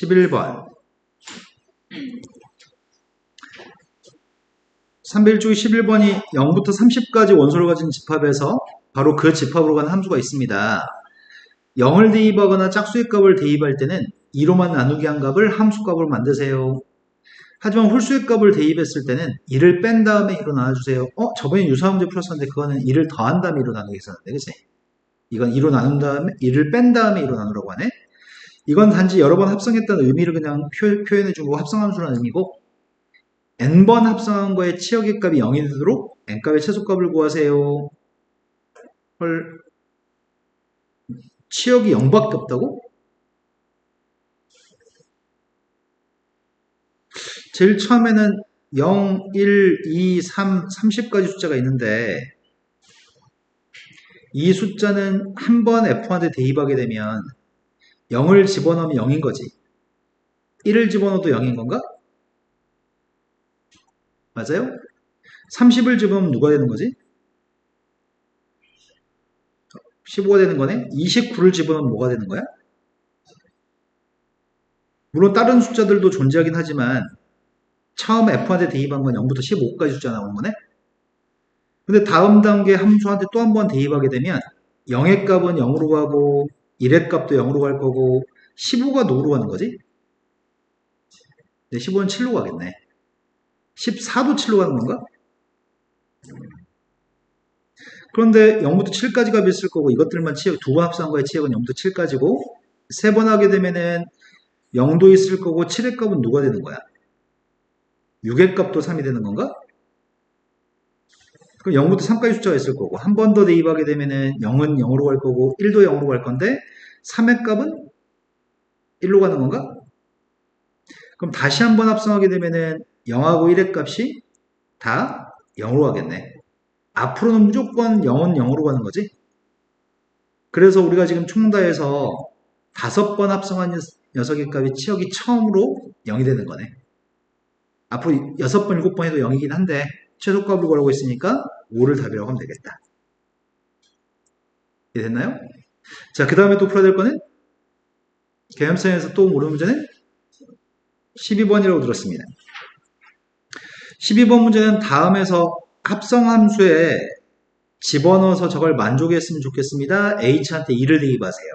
11번. 301쪽이 11번이 0부터 30까지 원소를 가진 집합에서 바로 그 집합으로 가는 함수가 있습니다. 0을 대입하거나 짝수의 값을 대입할 때는 2로만 나누기 한 값을 함수값으로 만드세요. 하지만 홀수의 값을 대입했을 때는 2를 뺀 다음에 2로 나눠주세요. 저번에 유사한 문제 풀었었는데 그거는 2를 더한 다음에 2로 나누기 했었는데, 그치? 이건 2로 나눈 다음에 2를 뺀 다음에 2로 나누라고 하네. 이건 단지 여러 번 합성했다는 의미를 그냥 표현해주고 합성함수라는 의미고, n번 합성한 거의 치역의 값이 0이 되도록 n값의 최소값을 구하세요. 헐, 치역이 0밖에 없다고? 제일 처음에는 0, 1, 2, 3, 30까지 숫자가 있는데 이 숫자는 한 번 F1한테 대입하게 되면 0을 집어넣으면 0인 거지. 1을 집어넣어도 0인 건가? 맞아요? 30을 집어넣으면 누가 되는 거지? 15가 되는 거네? 29를 집어넣으면 뭐가 되는 거야? 물론 다른 숫자들도 존재하긴 하지만 처음 F한테 대입한 건 0부터 15까지 숫자 나오는 거네? 근데 다음 단계 함수한테 또 한 번 대입하게 되면 0의 값은 0으로 가고 1의 값도 0으로 갈 거고 15가 누구로 가는 거지? 15는 7로 가겠네. 14도 7로 가는 건가? 그런데 0부터 7까지 값이 있을 거고 이것들만 치역, 두 번 합성한 거의 치역은 0부터 7까지고 세 번 하게 되면은 0도 있을 거고 7의 값은 누가 되는 거야? 6의 값도 3이 되는 건가? 그럼 0부터 3까지 숫자가 있을 거고 한 번 더 대입하게 되면은 0은 0으로 갈 거고 1도 0으로 갈 건데 3의 값은 1로 가는 건가? 그럼 다시 한 번 합성하게 되면은 0하고 1의 값이 다 0으로 가겠네. 앞으로는 무조건 0은 0으로 가는 거지. 그래서 우리가 지금 총다해서 5번 합성한 녀석의 값이 치역이 처음으로 0이 되는 거네. 앞으로 6번, 7번 해도 0이긴 한데 최소값을 구하고 있으니까 5를 답이라고 하면 되겠다. 이해됐나요? 자, 그 다음에 또 풀어야 될 거는 계함성에서 또 모르는 문제는 12번이라고 들었습니다. 12번 문제는 다음에서 합성함수에 집어넣어서 저걸 만족했으면 좋겠습니다. H한테 2를 대입하세요.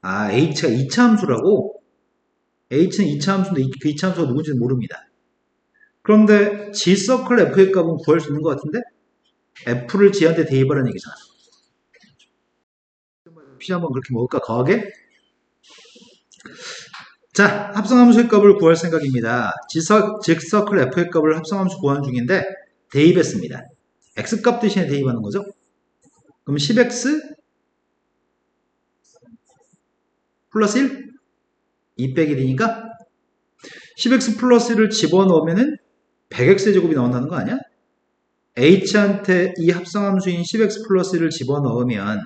아, H가 2차 함수라고? H는 2차 함수인데 그 2차 함수가 누군지는 모릅니다. 그런데 G서클 F의 값은 구할 수 있는 것 같은데? F를 G한테 대입하라는 얘기잖아. 피 한번 그렇게 먹을까? 거하게? 자, 합성함수의 값을 구할 생각입니다. G서클 F의 값을 합성함수 구하는 중인데 대입했습니다. X값 대신에 대입하는 거죠. 그럼 10X 플러스 1? 2 빼기 1이니까 10X 플러스 1을 집어넣으면은 100X의 제곱이 나온다는 거 아니야? H한테 이 합성함수인 10X 플러스 1을 집어넣으면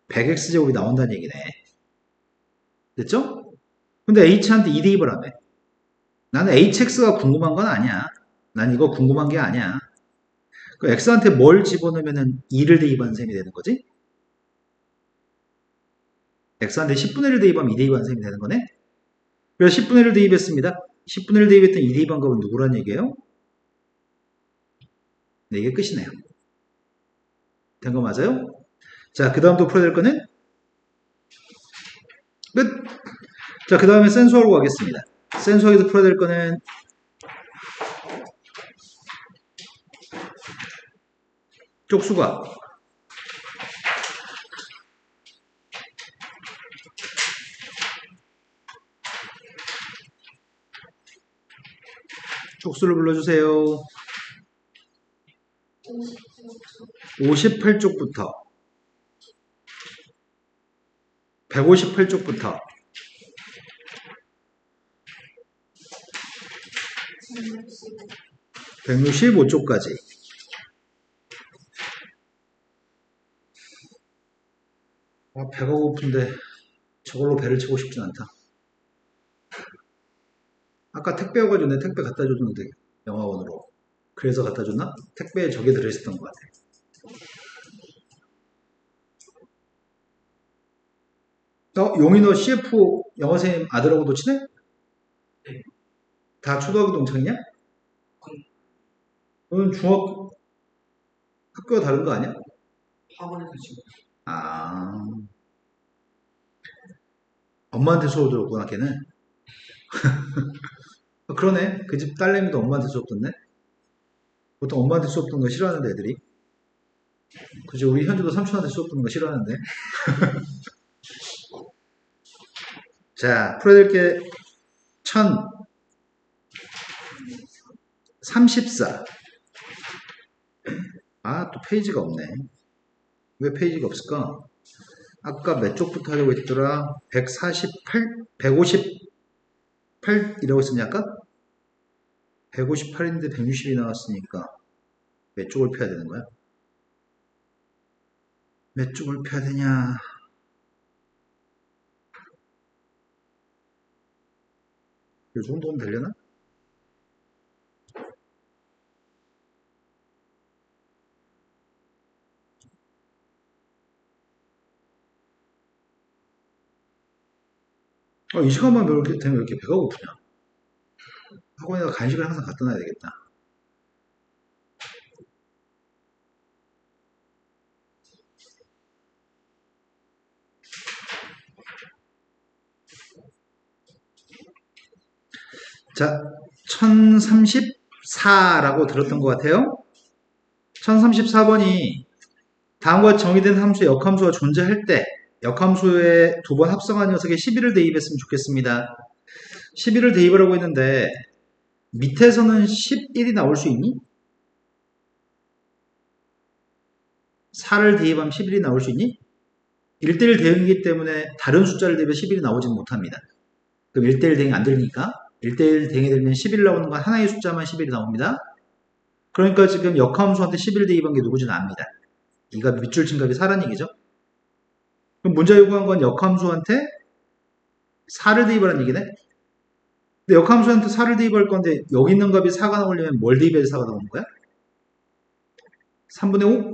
100X 제곱이 나온다는 얘기네. 됐죠? 근데 H한테 2 대입을 하네. 나는 HX가 궁금한 건 아니야. 난 이거 궁금한 게 아니야. 그 X한테 뭘 집어넣으면 2를 대입하는 셈이 되는 거지? X한테 10분의 1을 대입하면 2 대입하는 셈이 되는 거네? 그래서 10분의 1을 대입했습니다. 10분의 1 대입했던 2 대입한 값은 누구란 얘기예요? 네, 이게 끝이네요. 된 거 맞아요? 자, 그 다음 또 풀어야 될 거는 끝! 자, 그 다음에 센수하러 가겠습니다. 센수하기도 풀어야 될 거는 쪽수가 쪽수를 불러주세요. 58쪽부터 158쪽부터 165쪽까지 배가 고픈데 저걸로 배를 채고 싶진 않다. 아까 택배 와가지고 내 택배 갖다 줬는데 영화원으로 그래서 갖다 줬나? 택배에 저게 들어있었던 것 같아. 용이 너 CF 영어 선생님 아들하고도 친해? 네. 다 초등학교 동창이냐? 너는 중학 학교가 다른 거 아니야? 학원에서 지금 아, 엄마한테 수업 들었구나, 걔는. 그러네. 그 집 딸내미도 엄마한테 수업 듣네. 보통 엄마한테 수업 듣는 거 싫어하는데, 애들이. 그지, 우리 현주도 삼촌한테 수업 듣는 거 싫어하는데. 자, 풀어야 될 게 1034. 아, 또 페이지가 없네. 왜 페이지가 없을까? 아까 몇 쪽부터 하려고 했더라? 148? 158이라고 했었냐, 아까? 158인데 160이 나왔으니까 몇 쪽을 펴야 되는 거야? 몇 쪽을 펴야 되냐? 이 정도면 되려나? 이 시간만 이렇게 되면 왜 이렇게 배가 고프냐? 학원에다 간식을 항상 갖다 놔야 되겠다. 자, 1034라고 들었던 것 같아요. 1034번이 다음과 정의된 함수의 역함수가 존재할 때 역함수의 두 번 합성한 녀석에 11을 대입했으면 좋겠습니다. 11을 대입을 하고 있는데 밑에서는 11이 나올 수 있니? 4를 대입하면 11이 나올 수 있니? 1대1 대응이기 때문에 다른 숫자를 대입해 11이 나오지는 못합니다. 그럼 1대1 대응이 안 되니까 1대1 대응이 되면 11 나오는 건 하나의 숫자만 11이 나옵니다. 그러니까 지금 역함수한테 11 대입한 게 누구지는 압니다. 이가 밑줄 친 값이 4라는 얘기죠. 그럼 문제 요구한 건 역함수한테 4를 대입하라는 얘기네. 근데 역함수한테 4를 대입할 건데 여기 있는 값이 4가 나오려면 뭘 대입해서 4가 나오는 거야? 3분의 5?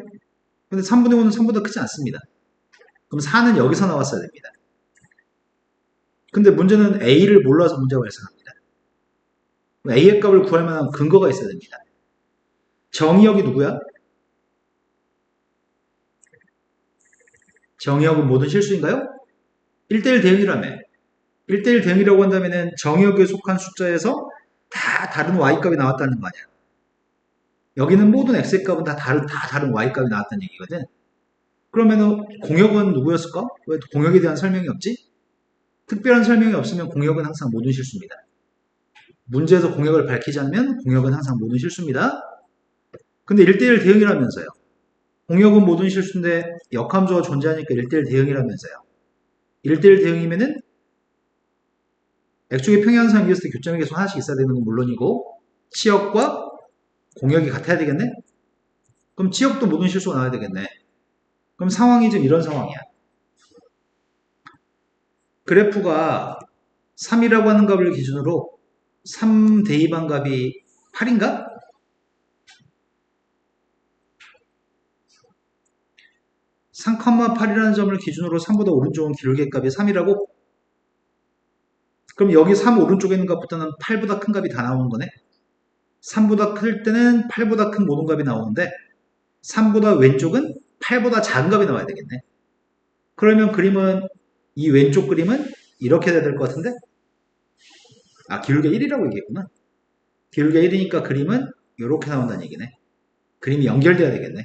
근데 3분의 5는 3보다 크지 않습니다. 그럼 4는 여기서 나왔어야 됩니다. 근데 문제는 A를 몰라서 문제가 발생합니다. A의 값을 구할 만한 근거가 있어야 됩니다. 정의역이 누구야? 정의역은 모든 실수인가요? 1대1 대응이라며. 1대1 대응이라고 한다면 정의역에 속한 숫자에서 다 다른 y값이 나왔다는 거 아니야. 여기는 모든 x의 값은 다 다른 y값이 나왔다는 얘기거든. 그러면 공역은 누구였을까? 왜 공역에 대한 설명이 없지? 특별한 설명이 없으면 공역은 항상 모든 실수입니다. 문제에서 공역을 밝히지 않으면 공역은 항상 모든 실수입니다. 근데 1대1 대응이라면서요. 공역은 모든 실수인데 역함수가 존재하니까 1대1 대응이라면서요. 1대1 대응이면은 액축의 평행한상 이었을 때 교점의 계수 하나씩 있어야 되는 건 물론이고 치역과 공역이 같아야 되겠네? 그럼 치역도 모든 실수가 나와야 되겠네. 그럼 상황이 지금 이런 상황이야. 그래프가 3이라고 하는 값을 기준으로 3 대입한 값이 8인가? 3,8이라는 점을 기준으로 3보다 오른쪽은 기울기의 값이 3이라고? 그럼 여기 3 오른쪽에 있는 값부터는 8보다 큰 값이 다 나오는 거네? 3보다 클 때는 8보다 큰 모든 값이 나오는데 3보다 왼쪽은 8보다 작은 값이 나와야 되겠네. 그러면 그림은 이 왼쪽 그림은 이렇게 돼야 될 것 같은데? 아, 기울기 1이라고 얘기했구나. 기울기 1이니까 그림은 이렇게 나온다는 얘기네. 그림이 연결돼야 되겠네.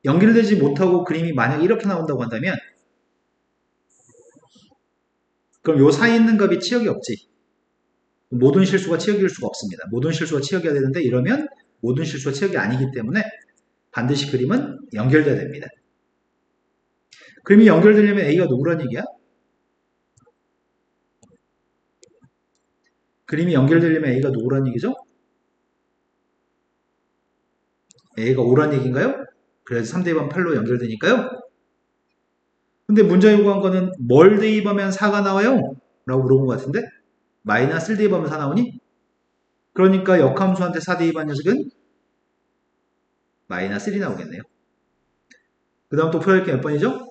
연결되지 못하고 그림이 만약 이렇게 나온다고 한다면 그럼 요 사이에 있는 값이 치역이 없지. 모든 실수가 치역일 수가 없습니다. 모든 실수가 치역이어야 되는데 이러면 모든 실수가 치역이 아니기 때문에 반드시 그림은 연결돼야 됩니다. 그림이 연결되려면 A가 누구란 얘기야? 그림이 연결되려면 A가 누구란 얘기죠? A가 5란 얘기인가요? 그래서 3 대입하면 8로 연결되니까요. 근데 문제 요구한 거는 뭘 대입하면 4가 나와요? 라고 물어본 것 같은데 마이너스 1 대입하면 4 나오니? 그러니까 역함수한테 4 대입한 녀석은 마이너스 1이 나오겠네요. 그 다음 또 표현할 게 몇 번이죠?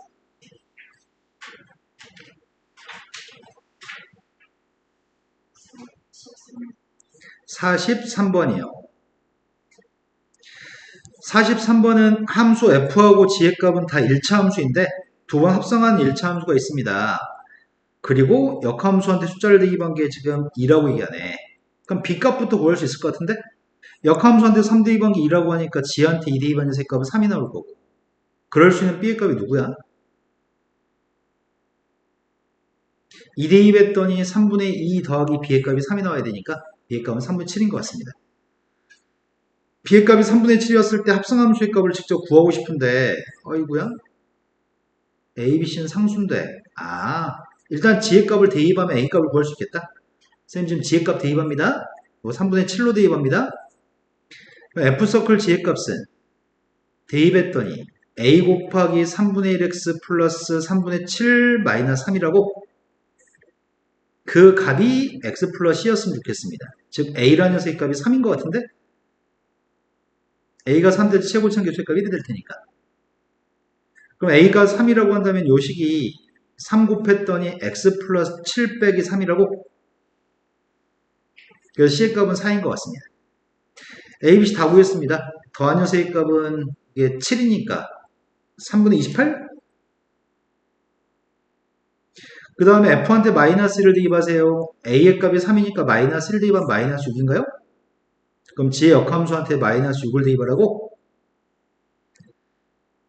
43번이요. 43번은 함수 f하고 g의 값은 다 1차 함수인데 두 번 합성한 1차 함수가 있습니다. 그리고 역함수한테 숫자를 대입한 게 지금 2라고 얘기하네. 그럼 b값부터 구할 수 있을 것 같은데? 역함수한테 3 대입한 게 2라고 하니까 g한테 2 대입한 녀석의 값은 3이 나올 거고. 그럴 수 있는 b의 값이 누구야? 2 대입했더니 3분의 2 더하기 b의 값이 3이 나와야 되니까 b의 값은 3분의 7인 것 같습니다. b의 값이 3분의 7이었을 때 합성함수의 값을 직접 구하고 싶은데 어이구야? a, b, c는 상수인데 일단 g의 값을 대입하면 a 값을 구할 수 있겠다. 선생님 지금 g의 값 대입합니다. 3분의 7로 대입합니다. f서클 g의 값은 대입했더니 a 곱하기 3분의 1x 플러스 3분의 7 마이너스 3이라고 그 값이 x 플러스 c였으면 좋겠습니다. 즉 a라는 녀석의 값이 3인 것 같은데 a가 3대 최고참 교수의 값이 1이 될 테니까 그럼 a가 3이라고 한다면 요 식이 3 곱했더니 x 플러스 7 빼기 3이라고 그래서 c의 값은 4인 것 같습니다. a, b, c 다 구했습니다. 더한 녀석의 값은 이게 7이니까 3분의 28? 그 다음에 f한테 마이너스 1을 대입하세요. a의 값이 3이니까 마이너스 1 대입하면 마이너스 6인가요? 그럼 g의 역함수한테 마이너스 6을 대입하라고?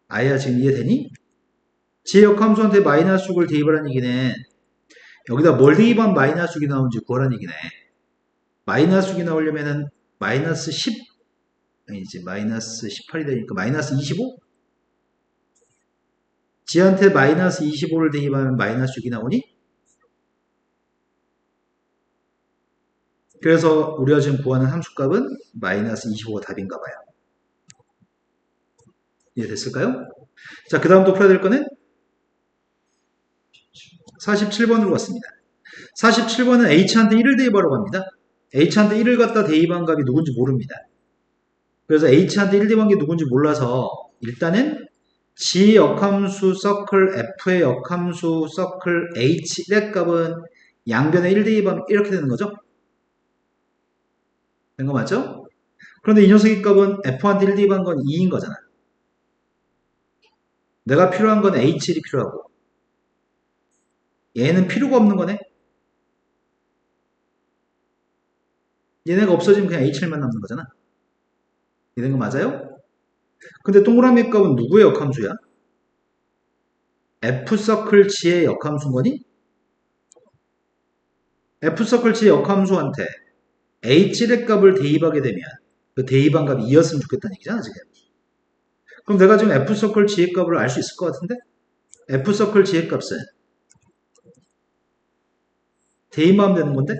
아야 지금 이해되니? g의 역함수한테 마이너스 6을 대입하라는 얘기는 여기다 뭘 대입하면 마이너스 6이 나오는지 구하라는 얘기네. 마이너스 6이 나오려면은 마이너스 10 아니지 마이너스 18이 되니까 마이너스 25? g한테 마이너스 25를 대입하면 마이너스 6이 나오니? 그래서 우리가 지금 구하는 함수값은 마이너스 25가 답인가 봐요. 이해됐을까요? 자, 그 다음 또 풀어야 될 거는 47번으로 갔습니다. 47번은 h한테 1을 대입하라고 합니다. h한테 1을 갖다 대입한 값이 누군지 모릅니다. 그래서 h한테 1 대입한 게 누군지 몰라서 일단은 g 역함수 서클 f의 역함수 서클 h의 값은 양변에 1 대입하면 이렇게 되는 거죠. 된 거 맞죠? 그런데 이 녀석의 값은 f한테 1 대입한 건 2인 거잖아. 내가 필요한 건 h1이 필요하고 얘는 필요가 없는 거네. 얘네가 없어지면 그냥 h1만 남는 거잖아. 이런 거 맞아요? 근데 동그라미 값은 누구의 역함수야? f서클 g의 역함수인 거니? f서클 g의 역함수한테 h1의 값을 대입하게 되면 그 대입한 값이 2였으면 좋겠다는 얘기잖아 지금. 그럼 내가 지금 f서클 g의 값을 알 수 있을 것 같은데? f서클 g의 값은 대입하면 되는 건데?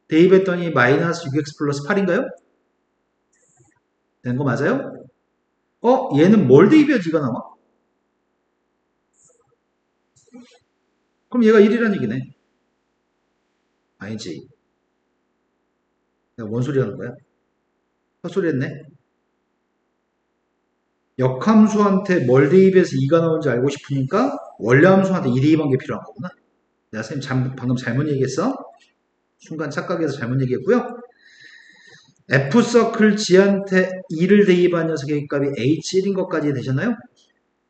대입했더니 마이너스 6x 플러스 8인가요? 된 거 맞아요? 얘는 뭘 대입해야지 이가 나와? 그럼 얘가 1이라는 얘기네. 아니지. 내가 뭔 소리 하는 거야? 헛소리 했네. 역함수한테 뭘 대입해서 2가 나오는지 알고 싶으니까 원래 함수한테 2 대입한 게 필요한 거구나. 내가 선생님 방금 잘못 얘기했어? 순간 착각해서 잘못 얘기했고요. f서클 g한테 2를 대입한 녀석의 값이 h1인 것까지 되셨나요?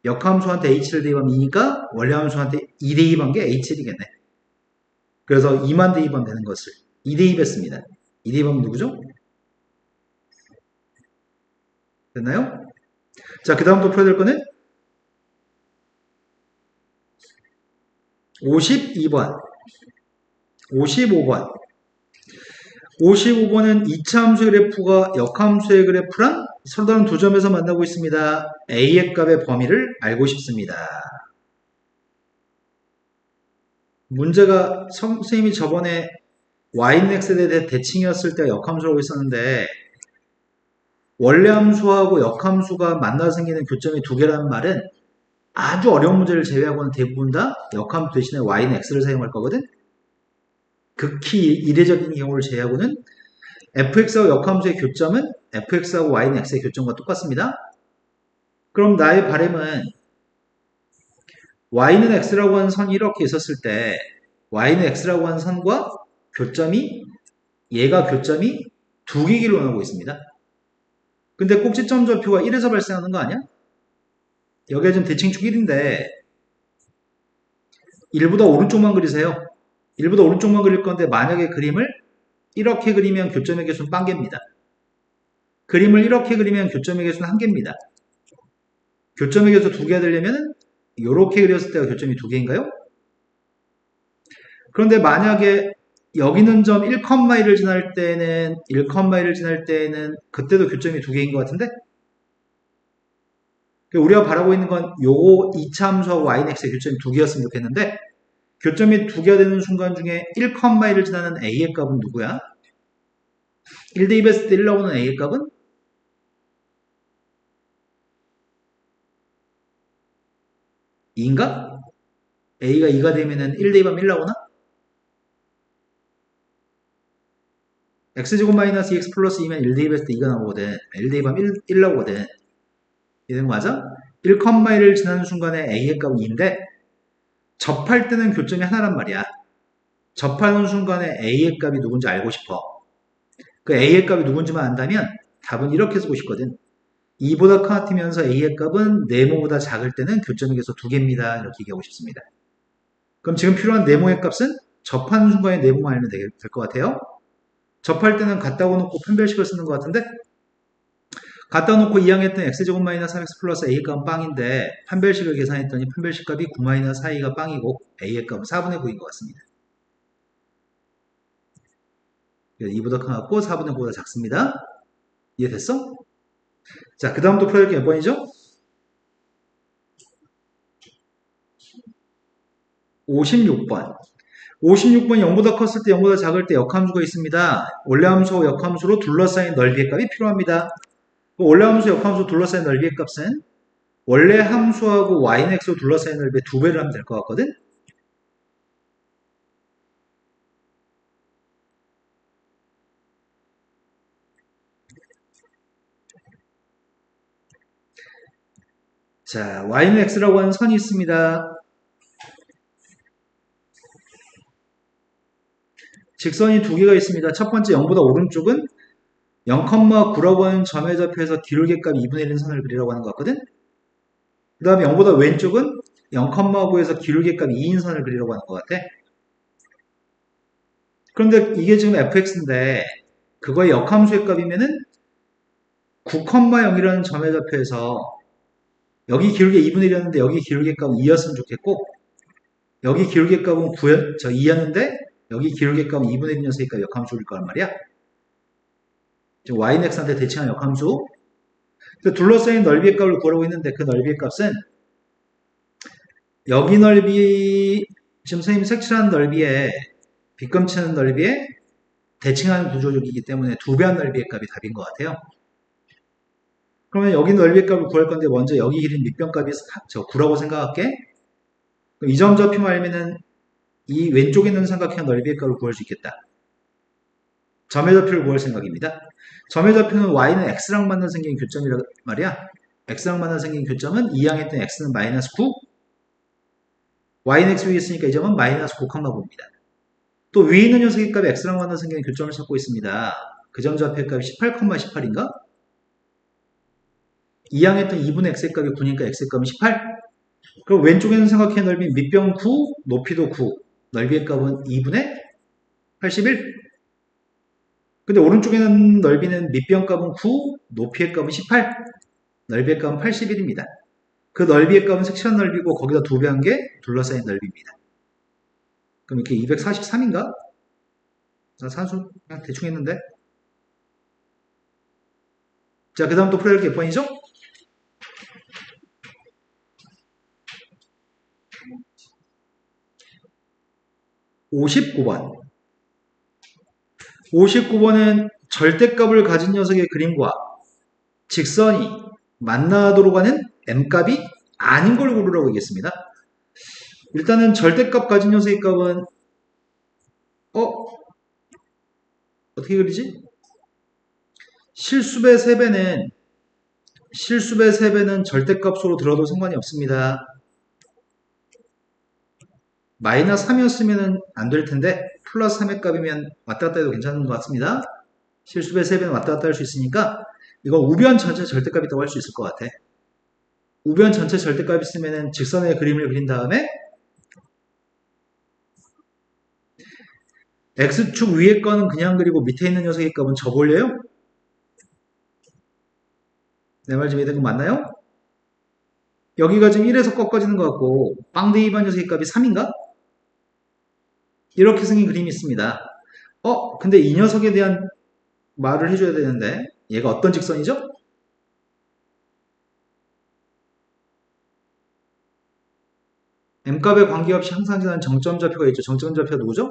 역함수한테 h를 대입하면 2니까 원래 함수한테 2 대입한 게 h1이겠네. 그래서 2만 대입하면 되는 것을 2 대입했습니다. 2 대입하면 누구죠? 됐나요? 자, 그 다음 또 풀어야 될 거는 52번, 55번. 55번은 2차 함수의 그래프가 역함수의 그래프랑 서로 다른 두 점에서 만나고 있습니다. a의 값의 범위를 알고 싶습니다. 문제가 선생님이 저번에 y는 x에 대해 대칭이었을 때 역함수라고 했었는데 원래 함수하고 역함수가 만나서 생기는 교점이 두 개라는 말은 아주 어려운 문제를 제외하고는 대부분 다 역함수 대신에 y는 x를 사용할 거거든. 극히 이례적인 경우를 제외하고는 fx하고 역함수의 교점은 fx하고 y는 x의 교점과 똑같습니다. 그럼 나의 바람은 y는 x라고 하는 선이 이렇게 있었을 때 y는 x라고 하는 선과 교점이 얘가 교점이 두 개 길로 나오고 있습니다. 근데 꼭지점 좌표가 1에서 발생하는 거 아니야? 여기가 지금 대칭축 1인데 1보다 오른쪽만 그리세요. 1보다 오른쪽만 그릴 건데 만약에 그림을 이렇게 그리면 교점의 개수는 빵개입니다. 그림을 이렇게 그리면 교점의 개수는 1개입니다. 교점의 개수 2개가 되려면 이렇게 그렸을 때가 교점이 2개인가요? 그런데 만약에 여기는 점 1,1을 지날 때는 1,1을 지날 때는 그때도 교점이 2개인 것 같은데 우리가 바라고 있는 건 요거 2차 함수하고 y는 x의 교점이 2개였으면 좋겠는데 교점이 2개가 되는 순간 중에 1,1을 지나는 a의 값은 누구야? 1대2 했을 때 1 나오는 a의 값은 2인가? a가 2가 되면은 1대2하면 1 나오나? x제곱 마이너스 2x 플러스 2면 1대2 했을 때 2가 나오거든. 1대2하면 1 나오거든. 이해된 거 맞아? 1,1을 지나는 순간에 a의 값은 2인데 접할 때는 교점이 하나란 말이야. 접하는 순간에 a의 값이 누군지 알고 싶어. 그 a의 값이 누군지만 안다면 답은 이렇게 쓰고 싶거든. 2보다 같으면서 a의 값은 네모보다 작을 때는 교점의 개수 2개입니다. 이렇게 얘기하고 싶습니다. 그럼 지금 필요한 네모의 값은 접하는 순간에 네모만 알면 될 것 같아요. 접할 때는 갖다 놓고 판별식을 쓰는 것 같은데 갖다 놓고 이항했던 x제곱 마이너스 3x 플러스 a의 값은 빵인데 판별식을 계산했더니 판별식 값이 9 마이너스 4a가 빵이고 a의 값은 4분의 9인 것 같습니다. 2보다 커갖고 4분의 9보다 작습니다. 이해됐어? 자, 그 다음부터 풀어야 될 게 몇 번이죠? 56번. 56번 0보다 컸을 때 0보다 작을 때 역함수가 있습니다. 원래 함수와 역함수로 둘러싸인 넓이의 값이 필요합니다. 원래 함수, 역함수 둘러싸인 넓이의 값은 원래 함수하고 y는 x로 둘러싸인 넓이의 2배를 하면 될 것 같거든? 자, y는 x라고 하는 선이 있습니다. 직선이 2개가 있습니다. 첫 번째 0보다 오른쪽은 0,9라고 하는 점의 좌표에서 기울기값 2분의 1인 선을 그리라고 하는 것 같거든? 그 다음에 0보다 왼쪽은 0,9에서 기울기값 2인 선을 그리라고 하는 것 같아. 그런데 이게 지금 fx인데 그거의 역함수의 값이면은 9,0이라는 점의 좌표에서 여기 기울기 2분의 1이었는데 여기 기울기값은 2였으면 좋겠고 여기 기울기값은 2였는데 여기 기울기값은 2분의 1 녀석이니까 역함수일 거란 말이야. 지금 y는 x한테 대칭한 역함수. 둘러싸인 넓이의 값을 구하라고 했는데 그 넓이의 값은 여기 넓이 지금 선생님 색칠한 넓이에 빗금치는 넓이에 대칭하는 구조이기 때문에 2배한 넓이의 값이 답인 것 같아요. 그러면 여기 넓이의 값을 구할 건데 먼저 여기 길이는 밑변값이 9라고 생각할게. 이 점 좌표만 알면은 이 왼쪽에 있는 삼각형 넓이의 값을 구할 수 있겠다. 점의 좌표를 구할 생각입니다. 점의 좌표는 y는 x랑 만나 생긴 교점이란 말이야. x랑 만나 생긴 교점은 2항했던 x는 마이너스 9, y는 x 위에 있으니까 이 점은 마이너스 9,9입니다. 또 위에 있는 녀석의 값이 x랑 만나 생긴 교점을 찾고 있습니다. 그 점 좌표의 값이 18,18인가? 2항했던 2분의 x의 값이 9니까 x의 값은 18. 그럼 왼쪽에 있는 삼각형의 넓이 밑변 9, 높이도 9, 넓이의 값은 2분의 81. 근데 오른쪽에 있는 넓이는 밑변 값은 9, 높이의 값은 18, 넓이의 값은 81입니다. 그 넓이의 값은 색칠한 넓이고 거기다 2배한 게 둘러싸인 넓이입니다. 그럼 이렇게 243인가? 나 산수 그냥 대충 했는데. 자, 그 다음 또 풀어야 할 게 몇 번이죠? 59번. 59번은 절대값을 가진 녀석의 그림과 직선이 만나도록 하는 m값이 아닌 걸 고르라고 얘기했습니다. 일단은 절대값 가진 녀석의 값은 어떻게 그리지? 실수배 3배는 절대값으로 들어도 상관이 없습니다. 마이너스 3이었으면 안 될 텐데 플러스 3의 값이면 왔다 갔다 해도 괜찮은 것 같습니다. 실수배 3배는 왔다 갔다 할 수 있으니까 이거 우변 전체 절대값이 있다고 할 수 있을 것 같아. 우변 전체 절대값이 있으면 직선의 그림을 그린 다음에 X축 위에 거는 그냥 그리고 밑에 있는 녀석의 값은 접올려요? 내 말 좀 이해된 거 맞나요? 여기가 지금 1에서 꺾어지는 것 같고 빵대입한 녀석의 값이 3인가? 이렇게 생긴 그림이 있습니다. 근데 이 녀석에 대한 말을 해줘야 되는데 얘가 어떤 직선이죠? M값에 관계없이 항상 지나는 정점좌표가 있죠. 정점좌표가 누구죠?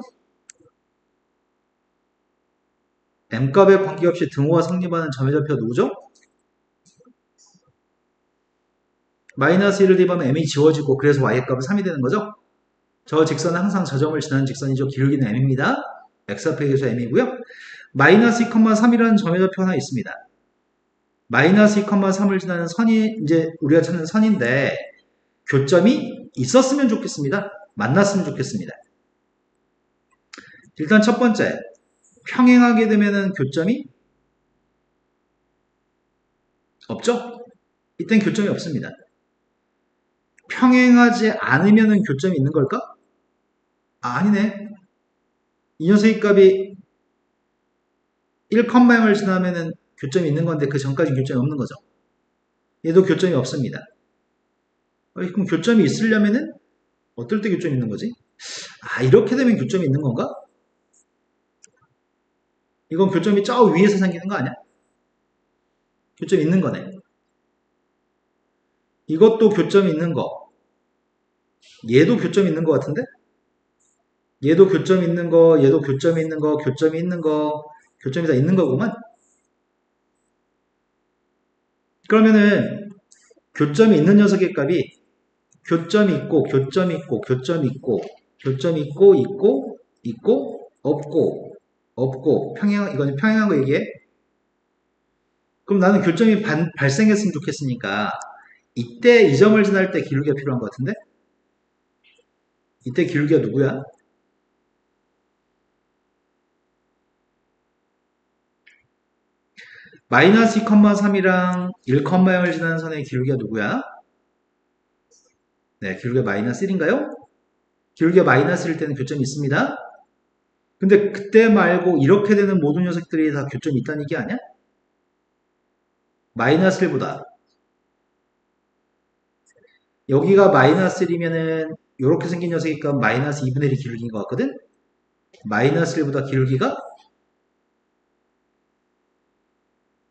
M값에 관계없이 등호가 성립하는 점의 좌표가 누구죠? 마이너스 1을 대입하면 M이 지워지고 그래서 Y의 값은 3이 되는 거죠? 저 직선은 항상 저 점을 지나는 직선이죠. 기울기는 M입니다. X좌표에 대해서 M이고요. 마이너스 2,3이라는 점의 좌표 하나 있습니다. 마이너스 2,3을 지나는 선이 이제 우리가 찾는 선인데 교점이 있었으면 좋겠습니다. 만났으면 좋겠습니다. 일단 첫 번째, 평행하게 되면은 교점이 없죠? 이땐 교점이 없습니다. 평행하지 않으면은 교점이 있는 걸까? 아니네. 이 녀석의 값이 1,0을 지나면은 교점이 있는 건데 그 전까지 교점이 없는 거죠. 얘도 교점이 없습니다. 그럼 교점이 있으려면은 어떨 때 교점이 있는 거지? 이렇게 되면 교점이 있는 건가? 이건 교점이 저 위에서 생기는 거 아니야? 교점이 있는 거네. 이것도 교점이 있는 거. 얘도 교점이 있는 거 같은데? 얘도 교점이 있는 거, 얘도 교점이 있는 거, 교점이 있는 거, 교점이 다 있는 거구만. 그러면은 교점이 있는 녀석의 값이 교점이 있고, 교점이 있고, 교점이 있고, 교점이 있고, 있고, 없고, 이거는 평행한 거 얘기해. 그럼 나는 교점이 발생했으면 좋겠으니까 이때 이 점을 지날 때 기울기가 필요한 것 같은데? 이때 기울기가 누구야? 마이너스 2,3이랑 1,0을 지나는 선의 기울기가 누구야? 네, 기울기가 마이너스 1인가요? 기울기가 마이너스 1일 때는 교점이 있습니다. 근데 그때 말고 이렇게 되는 모든 녀석들이 다 교점이 있다는 얘기 아니야? 마이너스 1보다 여기가 마이너스 1이면은 이렇게 생긴 녀석이 값 마이너스 2분의 1이 기울기인 것 같거든? 마이너스 1보다 기울기가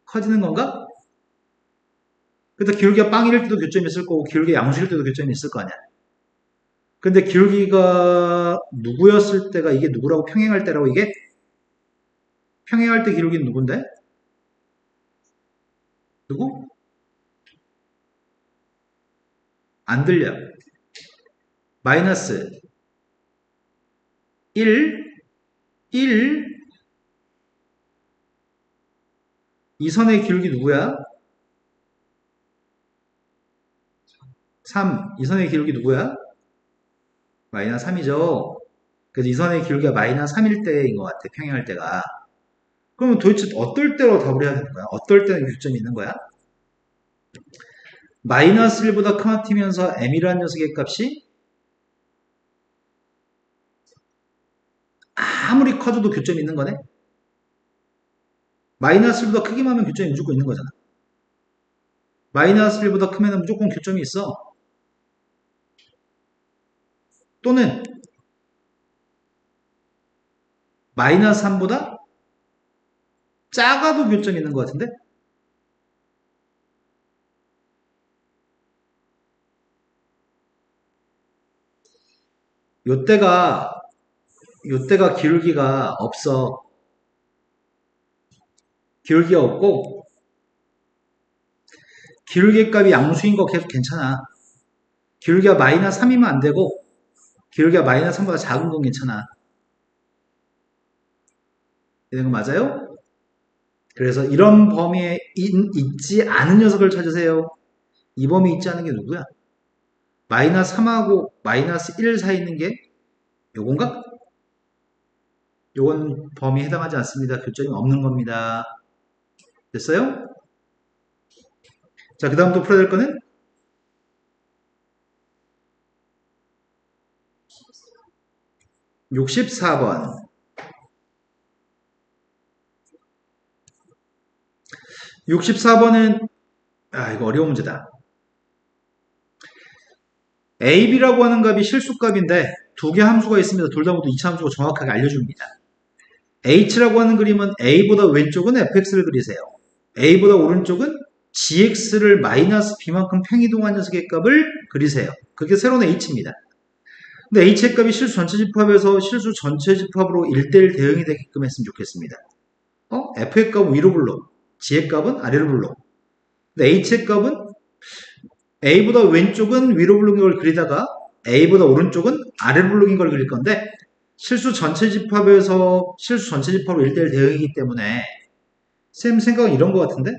커지는 건가? 그래서 기울기가 빵일 때도 교점이 있을 거고 기울기가 양수일 때도 교점이 있을 거 아니야. 근데 기울기가 누구였을 때가 이게 누구라고 평행할 때라고 이게? 평행할 때 기울기는 누군데? 누구? 안 들려. 마이너스 1, 1, 이 선의 기울기 누구야? 3, 이 선의 기울기 누구야? 마이너스 3이죠. 그래서 이 선의 기울기가 마이너스 3일 때인 것 같아, 평행할 때가. 그러면 도대체 어떨 때로 답을 해야 되는 거야? 어떨 때는 교점이 있는 거야? 마이너스 1보다 커트면서 m이라는 녀석의 값이 아무리 커져도 교점이 있는 거네? 마이너스 1보다 크기만 하면 교점이 무조건 있는 거잖아. 마이너스 1보다 크면 무조건 교점이 있어. 또는 마이너스 3보다 작아도 교점이 있는 것 같은데? 요때가 기울기가 없어. 기울기가 없고 기울기 값이 양수인 거 계속 괜찮아. 기울기가 마이너스 3이면 안 되고 기울기가 마이너스 3보다 작은 건 괜찮아. 이런 거 맞아요? 그래서 이런 범위에 있지 않은 녀석을 찾으세요. 이 범위에 있지 않은 게 누구야? 마이너스 3하고 마이너스 1 사이에 있는 게 요건가? 요건 범위에 해당하지 않습니다. 교점이 없는 겁니다. 됐어요? 자, 그 다음 또 풀어야 될 거는 64번. 64번은, 이거 어려운 문제다. AB라고 하는 값이 실수값인데 두 개 함수가 있습니다. 둘 다 모두 이차 함수가 정확하게 알려줍니다. H라고 하는 그림은 A보다 왼쪽은 fx를 그리세요. A보다 오른쪽은 gx를 마이너스 b만큼 평이동한 녀석의 값을 그리세요. 그게 새로운 H입니다. 근데 H의 값이 실수 전체 집합에서 실수 전체 집합으로 1대1 대응이 되게끔 했으면 좋겠습니다. F의 값은 위로 불러, G의 값은 아래로 불러. 근데 H의 값은 A보다 왼쪽은 위로 블록인 걸 그리다가 A보다 오른쪽은 아래로 블록인 걸 그릴 건데 실수 전체 집합에서 실수 전체 집합으로 1대1 대응이기 때문에 쌤 생각은 이런 것 같은데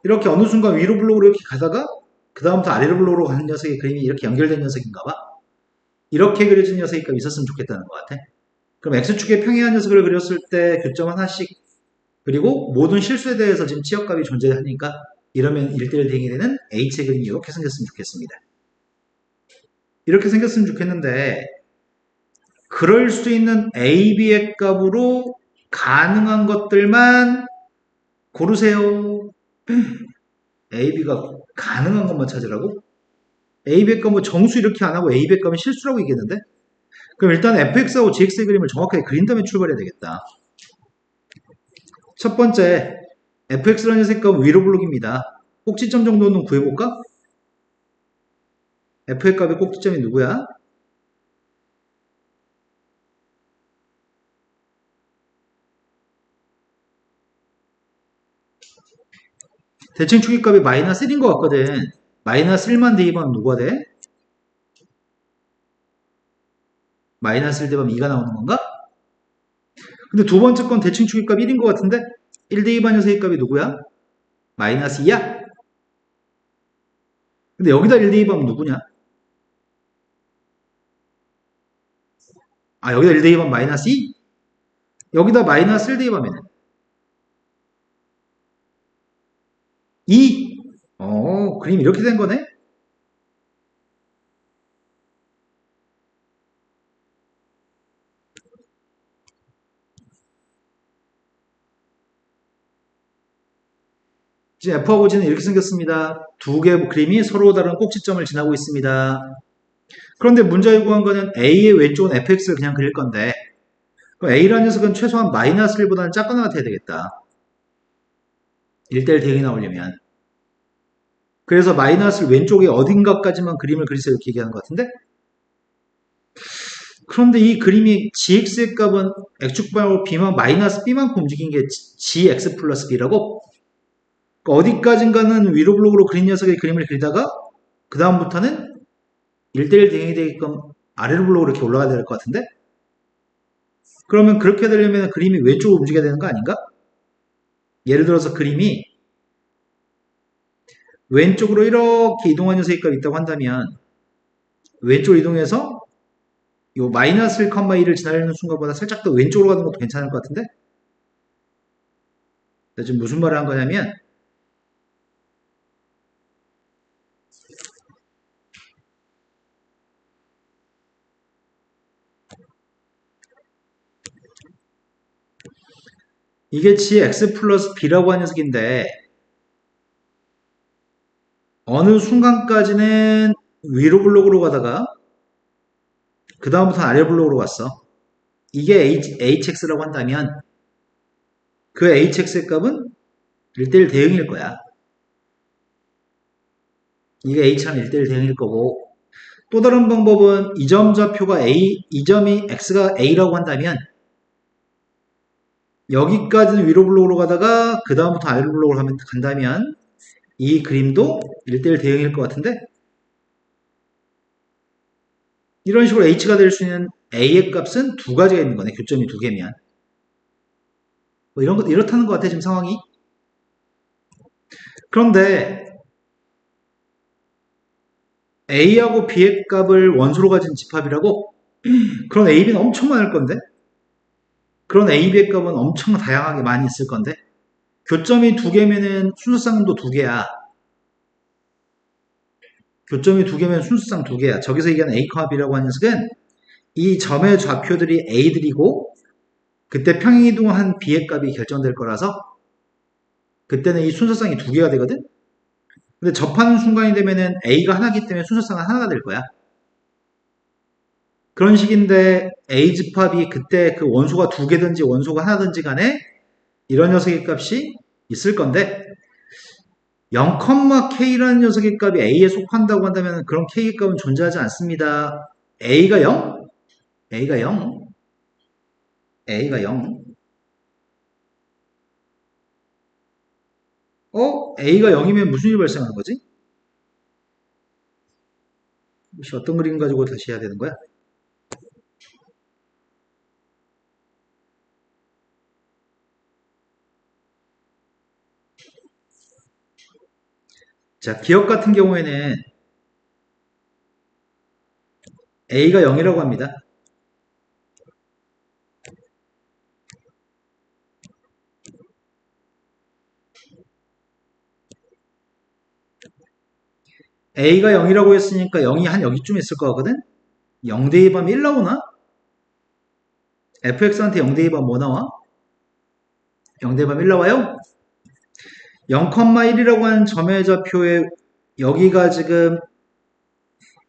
이렇게 어느 순간 위로 블록으로 이렇게 가다가 그 다음부터 아래로 블록으로 가는 녀석의 그림이 이렇게 연결된 녀석인가 봐. 이렇게 그려진 녀석이 있었으면 좋겠다는 것 같아. 그럼 X축의 평행한 녀석을 그렸을 때 교점 하나씩 그리고 모든 실수에 대해서 지금 치역값이 존재하니까 이러면 1대1 대응이 되는 H의 그림이 이렇게 생겼으면 좋겠습니다. 이렇게 생겼으면 좋겠는데 그럴 수 있는 A, B의 값으로 가능한 것들만 고르세요. A, B가 가능한 것만 찾으라고? A, B의 값은 정수 이렇게 안 하고 A, B의 값은 실수라고 얘기했는데 그럼 일단 fx하고 gx의 그림을 정확하게 그린 다음에 출발해야 되겠다. 첫 번째 fx라는 녀석의 값은 위로 블록입니다. 꼭지점 정도는 구해볼까? f의 값의 꼭지점이 누구야? 대칭 추기값이 마이너스 1인 것 같거든. 마이너스 1만 대입하면 누가 돼? 마이너스 1 대입하면 2가 나오는 건가? 근데 두 번째 건 대칭 추기값 1인 것 같은데 1 대입한 녀석의 값이 누구야? 마이너스 2야? 근데 여기다 1 대입하면 누구냐? 여기다 1 대입하면 마이너스 2? 여기다 마이너스 1 대입하면 2? 그림 이렇게 된 거네? 지금 F하고 G는 이렇게 생겼습니다. 두 개의 그림이 서로 다른 꼭지점을 지나고 있습니다. 그런데 문제가 요구한 거는 A의 왼쪽은 fx를 그냥 그릴 건데 그럼 A라는 녀석은 최소한 마이너스 1보다는 작거나 같아야 되겠다. 1대1 대응이 나오려면. 그래서 마이너스 왼쪽에 어딘가까지만 그림을 그리세요 이렇게 얘기하는 것 같은데 그런데 이 그림이 gx의 값은 x축방으로 b만 마이너스 b만큼 움직인 게 gx 플러스 b라고 그러니까 어디까지인가는 위로 블록으로 그린 녀석의 그림을 그리다가 그 다음부터는 1대1 대응이 되게끔 아래로 블록으로 이렇게 올라가야 될 것 같은데 그러면 그렇게 되려면 그림이 왼쪽으로 움직여야 되는 거 아닌가? 예를 들어서 그림이 왼쪽으로 이렇게 이동한 녀석이 있다고 한다면 왼쪽으로 이동해서 요 마이너스 1,2를 지나려는 순간보다 살짝 더 왼쪽으로 가는 것도 괜찮을 것 같은데 지금 무슨 말을 한 거냐면 이게 gx 플러스 b라고 하는 녀석인데 어느 순간까지는 위로 블록으로 가다가 그 다음부터는 아래 블록으로 갔어. 이게 hx라고 한다면 그 hx의 값은 1대1 대응일 거야. 이게 h랑 1대1 대응일 거고 또 다른 방법은 이 점 좌표가 a, 이 점이 x가 a라고 한다면 여기까지는 위로 블록으로 가다가 그 다음부터 아래로 블록으로 간다면 이 그림도 1대1 대응일 것 같은데 이런 식으로 h가 될 수 있는 a의 값은 두 가지가 있는 거네. 교점이 두 개면 뭐 이런 것 이렇다는 것 같아 지금 상황이. 그런데 a하고 b의 값을 원소로 가진 집합이라고? 그럼 a, b는 엄청 많을 건데 그런 A, B의 값은 엄청 다양하게 많이 있을 건데 교점이 두 개면은 순서쌍도 두 개야. 교점이 두 개면 순서쌍 두 개야. 저기서 얘기하는 A, B라고 하는 녀석은 이 점의 좌표들이 A들이고 그때 평행이동한 B의 값이 결정될 거라서 그때는 이 순서쌍이 두 개가 되거든? 근데 접하는 순간이 되면은 A가 하나기 때문에 순서쌍은 하나가 될 거야. 그런 식인데 A 집합이 그때 그 원소가 두 개든지 원소가 하나든지 간에 이런 녀석의 값이 있을 건데 0,K라는 녀석의 값이 A에 속한다고 한다면 그런 K의 값은 존재하지 않습니다. A가 0? A가 0? A가 0? A가 0이면 무슨 일이 발생하는 거지? 혹시 어떤 그림 가지고 다시 해야 되는 거야? 자, 기억 같은 경우에는 A가 0이라고 합니다. A가 0이라고 했으니까 0이 한 여기쯤 있을 거거든? 0 대입하면 1 나오나? fx한테 0 대입하면 뭐 나와? 0 대입하면 1 나와요? 0,1이라고 하는 점의 좌표에 여기가 지금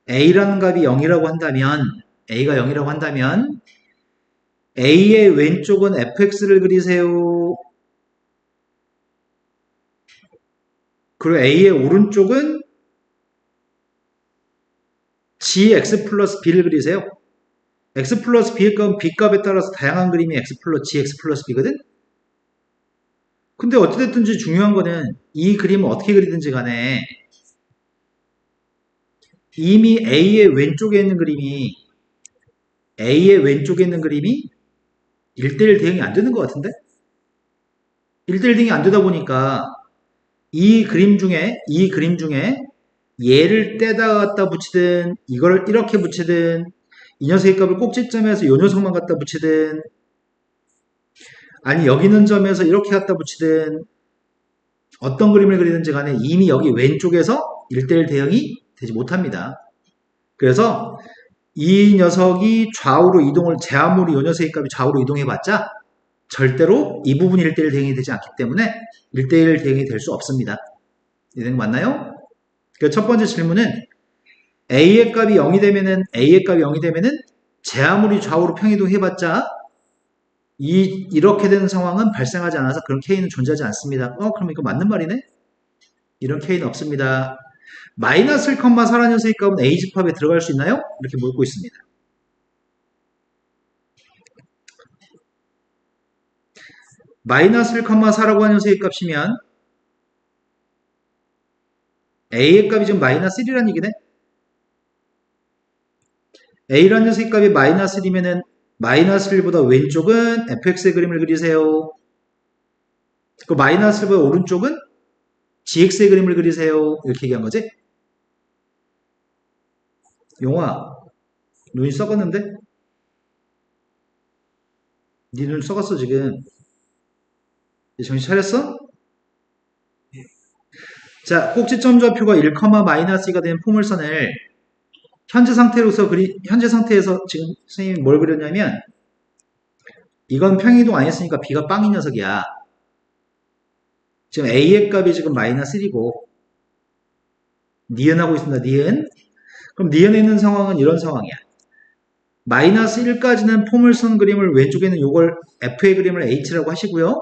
A라는 값이 0이라고 한다면 A가 0이라고 한다면 A의 왼쪽은 fx를 그리세요. 그리고 A의 오른쪽은 gx 플러스 b를 그리세요. x 플러스 b의 값은 b 값에 따라서 다양한 그림이 gx 플러스 b거든? 근데 어찌됐든지 중요한 거는 이 그림을 어떻게 그리든지 간에 이미 A의 왼쪽에 있는 그림이 1대1 대응이 안 되는 것 같은데? 1대1 대응이 안 되다 보니까 이 그림 중에 얘를 떼다 갖다 붙이든 이걸 이렇게 붙이든 이 녀석의 값을 꼭지점에서 이 녀석만 갖다 붙이든 아니 여기 있는 점에서 이렇게 갖다 붙이든 어떤 그림을 그리든지 간에 이미 여기 왼쪽에서 1대1 대응이 되지 못합니다. 그래서 이 녀석이 좌우로 이동을 아무리 이 녀석의 값이 좌우로 이동해봤자 절대로 이 부분이 1대1 대응이 되지 않기 때문에 1대1 대응이 될 수 없습니다. 이해된 거 맞나요? 그 첫 번째 질문은 A의 값이 0이 되면은 제 아무리 좌우로 평이동해봤자 이렇게 되는 상황은 발생하지 않아서 그런 K는 존재하지 않습니다. 그럼 이거 맞는 말이네? 이런 K는 없습니다. 마이너스 1,4라는 녀석의 값은 A 집합에 들어갈 수 있나요? 이렇게 묻고 있습니다. 마이너스 1,4라고 하는 녀석의 값이면 A의 값이 지금 마이너스 1이라는 얘기네? A라는 녀석의 값이 마이너스 1이면은 마이너스 1보다 왼쪽은 fx의 그림을 그리세요. 그 마이너스 1보다 오른쪽은 gx의 그림을 그리세요. 이렇게 얘기한 거지? 용아, 눈이 썩었는데? 네 눈 썩었어 지금. 정신 차렸어? 자, 꼭지점 좌표가 1, 마이너스 2가 된 포물선을 현재 상태에서 지금 선생님이 뭘 그렸냐면 이건 평이동 안 했으니까 b가 빵인 녀석이야. 지금 a의 값이 지금 마이너스 1이고 니은하고 있습니다. 니은. 그럼 니은에 있는 상황은 이런 상황이야. 마이너스 1까지는 포물선 그림을 왼쪽에 있는 요걸 f의 그림을 h라고 하시고요.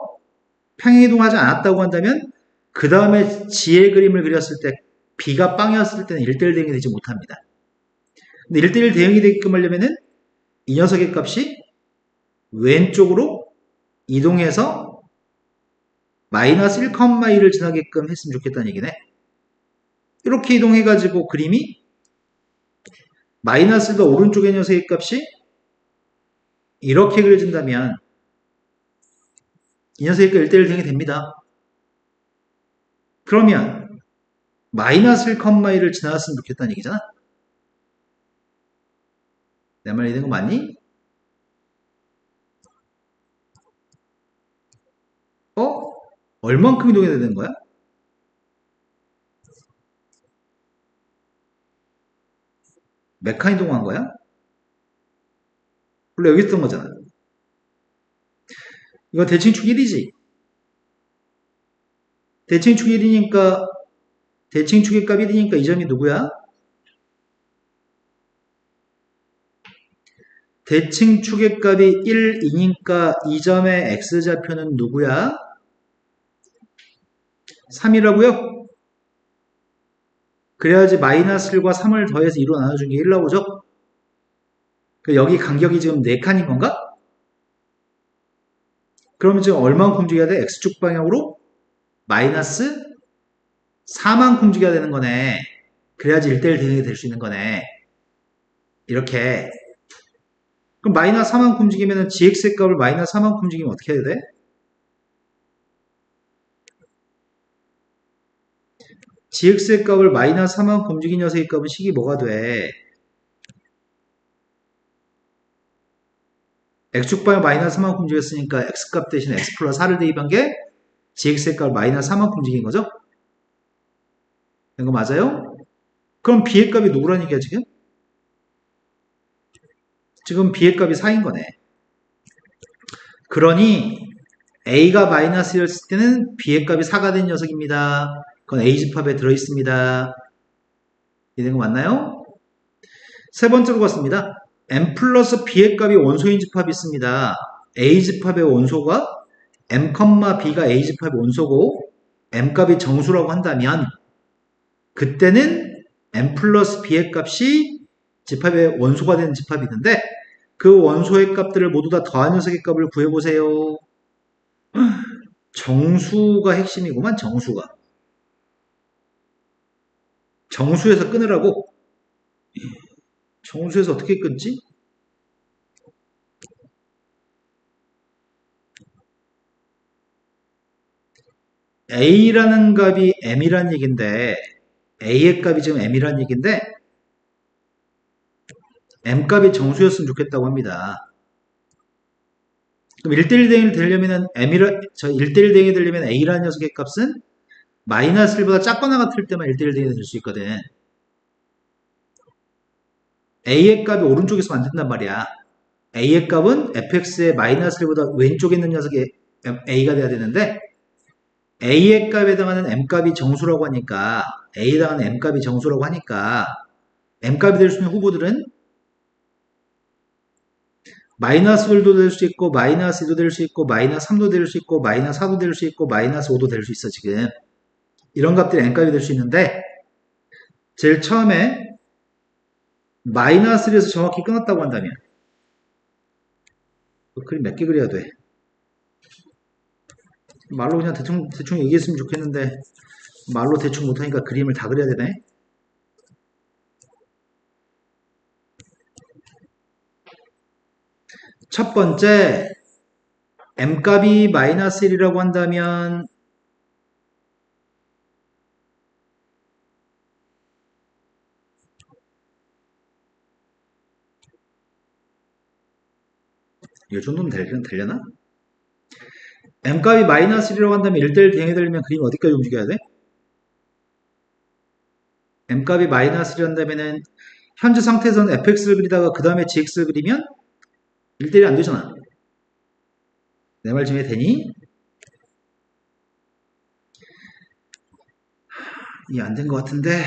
평행이동하지 않았다고 한다면 그 다음에 g의 그림을 그렸을 때 b가 빵이었을 때는 1대1 대응이 되지 못합니다. 근데 1대1 대응이 되게끔 하려면은 이 녀석의 값이 왼쪽으로 이동해서 마이너스 1,1을 지나게끔 했으면 좋겠다는 얘기네. 이렇게 이동해가지고 그림이 마이너스 1과 오른쪽의 녀석의 값이 이렇게 그려진다면 이 녀석의 값 1대1 대응이 됩니다. 그러면 마이너스 1,1을 지나갔으면 좋겠다는 얘기잖아. 내 말 이해된 거 맞니? 얼만큼 이동해야 되는 거야? 몇 칸 이동한 거야? 원래 여기 있던 거잖아. 이거 대칭축 1이지. 대칭축 1이니까 대칭축의 값 1이니까 이 점이 누구야? 대칭축의 값이 1이니까 이 점의 x좌표는 누구야? 3이라고요? 그래야지 마이너스 1과 3을 더해서 2로 나눠준 게 1 나오죠? 여기 간격이 지금 4칸인 건가? 그러면 지금 얼마만큼 움직여야 돼? x축 방향으로? 마이너스 4만큼 움직여야 되는 거네. 그래야지 1대1 대응이 될 수 있는 거네. 이렇게. 그럼 마이너스 4만큼 움직이면 gx의 값을 마이너스 4만큼 움직이면 어떻게 해야 돼? gx의 값을 마이너스 4만큼 움직인 녀석의 값은 식이 뭐가 돼? x축 방향 마이너스 3만큼 움직였으니까 x값 대신 x 플러스 4를 대입한 게 gx의 값을 마이너스 4만큼 움직인 거죠? 이거 맞아요? 그럼 b의 값이 누구라는 얘기야 지금? 지금 b의 값이 4인 거네. 그러니 a가 마이너스였을 때는 b의 값이 4가 된 녀석입니다. 그건 a 집합에 들어있습니다. 이런 거 맞나요? 세 번째로 봤습니다. m 플러스 b의 값이 원소인 집합이 있습니다. a 집합의 원소가 m, b가 a 집합의 원소고 m 값이 정수라고 한다면 그때는 m 플러스 b의 값이 집합의 원소가 되는 집합이 있는데 그 원소의 값들을 모두 다 더한 녀석의 값을 구해보세요. 정수가 핵심이구만. 정수가. 정수에서 끊으라고? 정수에서 어떻게 끊지? a라는 값이 m이란 얘긴데 a의 값이 지금 m이란 얘긴데 m 값이 정수였으면 좋겠다고 합니다. 그럼 1대1 대응이 되려면 저 1대1 대응이 되려면 a라는 녀석의 값은 마이너스 1보다 작거나 같을 때만 1대1 대응이 될 수 있거든. a의 값이 오른쪽에서 만든단 말이야. a의 값은 fx의 마이너스 1보다 왼쪽에 있는 녀석이 a가 돼야 되는데 a의 값에 해당하는 m값이 정수라고 하니까 a에 해당하는 m값이 정수라고 하니까 m값이 될 수 있는 후보들은 마이너스 1도 될 수 있고 마이너스 2도 될 수 있고 마이너스 3도 될 수 있고 마이너스 4도 될 수 있고 마이너스 5도 될 수 있어. 지금 이런 값들이 m값이 될 수 있는데 제일 처음에 마이너스 1에서 정확히 끊었다고 한다면 그림 몇 개 그려야 돼? 말로 그냥 대충 얘기했으면 좋겠는데 말로 대충 못하니까 그림을 다 그려야 되네. 첫 번째 m값이 마이너스 1이라고 한다면 이 정도면 되려나? m값이 마이너스 1이라고 한다면 1대1 대응이 되려면 그림 어디까지 움직여야 돼? m값이 마이너스 1이 한다면은 현재 상태에서는 fx를 그리다가 그 다음에 gx를 그리면 1대1이 안 되잖아. 내 말 좀 해도 되니? 이게 안 된 것 같은데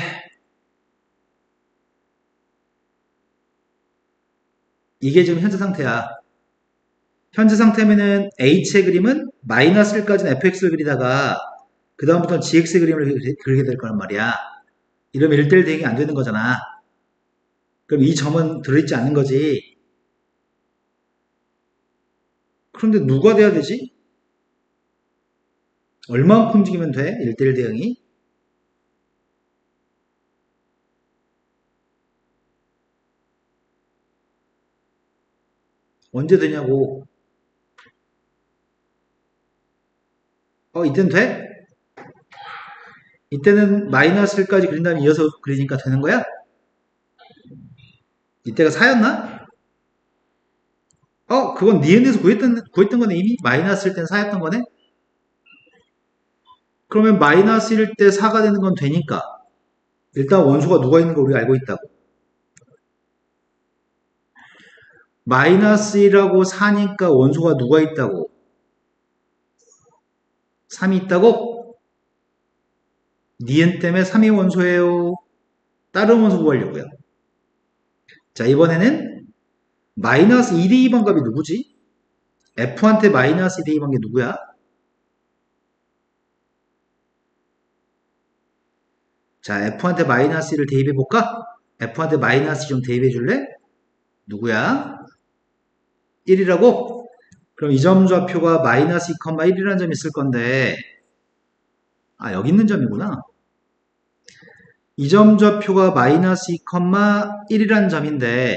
이게 지금 현재 상태야. 현재 상태면은 h의 그림은 마이너스 1까지는 fx를 그리다가 그 다음부터는 gx의 그림을 그리게 될 거란 말이야. 이러면 1대1 대응이 안 되는 거잖아. 그럼 이 점은 들어있지 않는 거지. 그런데 누가 돼야 되지? 얼마만큼 움직이면 돼? 1대1 대응이? 언제 되냐고. 이때는 돼? 이때는 마이너스 1까지 그린 다음에 이어서 그리니까 되는 거야? 이때가 4였나? 그건 니은에서 구했던 거네. 이미 마이너스 1 때는 4였던 거네? 그러면 마이너스 1일 때 4가 되는 건 되니까 일단 원소가 누가 있는 거 우리가 알고 있다고. 마이너스 1하고 4니까 원소가 누가 있다고? 3이 있다고? 니은 때문에 3이 원소예요. 다른 원소 구하려고요. 자, 이번에는 마이너스 2대2번 값이 누구지? F한테 마이너스 2대2번 게 누구야? 자, F한테 마이너스 1을 대입해볼까? F한테 마이너스 2 좀 대입해줄래? 누구야? 1이라고? 그럼 이 점 좌표가 마이너스 2,1이라는 점이 있을 건데, 아, 여기 있는 점이구나. 이 점 좌표가 마이너스 2,1이라는 점인데,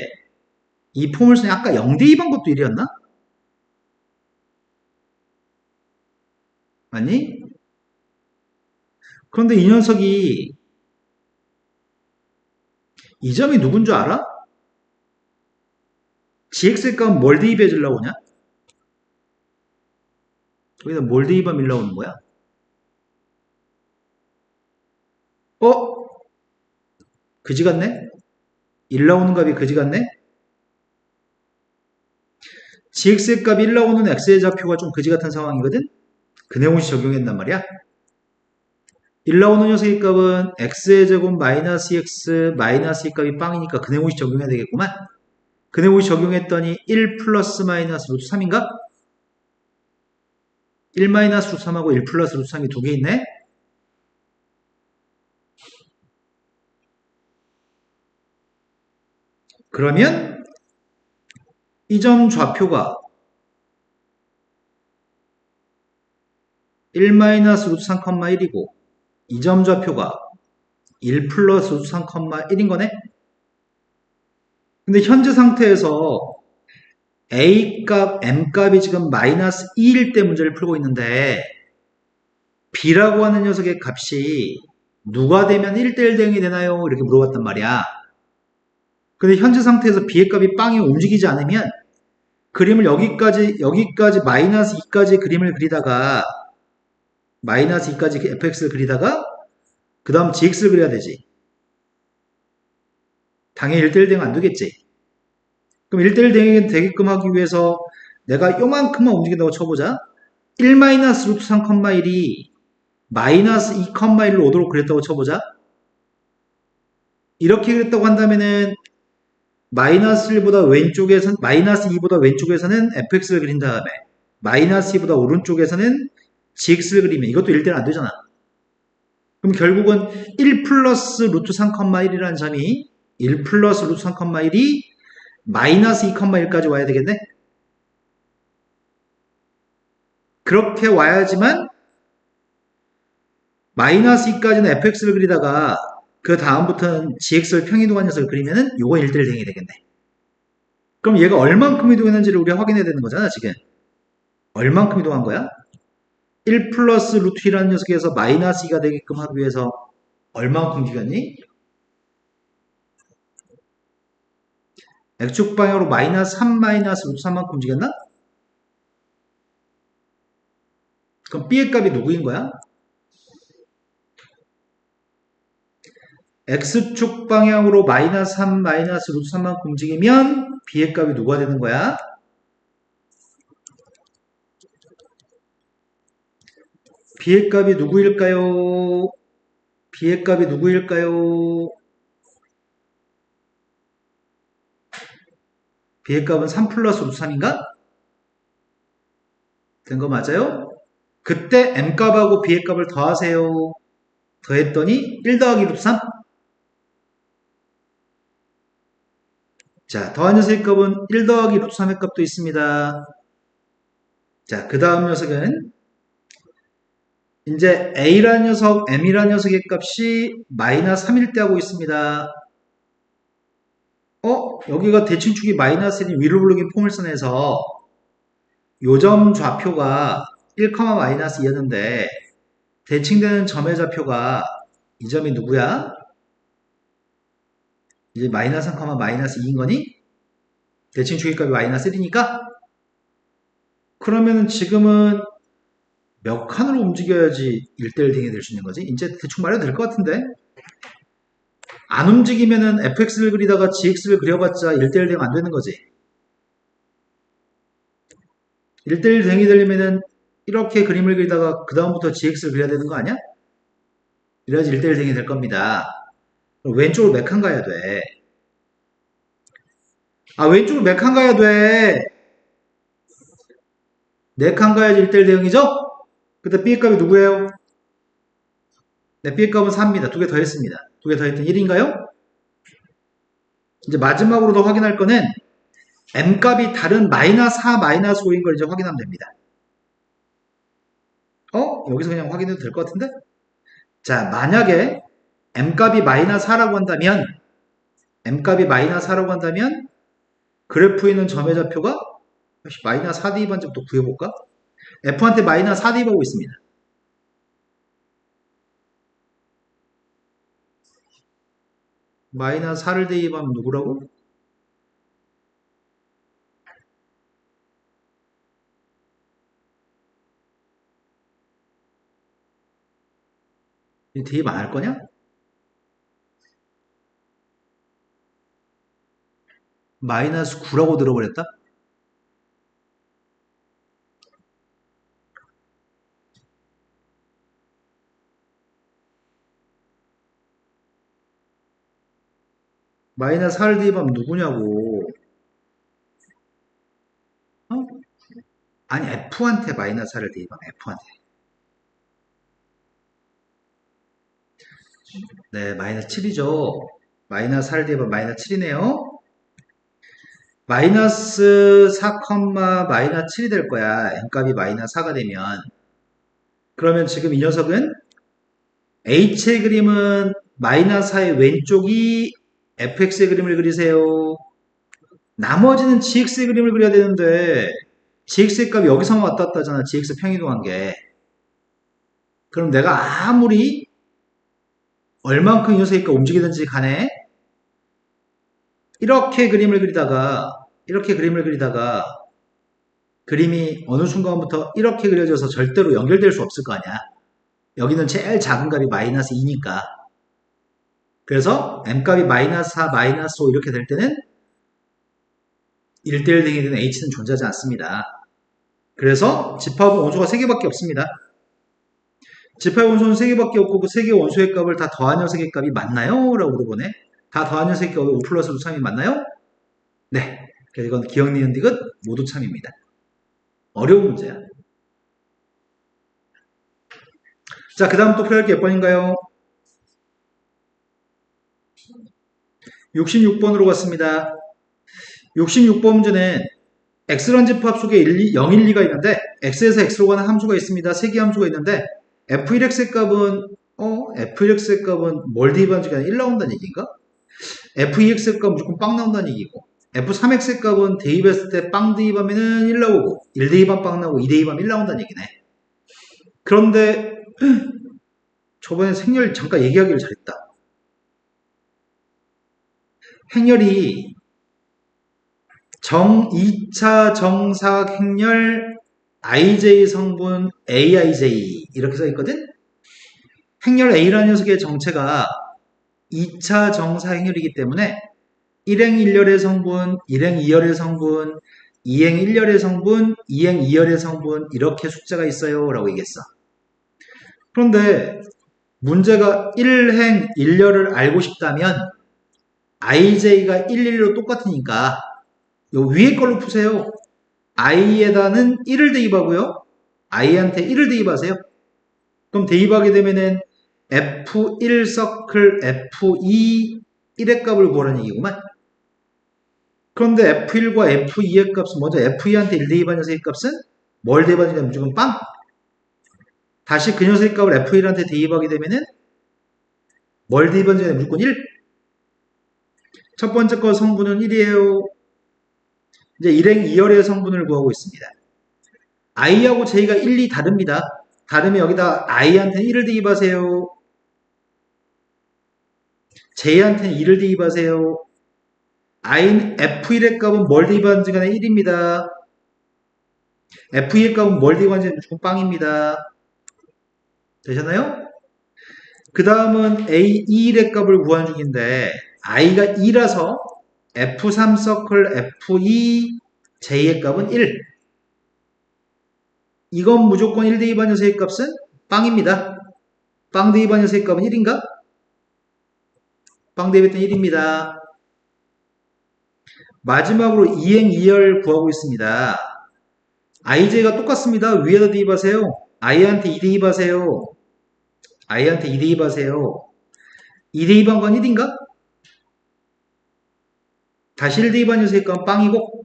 이 포물선이 아까 0대2번 것도 1이었나? 아니? 그런데 이 녀석이 이 점이 누군 줄 알아? gx의 값은 뭘 대입해 주려고 하냐? 여기다 뭘 대입하면 1 나오는 거야? 어? 그지 같네? 1 나오는 값이 그지 같네? gx의 값이 1 나오는 x의 좌표가 좀 그지 같은 상황이거든? 그네모시 적용했단 말이야? 1 나오는 녀석의 값은 x의 제곱 마이너스 x 마이너스 2 값이 빵이니까 그네모시 적용해야 되겠구만. 그네모시 적용했더니 1 플러스 마이너스 루트 3인가? 1 마이너스 루트 3하고 1 플러스 루트 3이 두 개 있네? 그러면 이 점 좌표가 1 마이너스 루트 3,1이고 이 점 좌표가 1 플러스 루트 3,1인 거네? 근데 현재 상태에서 A 값, M 값이 지금 마이너스 2일 때 문제를 풀고 있는데 B라고 하는 녀석의 값이 누가 되면 1대1 대응이 되나요? 이렇게 물어봤단 말이야. 근데 현재 상태에서 B의 값이 빵이 움직이지 않으면 그림을 여기까지 마이너스 2까지 그림을 그리다가 마이너스 2까지 fx를 그리다가 그 다음 gx를 그려야 되지. 당연히 1대1 대응 안 되겠지. 그럼 1대1 대응이 되게끔 하기 위해서 내가 요만큼만 움직인다고 쳐보자. 1 마이너스 루트 3,1이 마이너스 2,1로 오도록 그렸다고 쳐보자. 이렇게 그렸다고 한다면은 마이너스 1보다 왼쪽에서는 마이너스 2보다 왼쪽에서는 fx를 그린 다음에 마이너스 2보다 오른쪽에서는 gx를 그리면 이것도 1대1 안 되잖아. 그럼 결국은 1 플러스 루트 3,1이라는 점이 1 플러스 루트 3,1이 마이너스 2,1까지 와야 되겠네? 그렇게 와야지만 마이너스 2까지는 fx를 그리다가 그 다음부터는 gx를 평이동한 녀석을 그리면은 요거 1대1 대응이 되겠네. 그럼 얘가 얼만큼 이동했는지를 우리가 확인해야 되는 거잖아, 지금. 얼만큼 이동한 거야? 1 플러스 루트 2라는 녀석에서 마이너스 2가 되게끔 하기 위해서 얼만큼 움직였니? x축 방향으로 마이너스 3 마이너스 루트 3만큼 움직였나? 그럼 b의 값이 누구인 거야? x축 방향으로 마이너스 3 마이너스 루트 3만큼 움직이면 b의 값이 누가 되는 거야? b의 값이 누구일까요? b의 값이 누구일까요? b의 값은 3 플러스 루트 3인가? 된 거 맞아요? 그때 m값하고 b의 값을 더하세요. 더했더니 1 더하기 루트 3? 자, 더한 녀석의 값은 1 더하기 루트 3의 값도 있습니다. 자, 그 다음 녀석은 이제 a라는 녀석, m이라는 녀석의 값이 마이너스 3일 때 하고 있습니다. 여기가 대칭축이 마이너스 1인 위로 부르긴 포물선에서 요점 좌표가 1, 마이너스 2였는데 대칭되는 점의 좌표가 이 점이 누구야? 이제 마이너스 3, 마이너스 2인 거니? 대칭축의 값이 마이너스 1이니까? 그러면은 지금은 몇 칸으로 움직여야지 1대1 대응이 될 수 있는 거지? 이제 대충 말해도 될 것 같은데? 안 움직이면은 fx를 그리다가 gx를 그려봤자 1대1 대응 안 되는 거지. 1대1 대응이 되려면은 이렇게 그림을 그리다가 그 다음부터 gx를 그려야 되는 거 아니야? 이래야지 1대1 대응이 될 겁니다. 그럼 왼쪽으로 몇 칸 가야 돼? 아, 왼쪽으로 몇 칸 가야 돼? 4칸 가야지 1대1 대응이죠? 그때 B의 값이 누구예요? 네, B의 값은 4입니다. 두 개 더 했습니다. 두 개 더 했더니 1인가요? 이제 마지막으로 더 확인할 거는 M 값이 다른 마이너스 4, 마이너스 5인 걸 이제 확인하면 됩니다. 여기서 그냥 확인해도 될 것 같은데? 자, 만약에 M 값이 마이너스 4라고 한다면, M 값이 마이너스 4라고 한다면, 그래프에 있는 점의 좌표가 마이너스 4 대입한 점도 구해볼까? F한테 마이너스 4 대입하고 있습니다. 마이너스 4를 대입하면 누구라고? 대입 안 할 거냐? 마이너스 9라고 들어버렸다? 마이너스 4를 대입하면 누구냐고. 어? 아니, F한테 마이너스 4를 대입하면 F한테. 네, 마이너스 7이죠. 마이너스 4를 대입하면 마이너스 7이네요. 마이너스 4, 마이너스 7이 될 거야. N값이 마이너스 4가 되면. 그러면 지금 이 녀석은 H의 그림은 마이너스 4의 왼쪽이 fx의 그림을 그리세요. 나머지는 gx의 그림을 그려야 되는데 gx의 값이 여기서만 왔다 갔다 하잖아. gx 평이동한 게. 그럼 내가 아무리 얼만큼 이 녀석이 움직이든지 간에 이렇게 그림을 그리다가 그림이 어느 순간부터 이렇게 그려져서 절대로 연결될 수 없을 거 아니야. 여기는 제일 작은 값이 마이너스 2니까. 그래서 m값이 마이너스 4, 마이너스 5 이렇게 될 때는 1대1 등이 되는 h는 존재하지 않습니다. 그래서 집합은 원소가 3개밖에 없습니다. 집합 원소는 3개밖에 없고 그 3개 원소의 값을 다 더한 녀석의 값이 맞나요? 라고 물어보네. 다 더한 녀석의 값이 5 플러스 2 참이 맞나요? 네. 그래서 이건 기억, 니은, 디귿 모두 참입니다. 어려운 문제야. 자, 그 다음 또 풀어야 할 게 몇 번인가요? 66번으로 갔습니다. 66번 문제는 x란 집합 속에 0, 1, 2가 있는데 x에서 x로 가는 함수가 있습니다. 3개 함수가 있는데 f1x의 값은 f1x의 값은 뭘 대입하는지 그냥 1 나온다는 얘기인가? f2x의 값은 무조건 빵 나온다는 얘기고 f3x의 값은 대입했을 때 빵 대입하면은 1 나오고 1 대입하면 빵 나오고 2 대입하면 1 나온다는 얘기네. 그런데 저번에 생렬 잠깐 얘기하기를 잘했다. 행렬이 2차 정사각 행렬 IJ 성분 AIJ 이렇게 써 있거든? 행렬 A라는 녀석의 정체가 2차 정사 행렬이기 때문에 1행 1열의 성분, 1행 2열의 성분, 2행 1열의 성분, 2행 2열의 성분 이렇게 숫자가 있어요 라고 얘기했어. 그런데 문제가 1행 1열을 알고 싶다면 IJ가 1, 1로 똑같으니까 요 위에 걸로 푸세요. i에다는 1을 대입하고요. i한테 1을 대입하세요. 그럼 대입하게 되면은 f1 서클 f2 1의 값을 구하라는 얘기구만. 그런데 f1과 f2의 값은 먼저 f2한테 1 대입한 녀석의 값은 뭘 대입하냐면 무조건 빵. 다시 그 녀석의 값을 f1한테 대입하게 되면은 뭘 대입하냐면 무조건 1. 첫 번째 거 성분은 1이에요. 이제 1행 2열의 성분을 구하고 있습니다. i하고 j가 1, 2 다릅니다. 다르면 여기다 i한테는 1을 대입하세요. j한테는 2를 대입하세요. i는 f1의 값은 뭘 대입하는지 간에 1입니다. f2의 값은 뭘 대입하는지 무조건 빵입니다. 되셨나요? 그 다음은 A21의 값을 구하는 중인데 i가 2라서 F3 서클 F2 J의 값은 1. 이건 무조건 1 대입한 녀석의 값은 빵입니다. 빵 대입한 녀석의 값은 1인가? 빵 대입했던 1입니다. 마지막으로 이행 2열 구하고 있습니다. ij가 똑같습니다. 위에다 대입하세요. i한테 2 대입하세요. i한테 2 대입하세요. 2 대입한 건 1인가? 다시 1 대입한 녀석의 값은 빵이고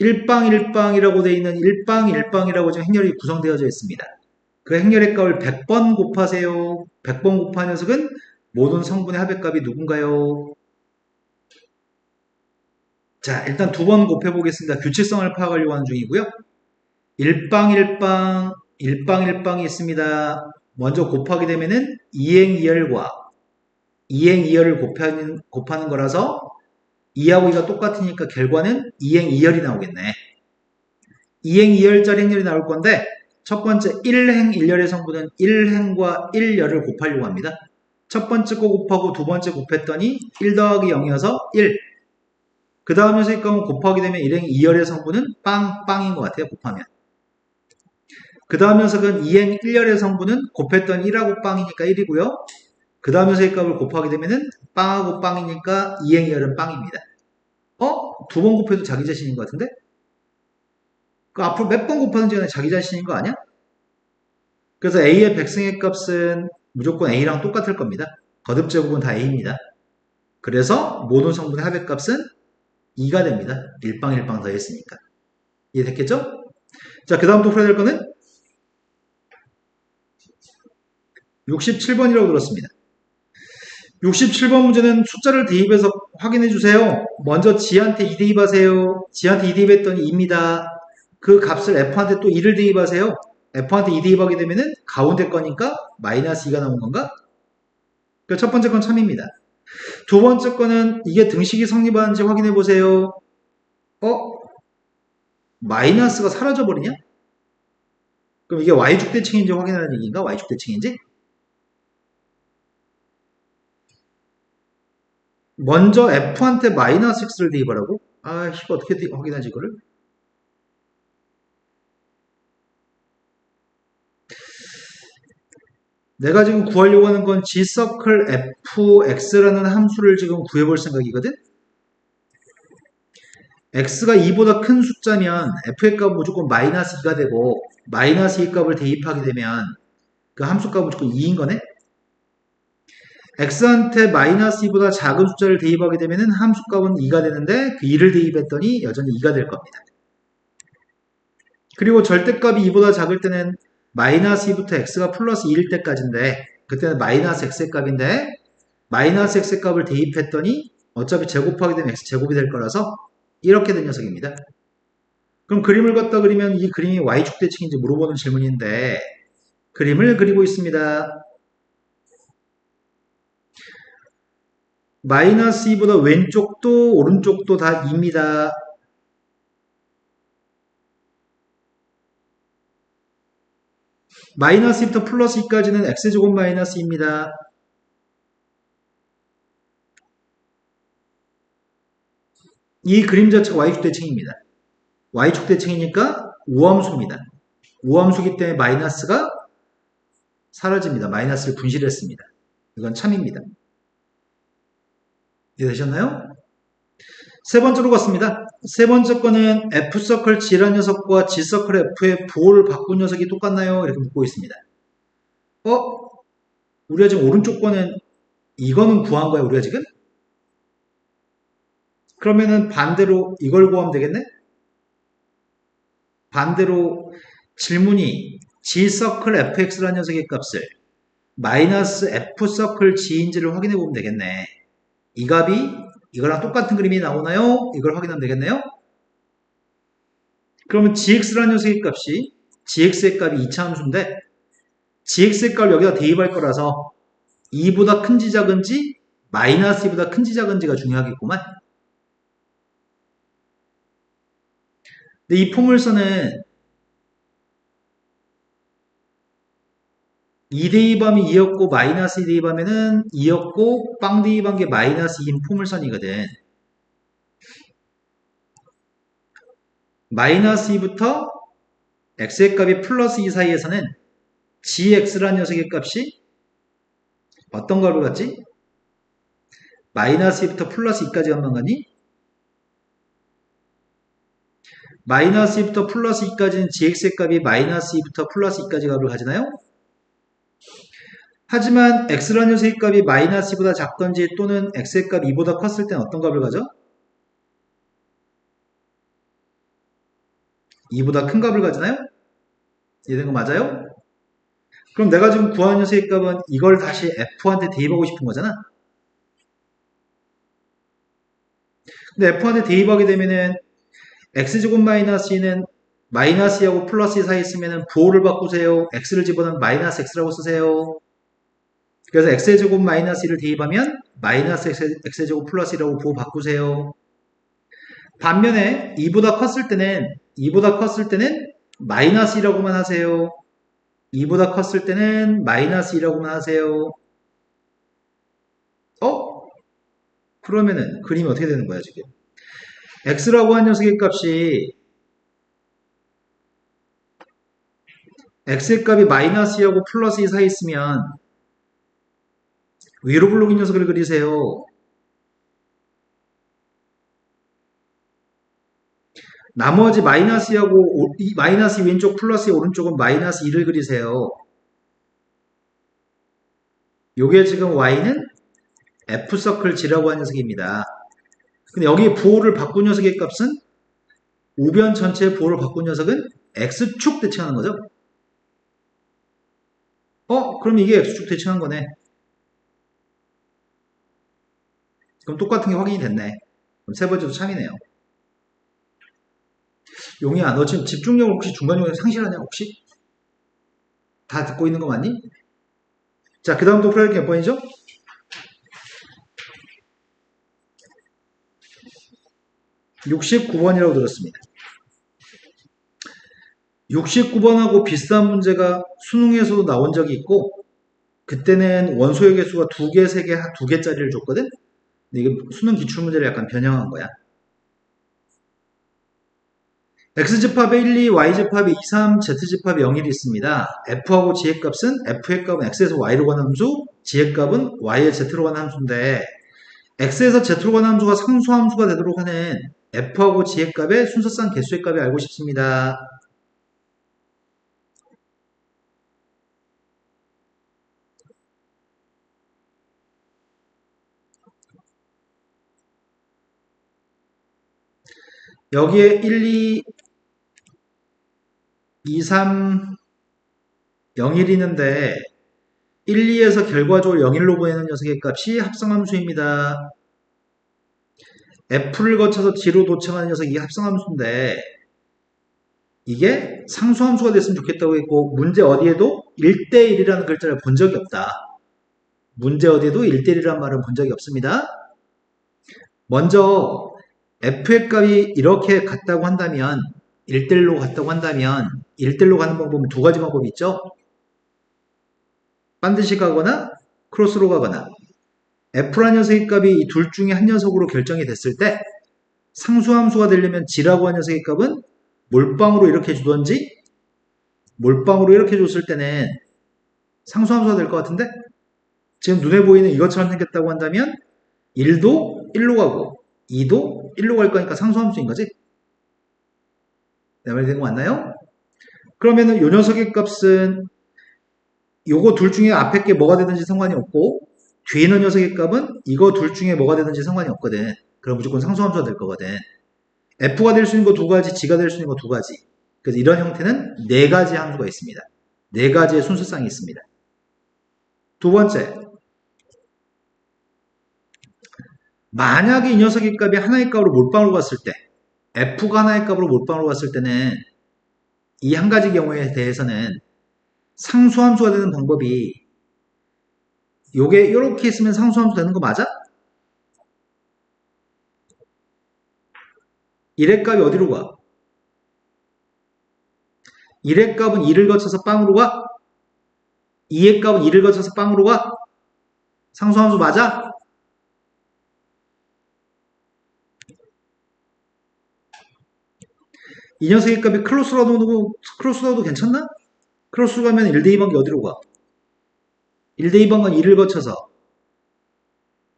1빵 1빵이라고 되어 있는 1빵 1빵이라고 지금 행렬이 구성되어져 있습니다. 그 행렬의 값을 100번 곱하세요. 100번 곱한 녀석은 모든 성분의 합의 값이 누군가요? 자, 일단 두 번 곱해보겠습니다. 규칙성을 파악하려고 하는 중이고요. 1빵 1빵 1빵 1빵이 있습니다. 먼저 곱하게 되면은 2행 2열과 2행 2열을 곱하는 거라서 2하고 2가 똑같으니까 결과는 2행 2열이 나오겠네. 2행 2열짜리 행렬이 나올 건데 첫 번째 1행 1열의 성분은 1행과 1열을 곱하려고 합니다. 첫 번째 거 곱하고 두 번째 곱했더니 1 더하기 0이어서 1. 그 다음 녀석의 값은 곱하게 되면 1행 2열의 성분은 빵인 것 같아요. 곱하면. 그 다음 녀석은 2행 1열의 성분은 곱했더니 1하고 빵이니까 1이고요. 그 다음 녀석의 값을 곱하게 되면은 빵하고 빵이니까 2행 2열은 빵입니다. 두 번 곱해도 자기 자신인 것 같은데? 그 앞으로 몇 번 곱하는지 간에 자기 자신인 거 아니야? 그래서 A의 백승의 값은 무조건 A랑 똑같을 겁니다. 거듭 제곱은 다 A입니다. 그래서 모든 성분의 합의값은 2가 됩니다. 1빵 1빵 더했으니까. 이해됐겠죠? 자, 그 다음 또 풀어야 될 거는 67번이라고 들었습니다. 67번 문제는 숫자를 대입해서 확인해 주세요. 먼저 G한테 2 대입하세요. G한테 2 대입했더니 2입니다. 그 값을 F한테 또 2를 대입하세요. F한테 2 대입하게 되면은 가운데 거니까 마이너스 2가 나온 건가? 그 첫 번째 건 참입니다. 두 번째 거는 이게 등식이 성립하는지 확인해 보세요. 마이너스가 사라져 버리냐? 그럼 이게 y축 대칭인지 확인하는 얘기인가? y축 대칭인지? 먼저 F한테 마이너스 x를 대입하라고? 이거 어떻게 확인하지 이거를? 내가 지금 구하려고 하는 건 g서클 fx라는 함수를 지금 구해볼 생각이거든? x가 2보다 큰 숫자면 f의 값은 무조건 마이너스 2가 되고 마이너스 2 값을 대입하게 되면 그 함수 값은 무조건 2인 거네? x한테 마이너스 2보다 작은 숫자를 대입하게 되면 함수 값은 2가 되는데 그 2를 대입했더니 여전히 2가 될 겁니다. 그리고 절대값이 2보다 작을 때는 마이너스 2부터 x가 플러스 2일 때까지인데 그때는 마이너스 x의 값인데 마이너스 x의 값을 대입했더니 어차피 제곱하게 되면 x제곱이 될 거라서 이렇게 된 녀석입니다. 그럼 그림을 갖다 그리면 이 그림이 y축 대칭인지 물어보는 질문인데 그림을 그리고 있습니다. 마이너스 2보다 왼쪽도 오른쪽도 다 2입니다. 마이너스 2부터 플러스 2까지는 x제곱 마이너스 2입니다. 이 그림 자체가 y축 대칭입니다. y축 대칭이니까 우함수입니다. 우함수기 때문에 마이너스가 사라집니다. 마이너스를 분실했습니다. 이건 참입니다. 이해되셨나요? 세 번째로 갔습니다. 세 번째 거는 F서클 G란 녀석과 G서클 F의 부호를 바꾼 녀석이 똑같나요? 이렇게 묻고 있습니다. 우리가 지금 오른쪽 거는 이거는 구한 거야, 우리가 지금? 그러면은 반대로 이걸 구하면 되겠네? 반대로 질문이 G서클 fx라는 녀석의 값을 마이너스 F서클 G인지를 확인해 보면 되겠네. 이 값이 이거랑 똑같은 그림이 나오나요? 이걸 확인하면 되겠네요. 그러면 gx라는 녀석의 값이 gx의 값이 2차 함수인데 gx의 값을 여기다 대입할 거라서 2보다 큰지 작은지 마이너스 2보다 큰지 작은지가 중요하겠구만. 근데 이 포물선은 2 대입하면 2였고 마이너스 2 대입하면은 2였고 빵 대입한 게 마이너스 2인 포물선이거든. 마이너스 2부터 x의 값이 플러스 2 사이에서는 gx라는 녀석의 값이 어떤 걸 갖지? 마이너스 2부터 플러스 2까지 한번 가니? 마이너스 2부터 플러스 2까지는 gx의 값이 마이너스 2부터 플러스 2까지 값을 가지나요? 하지만 x라는 녀석의 값이 마이너스 2보다 작던지 또는 x의 값이 2보다 컸을 때는 어떤 값을 가져? 2보다 큰 값을 가지나요? 이해된 거 맞아요? 그럼 내가 지금 구하는 녀석의 값은 이걸 다시 f한테 대입하고 싶은 거잖아? 근데 f한테 대입하게 되면은 x제곱 마이너스 2는 마이너스 2하고 플러스 2 사이에 있으면은 부호를 바꾸세요. x를 집어넣으면 마이너스 x라고 쓰세요. 그래서 x제곱 마이너스 1을 대입하면 마이너스 x제곱 플러스 1이라고 부호 바꾸세요. 반면에 2보다 컸을 때는 마이너스 2라고만 하세요. 2보다 컸을 때는 마이너스 2라고만 하세요. 그러면은 그림이 어떻게 되는 거야 지금? x라고 한 녀석의 값이 x의 값이 마이너스 2하고 플러스 2 사이에 있으면 위로 블록인 녀석을 그리세요. 나머지 마이너스 2하고 마이너스 2 왼쪽 플러스 2 오른쪽은 마이너스 2를 그리세요. 요게 지금 y는 f서클 g라고 하는 녀석입니다. 근데 여기 부호를 바꾼 녀석의 값은 우변 전체의 부호를 바꾼 녀석은 x축 대칭하는 거죠. 그럼 이게 x축 대칭한 거네. 그럼 똑같은 게 확인이 됐네. 그럼 세 번째도 참이네요. 용이야, 너 지금 집중력을 혹시 중간중간에 상실하냐, 혹시? 다 듣고 있는 거 맞니? 자, 그 다음 또 풀어야 할 게 몇 번이죠? 69번이라고 들었습니다. 69번하고 비슷한 문제가 수능에서도 나온 적이 있고, 그때는 원소의 개수가 2개, 3개, 2개짜리를 줬거든? 근데 이게 수능 기출문제를 약간 변형한 거야. x집합에 1, 2, y집합에 2, 3, z집합에 0, 1이 있습니다. f하고 g의 값은 f의 값은 x에서 y로 가는 함수, g의 값은 y에 z로 가는 함수인데 x에서 z로 가는 함수가 상수함수가 되도록 하는 f하고 g의 값의 순서상 개수의 값을 알고 싶습니다. 여기에 1, 2, 3, 0, 1이 있는데 1, 2에서 결과적으로 0, 1로 보내는 녀석의 값이 합성함수입니다. f를 거쳐서 g로 도착하는 녀석이 이게 합성함수인데 이게 상수함수가 됐으면 좋겠다고 했고 문제 어디에도 1대1이라는 글자를 본 적이 없다. 문제 어디에도 1대1이라는 말을 본 적이 없습니다. 먼저 f의 값이 이렇게 같다고 한다면 1대1로 같다고 한다면 1대1로 가는 방법은 두 가지 방법이 있죠. 반드시 가거나 크로스로 가거나 f라는 녀석의 값이 이 둘 중에 한 녀석으로 결정이 됐을 때 상수함수가 되려면 g라고 하는 녀석의 값은 몰빵으로 이렇게 주던지 몰빵으로 이렇게 줬을 때는 상수함수가 될 것 같은데 지금 눈에 보이는 이것처럼 생겼다고 한다면 1도 1로 가고 2도 1로 갈 거니까 상수함수인 거지? 내 말이 된 거 맞나요? 그러면은 요 녀석의 값은 요거 둘 중에 앞에 게 뭐가 되든지 상관이 없고 뒤에 있는 녀석의 값은 이거 둘 중에 뭐가 되든지 상관이 없거든. 그럼 무조건 상수함수가 될 거거든. f가 될 수 있는 거 두 가지, g가 될 수 있는 거 두 가지. 그래서 이런 형태는 네 가지 함수가 있습니다. 네 가지의 순수쌍이 있습니다. 두 번째, 만약에 이 녀석의 값이 하나의 값으로 몰빵으로 갔을 때 f가 하나의 값으로 몰빵으로 갔을 때는 이 한 가지 경우에 대해서는 상수함수가 되는 방법이 요게 이렇게 있으면 상수함수 되는 거 맞아? 1의 값이 어디로 가? 1의 값은 2를 거쳐서 빵으로 가? 2의 값은 2를 거쳐서 빵으로 가? 상수함수 맞아? 이 녀석의 값이 클로스라도 괜찮나? 크로스로 가면 1대2번기 어디로 가? 1대2번건 2를 거쳐서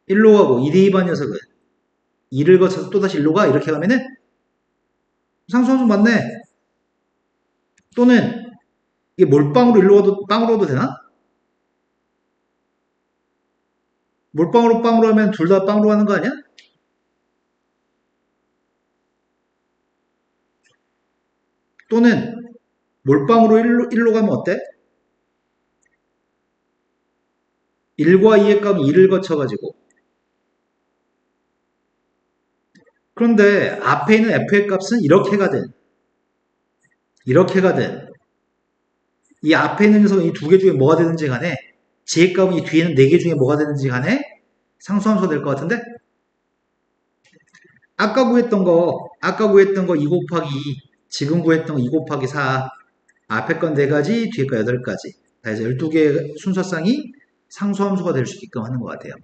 1로 가고 2대2번 녀석은 2를 거쳐서 또다시 1로 가? 이렇게 가면은 상수함수 맞네. 또는 이게 몰빵으로 1로 가도 빵으로 가도 되나? 몰빵으로 빵으로 하면 둘 다 빵으로 가는 거 아니야? 또는 몰빵으로 1로 가면 어때? 1과 2의 값은 2를 거쳐가지고 그런데 앞에 있는 f의 값은 이렇게 가든 이 앞에 있는 녀석은 이 두 개 중에 뭐가 되든지 간에 g의 값은 이 뒤에 있는 네 개 중에 뭐가 되든지 간에 상수함수가 될 것 같은데 아까 구했던 거 2 곱하기 2 지금 구했던 거 2 곱하기 4 앞에 건 4가지 뒤에 거 8가지 다 해서 12개의 순서쌍이 상수함수가 될 수 있게끔 하는 것 같아요.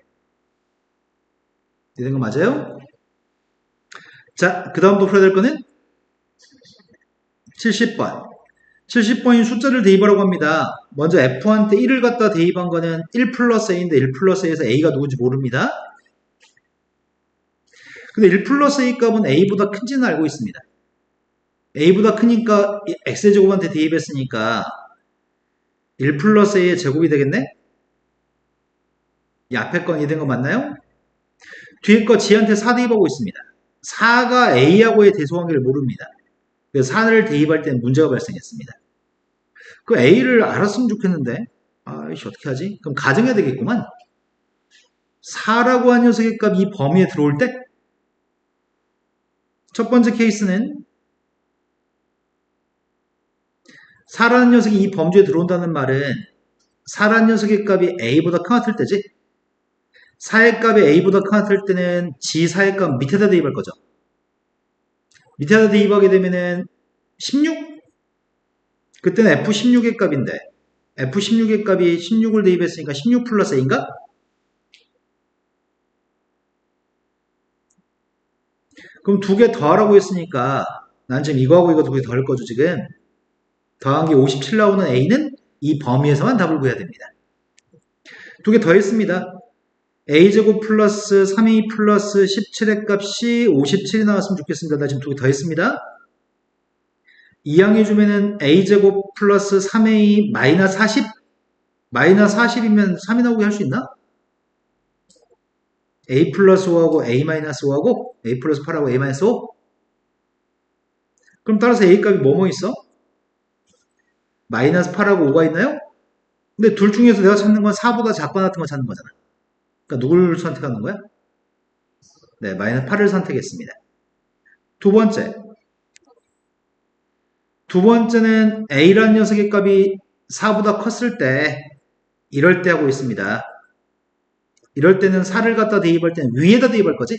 이런 거 맞아요? 자, 그 다음도 풀어야 될 거는 70번. 70번인 숫자를 대입하라고 합니다. 먼저 F한테 1을 갖다 대입한 거는 1 플러스 A인데 1 플러스 A에서 A가 누군지 모릅니다. 근데 1 플러스 A 값은 A보다 큰지는 알고 있습니다. A보다 크니까 X의 제곱한테 대입했으니까 1 플러스 A의 제곱이 되겠네? 이 앞에 건 2 된 거 맞나요? 뒤에 거 G한테 4 대입하고 있습니다. 4가 A하고의 대소관계를 모릅니다. 그래서 4를 대입할 때는 문제가 발생했습니다. 그 A를 알았으면 좋겠는데 아이씨 어떻게 하지? 그럼 가정해야 되겠구만. 4라고 한 녀석의 값이 이 범위에 들어올 때 첫 번째 케이스는 4라는 녀석이 이 범주에 들어온다는 말은 4라는 녀석의 값이 A보다 큰 같을 때지. 4의 값이 A보다 큰 같을 때는 G4의 값 밑에다 대입할 거죠. 밑에다 대입하게 되면은 16? 그때는 F16의 값인데 F16의 값이 16을 대입했으니까 16 플러스 A인가? 그럼 두 개 더하라고 했으니까 난 지금 이거하고 이거 두 개 더할 거죠 지금. 더한 게 57 나오는 A는 이 범위에서만 답을 구해야 됩니다. 두 개 더했습니다. A제곱 플러스 3A 플러스 17의 값이 57이 나왔으면 좋겠습니다. 나 지금 두 개 더했습니다. 이항해주면은 A제곱 플러스 3A 마이너스 40? 마이너스 40이면 3이 나오게 할 수 있나? A 플러스 5하고 A 마이너스 5하고 A 플러스 8하고 A 마이너스 5? 그럼 따라서 A 값이 뭐뭐 있어? 마이너스 8하고 5가 있나요? 근데 둘 중에서 내가 찾는 건 4보다 작거나 같은 거 찾는 거잖아. 그러니까 누굴 선택하는 거야? 네, 마이너스 8을 선택했습니다. 두 번째는 A라는 녀석의 값이 4보다 컸을 때 이럴 때 하고 있습니다. 이럴 때는 4를 갖다 대입할 때는 위에다 대입할 거지?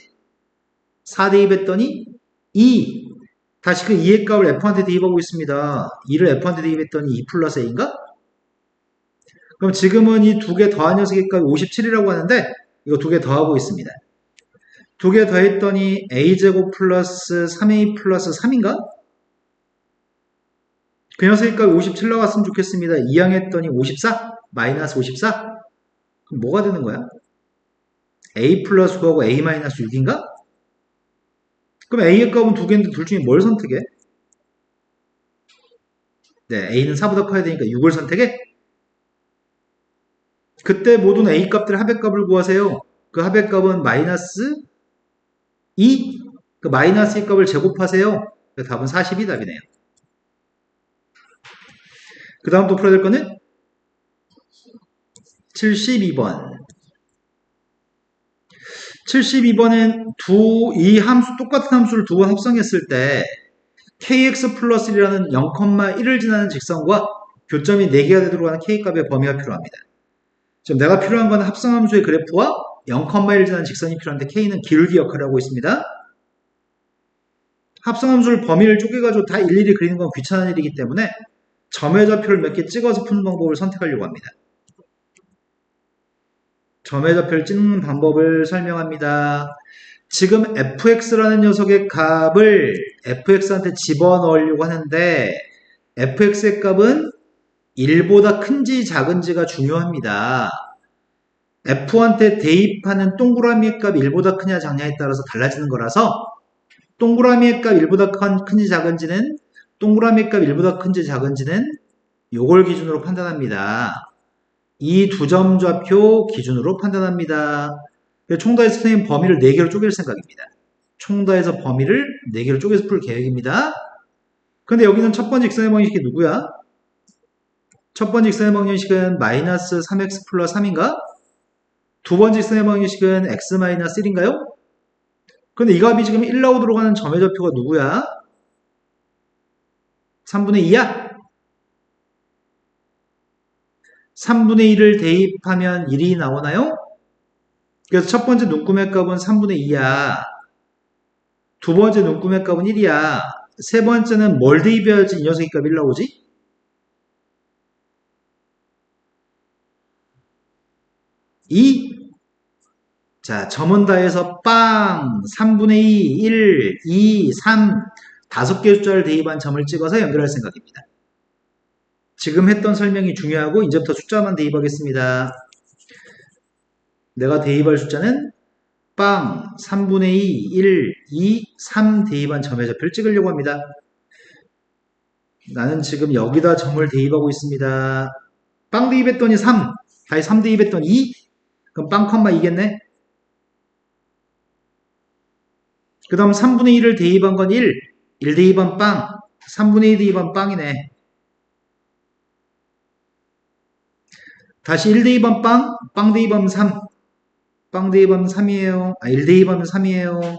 4 대입했더니 2 다시 그 2의 값을 F한테 대입하고 있습니다. 2를 F한테 대입했더니 2 플러스 A인가? 그럼 지금은 이 두 개 더한 녀석의 값이 57이라고 하는데 이거 두 개 더하고 있습니다. 두 개 더했더니 A제곱 플러스 3A 플러스 3인가? 그 녀석의 값이 57 나왔으면 좋겠습니다. 이항했더니 54? 마이너스 54? 그럼 뭐가 되는 거야? A 플러스 9하고 A 마이너스 6인가? 그럼 A의 값은 두 개인데 둘 중에 뭘 선택해? 네, A는 4보다 커야 되니까 6을 선택해? 그때 모든 A 값들 합의값을 구하세요. 그 합의값은 마이너스 2? 그 마이너스 2 값을 제곱하세요. 그 답은 40이 답이네요. 그 다음 또 풀어야 될 거는 72번. 72번은 이 함수, 똑같은 함수를 두 번 합성했을 때 kx 플러스 1이라는 0,1을 지나는 직선과 교점이 4개가 되도록 하는 k값의 범위가 필요합니다. 지금 내가 필요한 건 합성함수의 그래프와 0,1을 지나는 직선이 필요한데 k는 기울기 역할을 하고 있습니다. 합성함수를 범위를 쪼개가지고 다 일일이 그리는 건 귀찮은 일이기 때문에 점의 좌표를 몇 개 찍어서 푸는 방법을 선택하려고 합니다. 점의 좌표를 찍는 방법을 설명합니다. 지금 fx라는 녀석의 값을 fx한테 집어넣으려고 하는데 fx의 값은 1보다 큰지 작은지가 중요합니다. f한테 대입하는 동그라미의 값 1보다 크냐 작냐에 따라서 달라지는 거라서 동그라미의 값 1보다 큰지 작은지는 동그라미의 값 1보다 큰지 작은지는 요걸 기준으로 판단합니다. 이 두 점 좌표 기준으로 판단합니다. 총다에서 선생님 범위를 4개로 쪼갤 생각입니다. 총다에서 범위를 4개로 쪼개서 풀 계획입니다. 근데 여기는 첫 번째 직선의 방정식이 누구야? 첫 번째 직선의 방정식은 마이너스 3x 플러스 3인가? 두 번째 직선의 방정식은 x 마이너스 1인가요? 근데 이 값이 지금 1 나오도록 하는 점의 좌표가 누구야? 3분의 2야? 3분의 2를 대입하면 1이 나오나요? 그래서 첫 번째 눈금의 값은 3분의 2야. 두 번째 눈금의 값은 1이야. 세 번째는 뭘 대입해야지 이 녀석의 값이 1 나오지? 2. 자, 점은 다해서 빵, 3분의 2, 1, 2, 3, 5개의 숫자를 대입한 점을 찍어서 연결할 생각입니다. 지금 했던 설명이 중요하고 이제부터 숫자만 대입하겠습니다. 내가 대입할 숫자는 빵, 3분의 2, 1, 2, 3 대입한 점의 좌표를 찍으려고 합니다. 나는 지금 여기다 점을 대입하고 있습니다. 빵 대입했더니 3, 다시 3 대입했더니 2, 그럼 빵, 2겠네? 그 다음 3분의 1을 대입한 건 1, 1 대입한 빵, 3분의 2 대입한 빵이네. 다시 1 대입한 빵, 빵 대입하면 3, 빵 대입하면 3이에요. 1 대입하면 3이에요.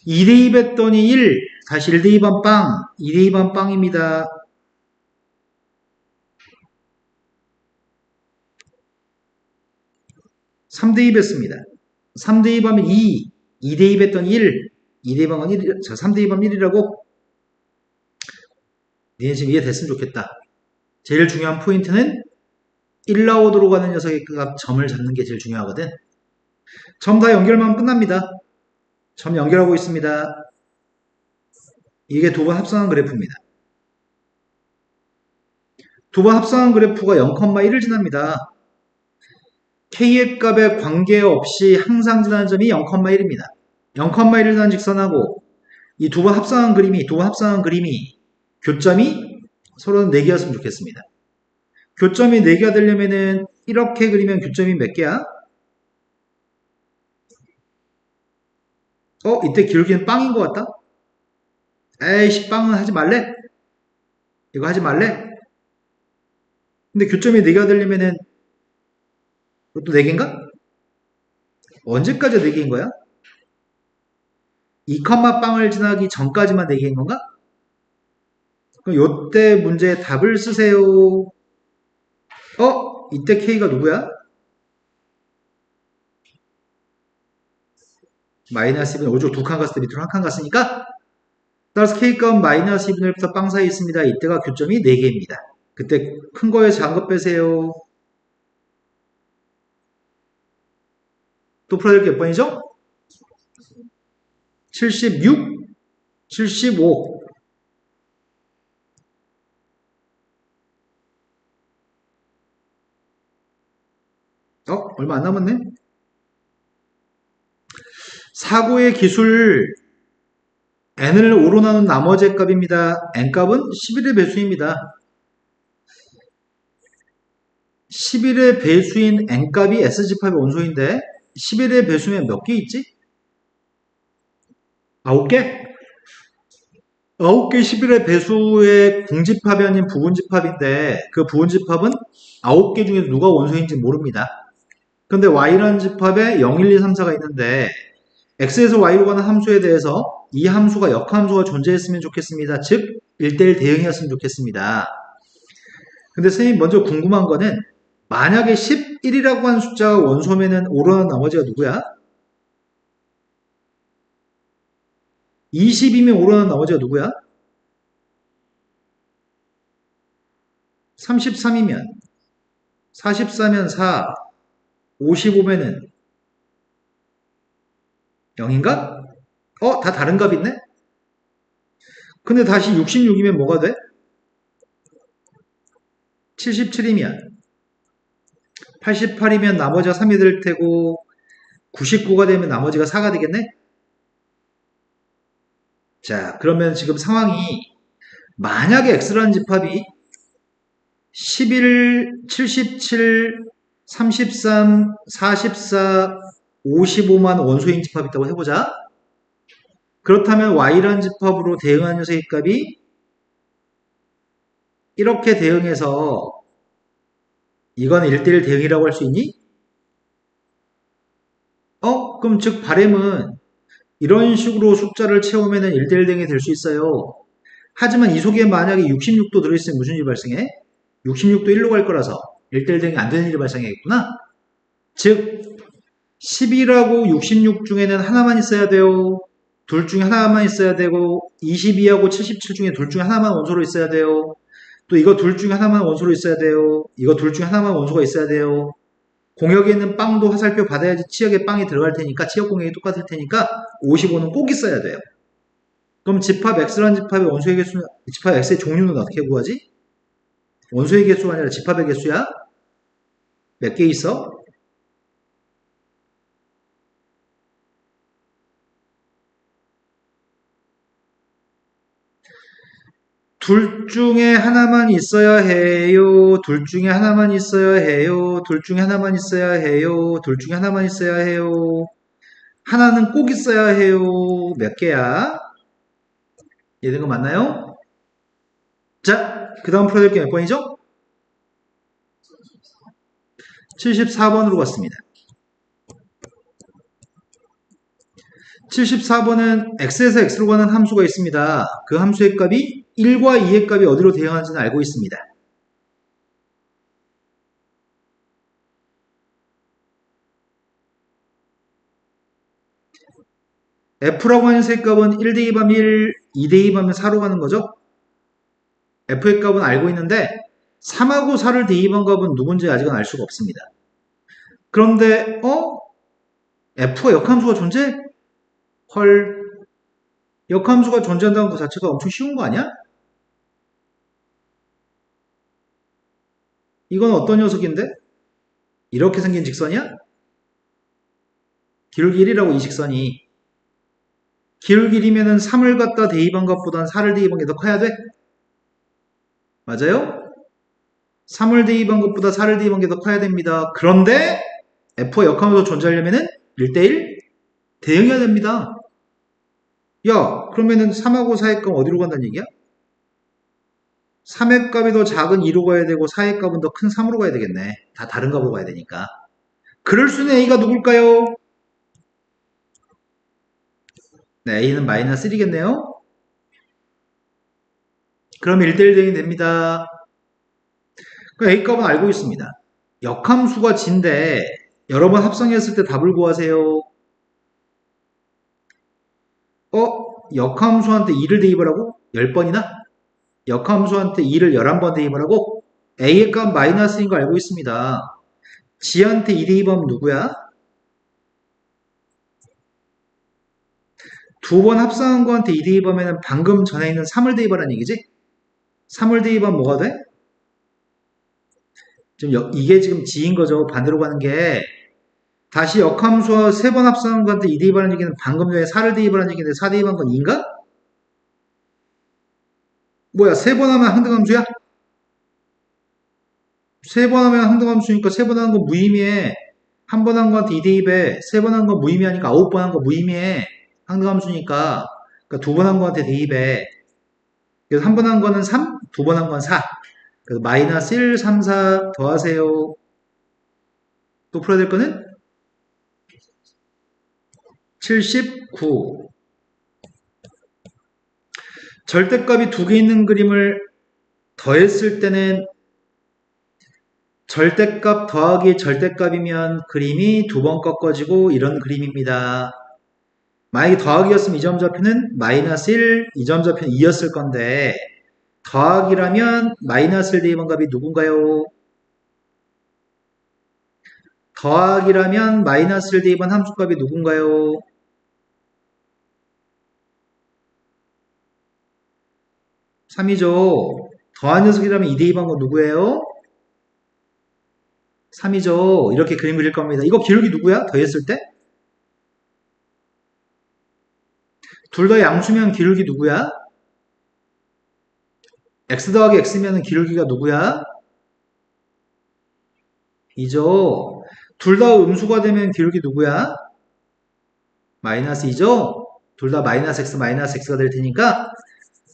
이 대입했더니 1, 다시 1 대입한 빵, 2 대입한 빵입니다. 삼 대입했습니다. 3 대입하면 2, 2 대입했더니 1, 2 대입하면 1, 자, 3 대입하면 1이라고? 니네 지금 이해됐으면 좋겠다. 제일 중요한 포인트는 1 나오도록 하는 녀석의 값 점을 잡는 게 제일 중요하거든. 점 다 연결만 하면 끝납니다. 점 연결하고 있습니다. 이게 두 번 합성한 그래프입니다. 두 번 합성한 그래프가 0,1을 지납니다. K의 값에 관계없이 항상 지나는 점이 0,1입니다. 0,1을 지나는 직선하고 이 두 번 합성한 그림이 교점이 서로는 4개였으면 좋겠습니다. 교점이 4개가 되려면은 이렇게 그리면 교점이 몇 개야? 이때 기울기는 빵인 것 같다? 에이씨, 빵은 하지 말래? 이거 하지 말래? 근데 교점이 4개가 되려면은 그것도 4개인가? 언제까지 4개인 거야? 2, 빵을 지나기 전까지만 4개인 건가? 그럼 요때 문제 답을 쓰세요. 이때 K가 누구야? 마이너스 2분의 오른쪽 2칸 갔을 때 밑으로 1칸 갔으니까 따라서 K값은 마이너스 2분의 1부터 빵 사이에 있습니다. 이때가 교점이 4개입니다. 그때 큰 거에 작은 거 빼세요. 또 풀어야 될 게 몇 번이죠? 76, 75. 얼마 안 남았네? 사고의 기술 n을 5로 나눈 나머지 값입니다. n값은 11의 배수입니다. 11의 배수인 n값이 S집합의 원소인데 11의 배수면 몇 개 있지? 9개? 9개 11의 배수의 공집합이 아닌 부분집합인데 그 부분집합은 9개 중에 누가 원소인지 모릅니다. 근데 y라는 집합에 0, 1, 2, 3, 4가 있는데 x에서 y로 가는 함수에 대해서 이 함수가 역함수가 존재했으면 좋겠습니다. 즉 1대1 대응이었으면 좋겠습니다. 근데 선생님 먼저 궁금한 거는 만약에 11이라고 하는 숫자가 원소면은 5로 나눈 나머지가 누구야? 20이면 5로 나눈 나머지가 누구야? 33이면 44면 4, 55면은 0인가? 다 다른 값 있네? 근데 다시 66이면 뭐가 돼? 77이면 88이면 나머지가 3이 될 테고 99가 되면 나머지가 4가 되겠네? 자, 그러면 지금 상황이 만약에 x라는 집합이 11, 77, 33, 44, 55만 원소인 집합이 있다고 해보자. 그렇다면 y라는 집합으로 대응한 녀석의 값이 이렇게 대응해서 이건 1대1 대응이라고 할 수 있니? 그럼 즉 바램은 이런 식으로 숫자를 채우면 1대1 대응이 될 수 있어요. 하지만 이 속에 만약에 66도 들어있으면 무슨 일이 발생해? 66도 1로 갈 거라서 1대1 대응이 안 되는 일이 발생하겠구나. 즉 10이라고 66 중에는 하나만 있어야 돼요. 둘 중에 하나만 있어야 되고 22하고 77 중에 둘 중에 하나만 원소로 있어야 돼요. 또 이거 둘 중에 하나만 원소로 있어야 돼요. 이거 둘 중에 하나만 원소가 있어야 돼요. 공역에 있는 빵도 화살표 받아야지 치역에 빵이 들어갈 테니까 치역 공역이 똑같을 테니까 55는 꼭 있어야 돼요. 그럼 집합 X라는 집합의 원소의 개수는 집합 X의 종류는 어떻게 구하지? 원소의 개수가 아니라 집합의 개수야? 몇 개 있어? 둘 중에 하나만 있어야 해요. 둘 중에 하나만 있어야 해요. 둘 중에 하나만 있어야 해요. 둘 중에 하나만 있어야 해요. 하나는 꼭 있어야 해요. 몇 개야? 얘는 거 맞나요? 자, 그 다음 풀어야 될 게 몇 번이죠? 74번으로 갔습니다. 74번은 x에서 x로 가는 함수가 있습니다. 그 함수의 값이 1과 2의 값이 어디로 대응하는지는 알고 있습니다. f라고 하는 세 값은 1 대입하면 1, 2 대입하면 4로 가는 거죠. f의 값은 알고 있는데 3하고 4를 대입한 값은 누군지 아직은 알 수가 없습니다. 그런데 f가 역함수가 존재해? 헐, 역함수가 존재한다는 것 자체가 엄청 쉬운 거 아니야? 이건 어떤 녀석인데? 이렇게 생긴 직선이야? 기울기 1이라고 이 직선이. 기울기 1이면은 3을 갖다 대입한 것보단 4를 대입한 게 더 커야 돼? 맞아요? 3을 대입한 것보다 4를 대입한 게 더 커야 됩니다. 그런데 F가 역함수가 존재하려면은 1대1 대응해야 됩니다. 야, 그러면은 3하고 4의 값 어디로 간다는 얘기야? 3의 값이 더 작은 2로 가야 되고 4의 값은 더 큰 3으로 가야 되겠네. 다 다른 값으로 가야 되니까. 그럴 수 있는 A가 누굴까요? 네, A는 마이너스 1이겠네요. 그럼 1대1 대응이 됩니다. 그 A 값은 알고 있습니다. 역함수가 G인데 여러 번 합성했을 때 답을 구하세요. 역함수한테 2를 대입하라고? 10번이나? 역함수한테 2를 11번 대입하라고? A의 값 마이너스인 거 알고 있습니다. G한테 2 대입하면 누구야? 두 번 합성한 거한테 2 대입하면 방금 전에 있는 3을 대입하라는 얘기지? 3을 대입하면 뭐가 돼? 이게 지금 G인 거죠. 반대로 가는 게. 다시 역함수와 3번 합성한 거한테 2 대입하는 얘기는 방금 전에 4를 대입하는 얘기인데 4 대입한 건 2인가? 뭐야, 3번 하면 항등함수야? 3번 하면 항등함수니까 3번 하는 건 무의미해. 한 번 한 거한테 2 대입해. 3번 한 건 무의미하니까 9번 한 거 무의미해. 항등함수니까. 그러니까 2번 한 거한테 대입해. 그래서 한 번 한 거는 3, 2번 한 건 4. 그래서 마이너스 1, 3, 4 더하세요. 또 풀어야 될 거는 79. 절대값이 두 개 있는 그림을 더했을 때는 절대값 더하기 절대값이면 그림이 두 번 꺾어지고 이런 그림입니다. 만약에 더하기였으면 이 점 좌표는 마이너스 1, 이 점 좌표는 2였을 건데 더하기라면 마이너스를 대입한 값이 누군가요? 더하기라면 마이너스를 대입한 함수값이 누군가요? 3이죠. 더한 녀석이라면 2 대입한 건 누구예요? 3이죠. 이렇게 그림 그릴 겁니다. 이거 기울기 누구야? 더했을 때? 둘 다 양수면 기울기 누구야? x 더하기 x면 기울기가 누구야? 2죠. 둘 다 음수가 되면 기울기 누구야? 마이너스 2죠. 둘 다 마이너스 x가 될 테니까.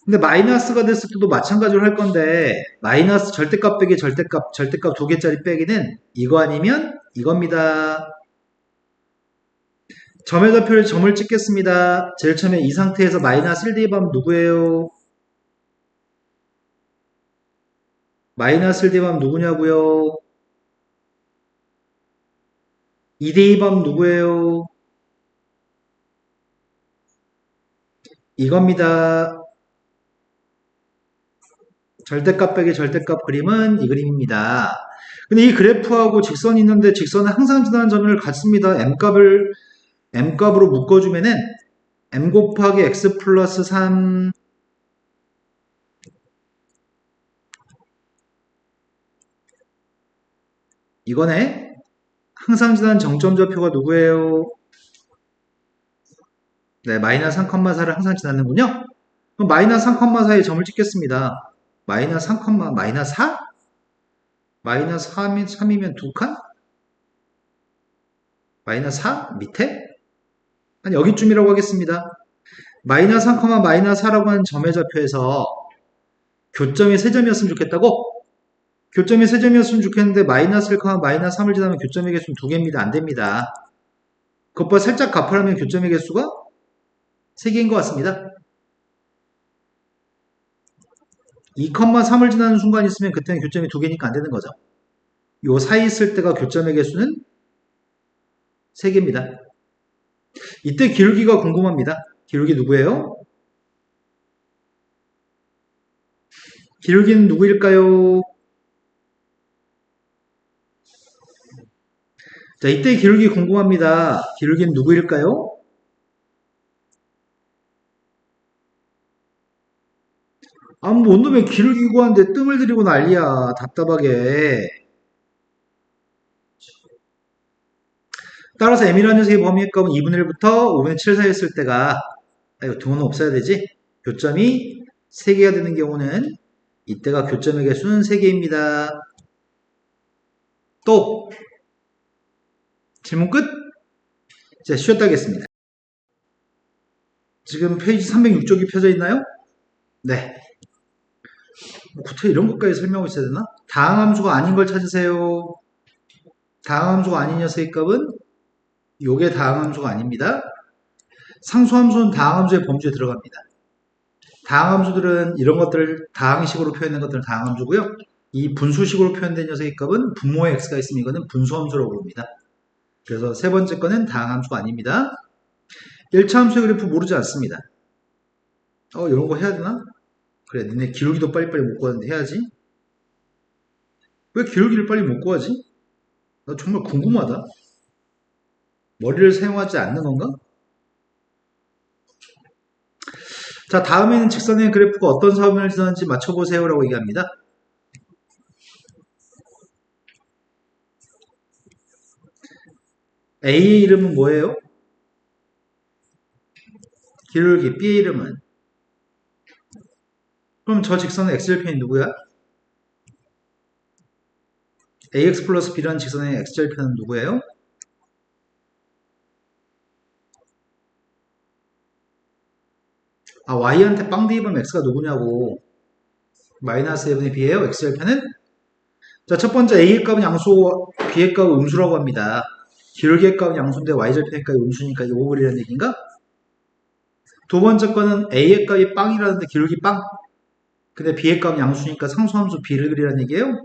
근데 마이너스가 됐을 때도 마찬가지로 할 건데 마이너스 절대값 빼기 절대값 두 개짜리 빼기는 이거 아니면 이겁니다. 점의 좌표를 점을 찍겠습니다. 제일 처음에 이 상태에서 마이너스 1 대입하면 누구예요? 마이너스 1 대입하면 누구냐고요? 2 대입하면 누구예요? 이겁니다. 절대값 빼기 절대값 그림은 이 그림입니다. 근데 이 그래프하고 직선이 있는데 직선은 항상 지나는 점을 갖습니다. m값으로 묶어주면은 m 곱하기 x 플러스 3 이거네. 항상 지나는 정점 좌표가 누구예요? 네, 마이너스 3,4를 항상 지나는군요. 그럼 마이너스 3,4에 점을 찍겠습니다. 마이너스 3, 마이너스 4? 마이너스 3이면 두 칸? 마이너스 4? 밑에? 한 여기쯤이라고 하겠습니다. 마이너스 3, 마이너스 4라고 하는 점의 좌표에서 교점이 3점이었으면 좋겠다고? 교점이 3점이었으면 좋겠는데 마이너스 1, 마이너스 3을 지나면 교점의 개수는 2개입니다. 안 됩니다. 그것보다 살짝 갚으라면 교점의 개수가 3개인 것 같습니다. 2,3을 지나는 순간이 있으면 그때는 교점이 2개니까 안 되는 거죠. 요 사이 있을 때가 교점의 개수는 3개입니다. 이때 기울기가 궁금합니다. 기울기 누구예요? 기울기는 누구일까요? 자, 이때 기울기 궁금합니다. 기울기는 누구일까요? 뭐 온놈의 기울기 구하는데 뜸을 들이고 난리야. 답답하게. 따라서 m이라는 녀석의 범위의 값은 2분의 1부터 5분의 7 사이 있을 때가 이거 등호는 없어야 되지. 교점이 3개가 되는 경우는 이때가 교점의 개수는 3개입니다. 또 질문 끝? 자, 쉬었다 하겠습니다. 지금 페이지 306쪽이 펴져 있나요? 네. 구태 이런 것까지 설명하고 있어야 되나? 다항함수가 아닌 걸 찾으세요. 다항함수가 아닌 녀석의 값은 요게 다항함수가 아닙니다. 상수함수는 다항함수의 범주에 들어갑니다. 다항함수들은 이런 것들을 다항식으로 표현된 것들은 다항함수고요. 이 분수식으로 표현된 녀석의 값은 분모에 x가 있으면 이거는 분수함수라고 부릅니다. 그래서 세 번째 거는 다항함수가 아닙니다. 1차 함수의 그래프 모르지 않습니다. 이런 거 해야 되나? 그래, 니네 기울기도 빨리빨리 못 구하는데 해야지. 왜 기울기를 빨리 못 구하지? 나 정말 궁금하다. 머리를 사용하지 않는 건가? 자, 다음에는 직선의 그래프가 어떤 사면을 지나는지 맞춰보세요 라고 얘기합니다. A의 이름은 뭐예요? 기울기. B의 이름은? 그럼 저 직선의 x절편이 누구야? ax 플러스 b라는 직선의 x절편은 누구예요? y한테 빵 대입하면 x가 누구냐고. 마이너스 1분의 b예요. x절편은? 자, 첫 번째 a의 값은 양수, b의 값은 음수라고 합니다. 기울기의 값은 양수인데 y절편의 값이 음수니까 이거 오글이라는 얘기인가? 두 번째 거는 a의 값이 빵이라는데 기울기 빵. 근데 b의 값은 양수니까 상수함수 b를 그리라는 얘기예요.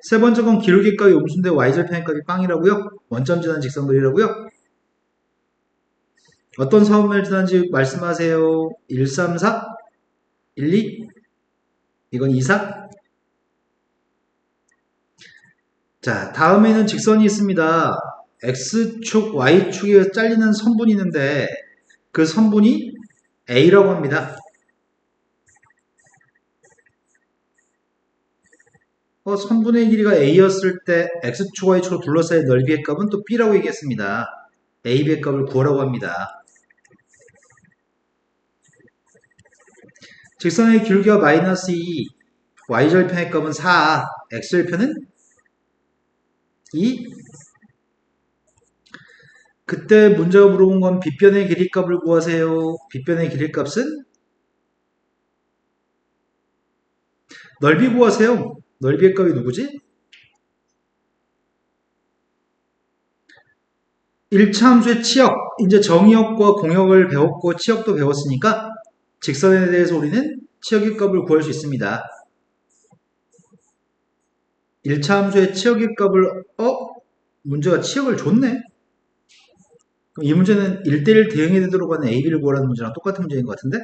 세 번째 건 기울기 값이 음수인데 y절편의 값이 빵이라고요. 원점 지난 직선 그리라고요. 어떤 사분면을 지난지 말씀하세요. 1, 3, 4? 1, 2? 이건 이삭. 자, 다음에는 직선이 있습니다. X축, Y축에 잘리는 선분이 있는데 그 선분이 A라고 합니다. 선분의 길이가 A였을 때 X축, Y축으로 둘러싸인 넓이의 값은 또 B라고 얘기했습니다. A, B의 값을 구하라고 합니다. 직선의 길이가 마이너스 2, Y절편의 값은 4, X절편은 2. 그때 문제가 물어본 건 빗변의 길이값을 구하세요. 빗변의 길이값은 넓이 구하세요. 넓이의 값이 누구지? 1차 함수의 치역, 이제 정의역과 공역을 배웠고 치역도 배웠으니까 직선에 대해서 우리는 치역의 값을 구할 수 있습니다. 1차 함수의 치역의 값을 문제가 치역을 줬네. 그럼 이 문제는 1대1 대응이 되도록 하는 AB를 구하라는 문제랑 똑같은 문제인 것 같은데?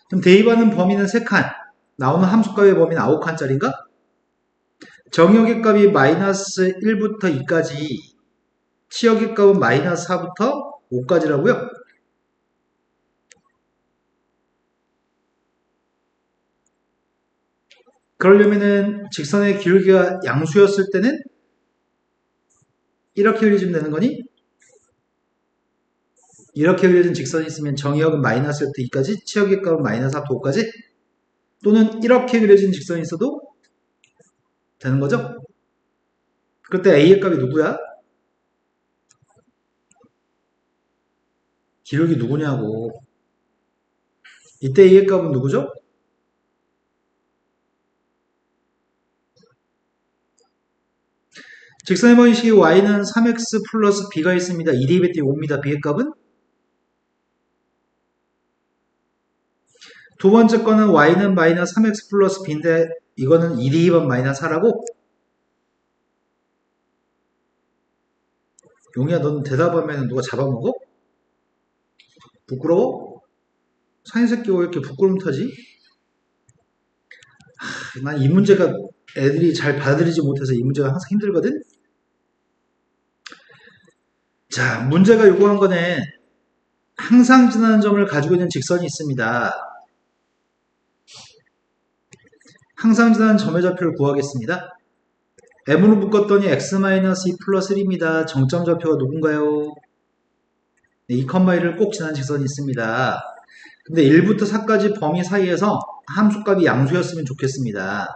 그럼 대입하는 범위는 3칸, 나오는 함수값의 범위는 9칸짜리인가? 정의역의 값이 마이너스 1부터 2까지, 치역의 값은 마이너스 4부터 5까지라고요? 그러려면은 직선의 기울기가 양수였을 때는 이렇게 그려지면 되는 거니? 이렇게 그려진 직선이 있으면 정의역은 마이너스 1부터 2까지, 치역의 값은 마이너스 4부터 5까지, 또는 이렇게 그려진 직선이 있어도 되는 거죠? 그때 A의 값이 누구야? 기울기 누구냐고. 이때 A의 값은 누구죠? 직선의 번식이 y는 3x 플러스 b가 있습니다. 2대2 5입니다. b의 값은? 두 번째 거는 y는 마이너스 3x 플러스 b인데 이거는 2대2번 마이너스 4라고? 용이야, 넌 대답하면 누가 잡아먹어? 부끄러워? 사인새끼가 왜 이렇게 부끄러움 타지? 난 이 문제가 애들이 잘 받아들이지 못해서 이 문제가 항상 힘들거든? 자, 문제가 요구한 거는 항상 지나는 점을 가지고 있는 직선이 있습니다. 항상 지나는 점의 좌표를 구하겠습니다. m으로 묶었더니 x-2 플러스 1입니다. 정점 좌표가 누군가요? 네, 2,1을 꼭 지나는 직선이 있습니다. 근데 1부터 4까지 범위 사이에서 함수값이 양수였으면 좋겠습니다.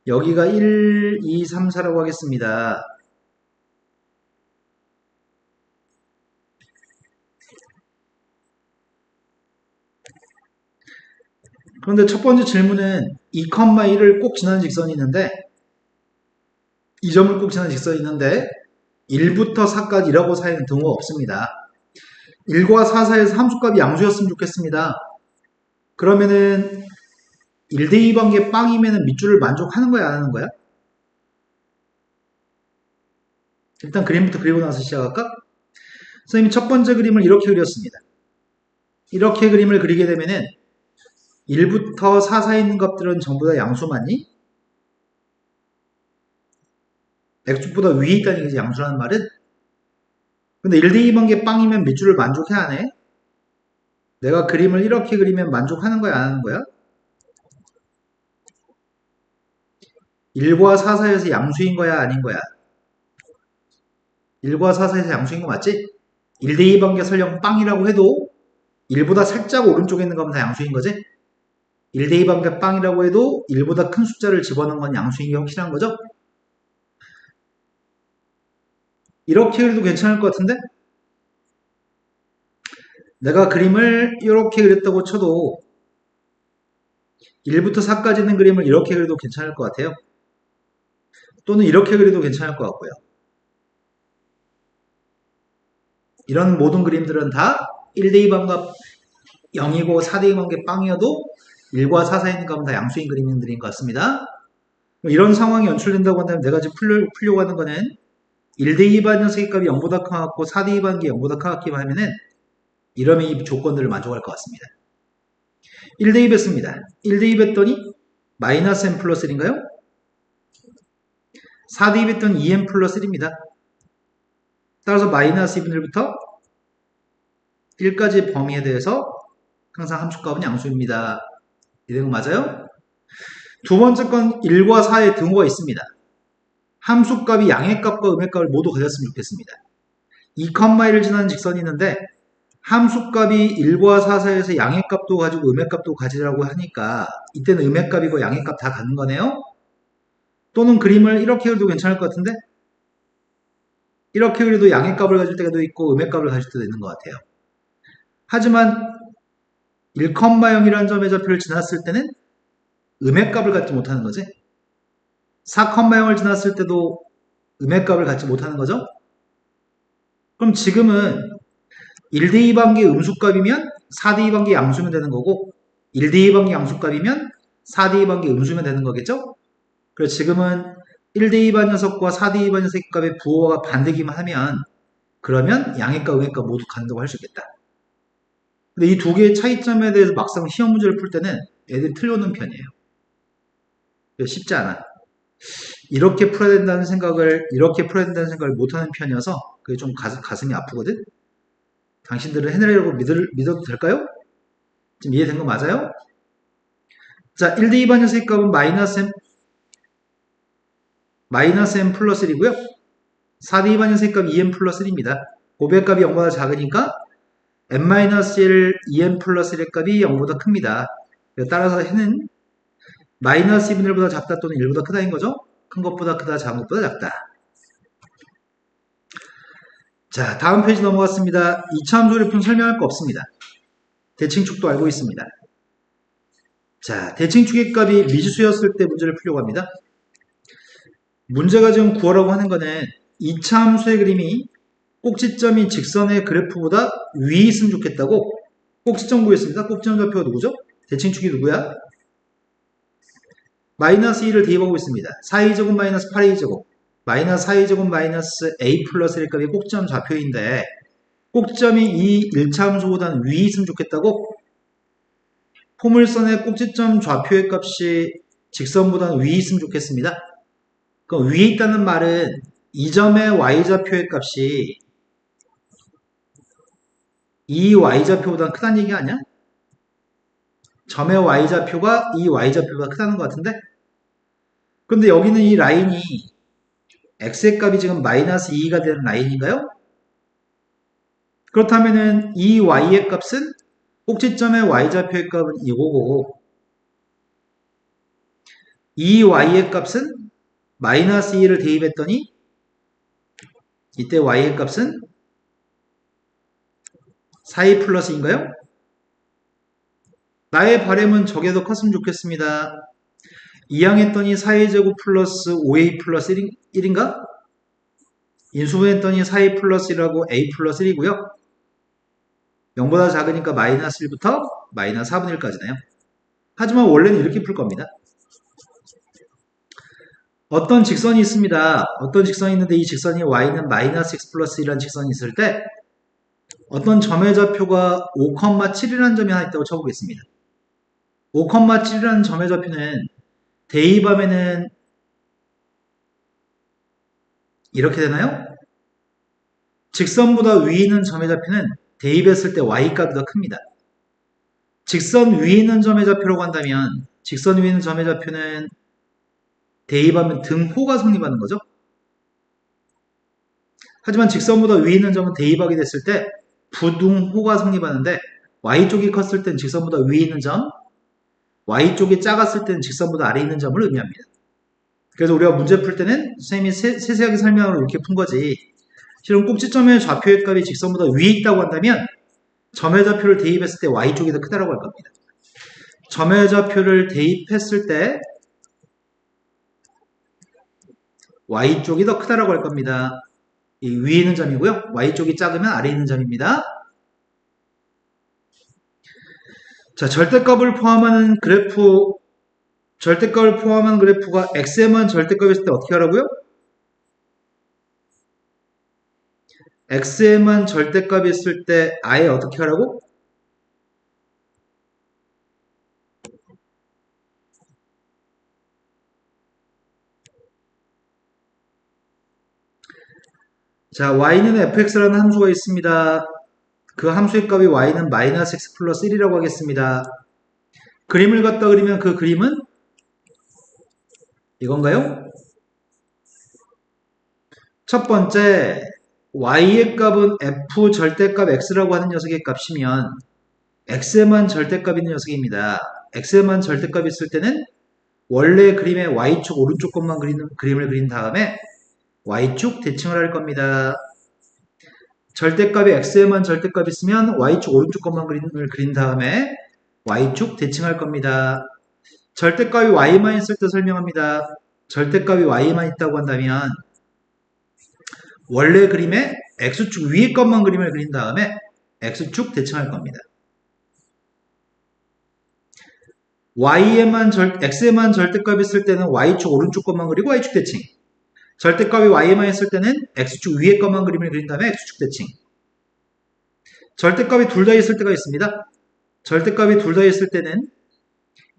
여기가 1, 2, 3, 4라고 하겠습니다. 그런데 첫 번째 질문은 2,1을 꼭 지나는 직선이 있는데 이 점을 꼭 지나는 직선이 있는데 1부터 4까지라고 사이는 등호가 없습니다. 1과 4 사이에서 함수값이 양수였으면 좋겠습니다. 그러면은 1대2 관계 빵이면은 밑줄을 만족하는 거야, 안 하는 거야? 일단 그림부터 그리고 나서 시작할까? 선생님이 첫 번째 그림을 이렇게 그렸습니다. 이렇게 그림을 그리게 되면은 1부터 4 사이에 있는 값들은 전부 다 양수 맞니? x축보다 위에 있다는 얘기지, 양수라는 말은? 근데 1대2 관계 빵이면 밑줄을 만족해 안 해? 내가 그림을 이렇게 그리면 만족하는 거야, 안 하는 거야? 1과 4 사이에서 양수인 거야, 아닌 거야? 1과 4 사이에서 양수인 거 맞지? 1대2 관계 설령 빵이라고 해도 1보다 살짝 오른쪽에 있는 거면 다 양수인 거지? 1대2 관계 빵이라고 해도 1보다 큰 숫자를 집어넣은 건 양수인 게 확실한 거죠? 이렇게 그려도 괜찮을 것 같은데? 내가 그림을 이렇게 그렸다고 쳐도 1부터 4까지 있는 그림을 이렇게 그려도 괜찮을 것 같아요. 또는 이렇게 그려도 괜찮을 것 같고요. 이런 모든 그림들은 다 1대2 관계 0이고 4대2 관계 빵이어도 1과 4 사이에 있는 값은 다 양수인 그림들인 것 같습니다. 이런 상황이 연출된다고 한다면 내가 지금 풀려고 하는 거는 1대2 반 녀석의 값이 0보다 커갖고 4대2 반기 0보다 커갖기만 하면은 이러면 이 조건들을 만족할 것 같습니다. 1 대입했습니다. 1 대입했더니 마이너스 n 플러스 1인가요? 4 대입했더니 2n 플러스 1입니다. 따라서 마이너스 2분의 1부터 1까지 범위에 대해서 항상 함수값은 양수입니다. 이런 거 맞아요? 두 번째 건 1과 4의 등호가 있습니다. 함수값이 양의값과 음의값을 모두 가졌으면 좋겠습니다. 2,1을 지나는 직선이 있는데 함수값이 1과 4 사이에서 양의값도 가지고 음의값도 가지라고 하니까 이때는 음의값이고 양의값 다 갖는 거네요. 또는 그림을 이렇게 그려도 괜찮을 것 같은데 이렇게 그려도 양의값을 가질 때도 있고 음의값을 가질 때도 있는 것 같아요. 하지만 1,0이라는 점의 좌표를 지났을 때는 음의값을 갖지 못하는 거지. 4,0을 지났을 때도 음의값을 갖지 못하는 거죠. 그럼 지금은 1대 2반기 음수값이면 4대 2반기 양수면 되는 거고 1대 2반기 양수값이면 4대 2반기 음수면 되는 거겠죠? 그래서 지금은 1대 2반 녀석과 4대 2반 녀석의 값의 부호가 반대기만 하면 그러면 양의값, 음의값 모두 간다고 할 수 있겠다. 근데 이 두 개의 차이점에 대해서 막상 시험 문제를 풀 때는 애들이 틀려오는 편이에요. 쉽지 않아. 이렇게 풀어야 된다는 생각을 못하는 편이어서 그게 좀 가슴이 아프거든? 당신들은 해내려고 믿어도 될까요? 지금 이해된 거 맞아요? 자, 1대 2반 녀석의 값은 마이너스 m 플러스 1이고요. 4대 2반 녀석의 값 2m 플러스 1입니다. 고백 값이 0보다 작으니까 m-1 2m 플러스 1의 값이 0보다 큽니다. 따라서 해는 마이너스 2분의 1보다 작다 또는 1보다 크다인 거죠. 큰 것보다 크다, 작은 것보다 작다. 자, 다음 페이지 넘어갔습니다. 이차함수 그래프는 설명할 거 없습니다. 대칭축도 알고 있습니다. 자, 대칭축의 값이 미지수였을 때 문제를 풀려고 합니다. 문제가 지금 구하라고 하는 거는 이차함수의 그림이 꼭지점이 직선의 그래프보다 위에 있으면 좋겠다고 꼭지점 구했습니다. 꼭지점 좌표가 누구죠? 대칭축이 누구야? 마이너스 2를 대입하고 있습니다. 4a제곱 마이너스 8a제곱 마이너스 4a제곱 마이너스 a 플러스 1 값이 꼭지점 좌표인데 꼭지점이 이 1차 함수보다는 위에 있으면 좋겠다고 포물선의 꼭지점 좌표의 값이 직선보다는 위에 있으면 좋겠습니다. 그럼 위에 있다는 말은 이 점의 y좌표의 값이 이 y좌표보다 크다는 얘기 아니야? 점의 y좌표가 이 y좌표보다 크다는 것 같은데? 근데 여기는 이 라인이 x의 값이 지금 마이너스 2가 되는 라인인가요? 그렇다면은 이 y의 값은 꼭지점의 y좌표의 값은 이거고 이 y의 값은 마이너스 2를 대입했더니 이때 y의 값은 4a 플러스인가요? 나의 바램은 저게 더 컸으면 좋겠습니다. 이항했더니 4a제곱 플러스 5a 플러스 1인가? 인수분했더니 4a 플러스 1하고 a 플러스 1이고요. 0보다 작으니까 마이너스 1부터 마이너스 4분의 1까지네요. 하지만 원래는 이렇게 풀 겁니다. 어떤 직선이 있습니다. 어떤 직선이 있는데 이 직선이 y는 마이너스 x 플러스 1이라는 직선이 있을 때 어떤 점의 좌표가 5,7이라는 점이 하나 있다고 쳐보겠습니다. 5,7이라는 점의 좌표는 대입하면은 이렇게 되나요? 직선보다 위에 있는 점의 좌표는 대입했을 때 y값이 더 큽니다. 직선 위에 있는 점의 좌표라고 한다면 직선 위에 있는 점의 좌표는 대입하면 등호가 성립하는 거죠. 하지만 직선보다 위에 있는 점은 대입하게 됐을 때 부등호가 성립하는데 y쪽이 컸을 땐 직선보다 위에 있는 점, y쪽이 작았을 때는 직선보다 아래에 있는 점을 의미합니다. 그래서 우리가 문제 풀 때는 선생님이 세세하게 설명을 이렇게 푼 거지. 실은 꼭지점의 좌표의 값이 직선보다 위에 있다고 한다면 점의 좌표를 대입했을 때 y쪽이 더 크다고 할 겁니다. 점의 좌표를 대입했을 때 y쪽이 더 크다고 할 겁니다. 이 위에 있는 점이고요. y쪽이 작으면 아래에 있는 점입니다. 자, 절대값을 포함하는 그래프가 x에만 절대값이었을 때 어떻게 하라고요? x에만 절대값이 있을 때 아예 어떻게 하라고? 자, y는 fx라는 함수가 있습니다. 그 함수의 값이 y는 마이너스 x 플러스 1이라고 하겠습니다. 그림을 갖다 그리면 그 그림은 이건가요? 첫 번째, y의 값은 f 절대값 x라고 하는 녀석의 값이면 x에만 절대값 있는 녀석입니다. x에만 절대값 있을 때는 원래 그림의 y축 오른쪽 것만 그림을 그린 다음에 y축 대칭을 할 겁니다. 절대값이 x에만 절대값 있으면 y축 오른쪽 것만 그림을 그린 다음에 y축 대칭할 겁니다. 절대값이 y만 있을 때 설명합니다. 절대값이 y만 있다고 한다면 원래 그림의 x축 위의 것만 그림을 그린 다음에 x축 대칭할 겁니다. x에만 절대값 있을 때는 y축 오른쪽 것만 그리고 y축 대칭. 절대값이 y에만 있을 때는 x축 위의 것만 그림을 그린 다음에 x축 대칭. 절대값이 둘 다 있을 때가 있습니다. 절대값이 둘 다 있을 때는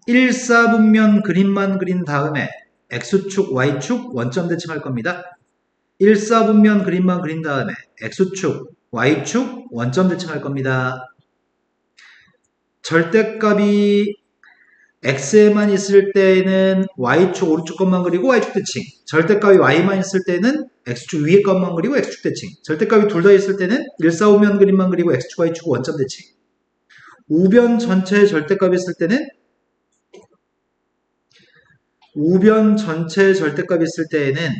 1사분면 그림만 그린 다음에 x축, y축 원점 대칭할 겁니다. 1사분면 그림만 그린 다음에 x축, y축 원점 대칭할 겁니다. 절대값이 x에만 있을 때는 y축 오른쪽 것만 그리고 y축 대칭. 절대값이 y만 있을 때는 x축 위의 것만 그리고 x축 대칭. 절대값이 둘 다 있을 때는 1사우면 그림만 그리고 x축, y축 원점 대칭. 우변 전체의 절대값이 있을 때는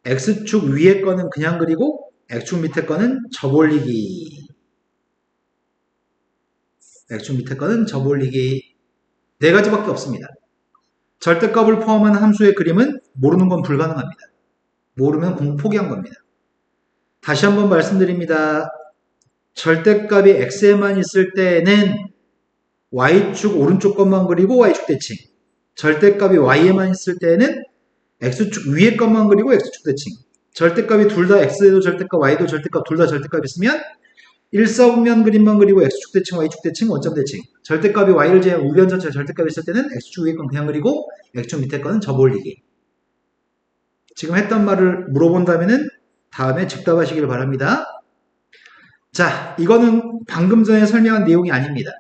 x축 위의 거는 그냥 그리고 x축 밑에 거는 접올리기. x축 밑에 거는 접올리기. 네 가지밖에 없습니다. 절대값을 포함한 함수의 그림은 모르는 건 불가능합니다. 모르면 공부 포기한 겁니다. 다시 한번 말씀드립니다. 절대값이 x에만 있을 때는 y축 오른쪽 것만 그리고 y축 대칭. 절대값이 y에만 있을 때는 x축 위의 것만 그리고 x축 대칭. 절대값이 둘 다 x에도 절대값, y도 절대값, 둘 다 절대값 있으면 1사분면 그림만 그리고 x축 대칭, y축 대칭, 원점 대칭. 절대값이 y를 제한 우변 전체 절대값이 있을 때는 x축 위의 건 그냥 그리고 x축 밑에 거는 접올리기. 지금 했던 말을 물어본다면은 다음에 즉답하시길 바랍니다. 자, 이거는 방금 전에 설명한 내용이 아닙니다.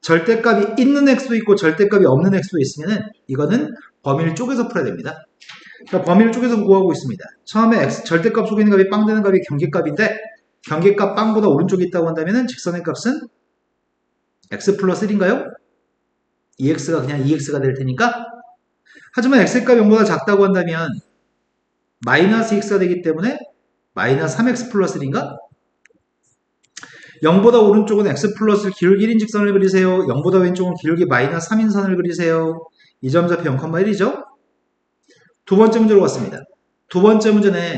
절대값이 있는 x도 있고 절대값이 없는 x도 있으면은 이거는 범위를 쪼개서 풀어야 됩니다. 그러니까 범위를 쪼개서 구하고 있습니다. 처음에 절대값 속에 있는 값이 빵 되는 값이 경계값인데 경계값 빵보다 오른쪽에 있다고 한다면 직선의 값은 x 플러스 1인가요? 2x가 그냥 2x가 될 테니까. 하지만 x의 값이 0보다 작다고 한다면 마이너스 2x가 되기 때문에 마이너스 3x 플러스 1인가? 0보다 오른쪽은 x 플러스 기울기 1인 직선을 그리세요. 0보다 왼쪽은 기울기 마이너스 3인 선을 그리세요. 이 점좌표 0,1이죠? 두 번째 문제로 갔습니다. 두 번째 문제는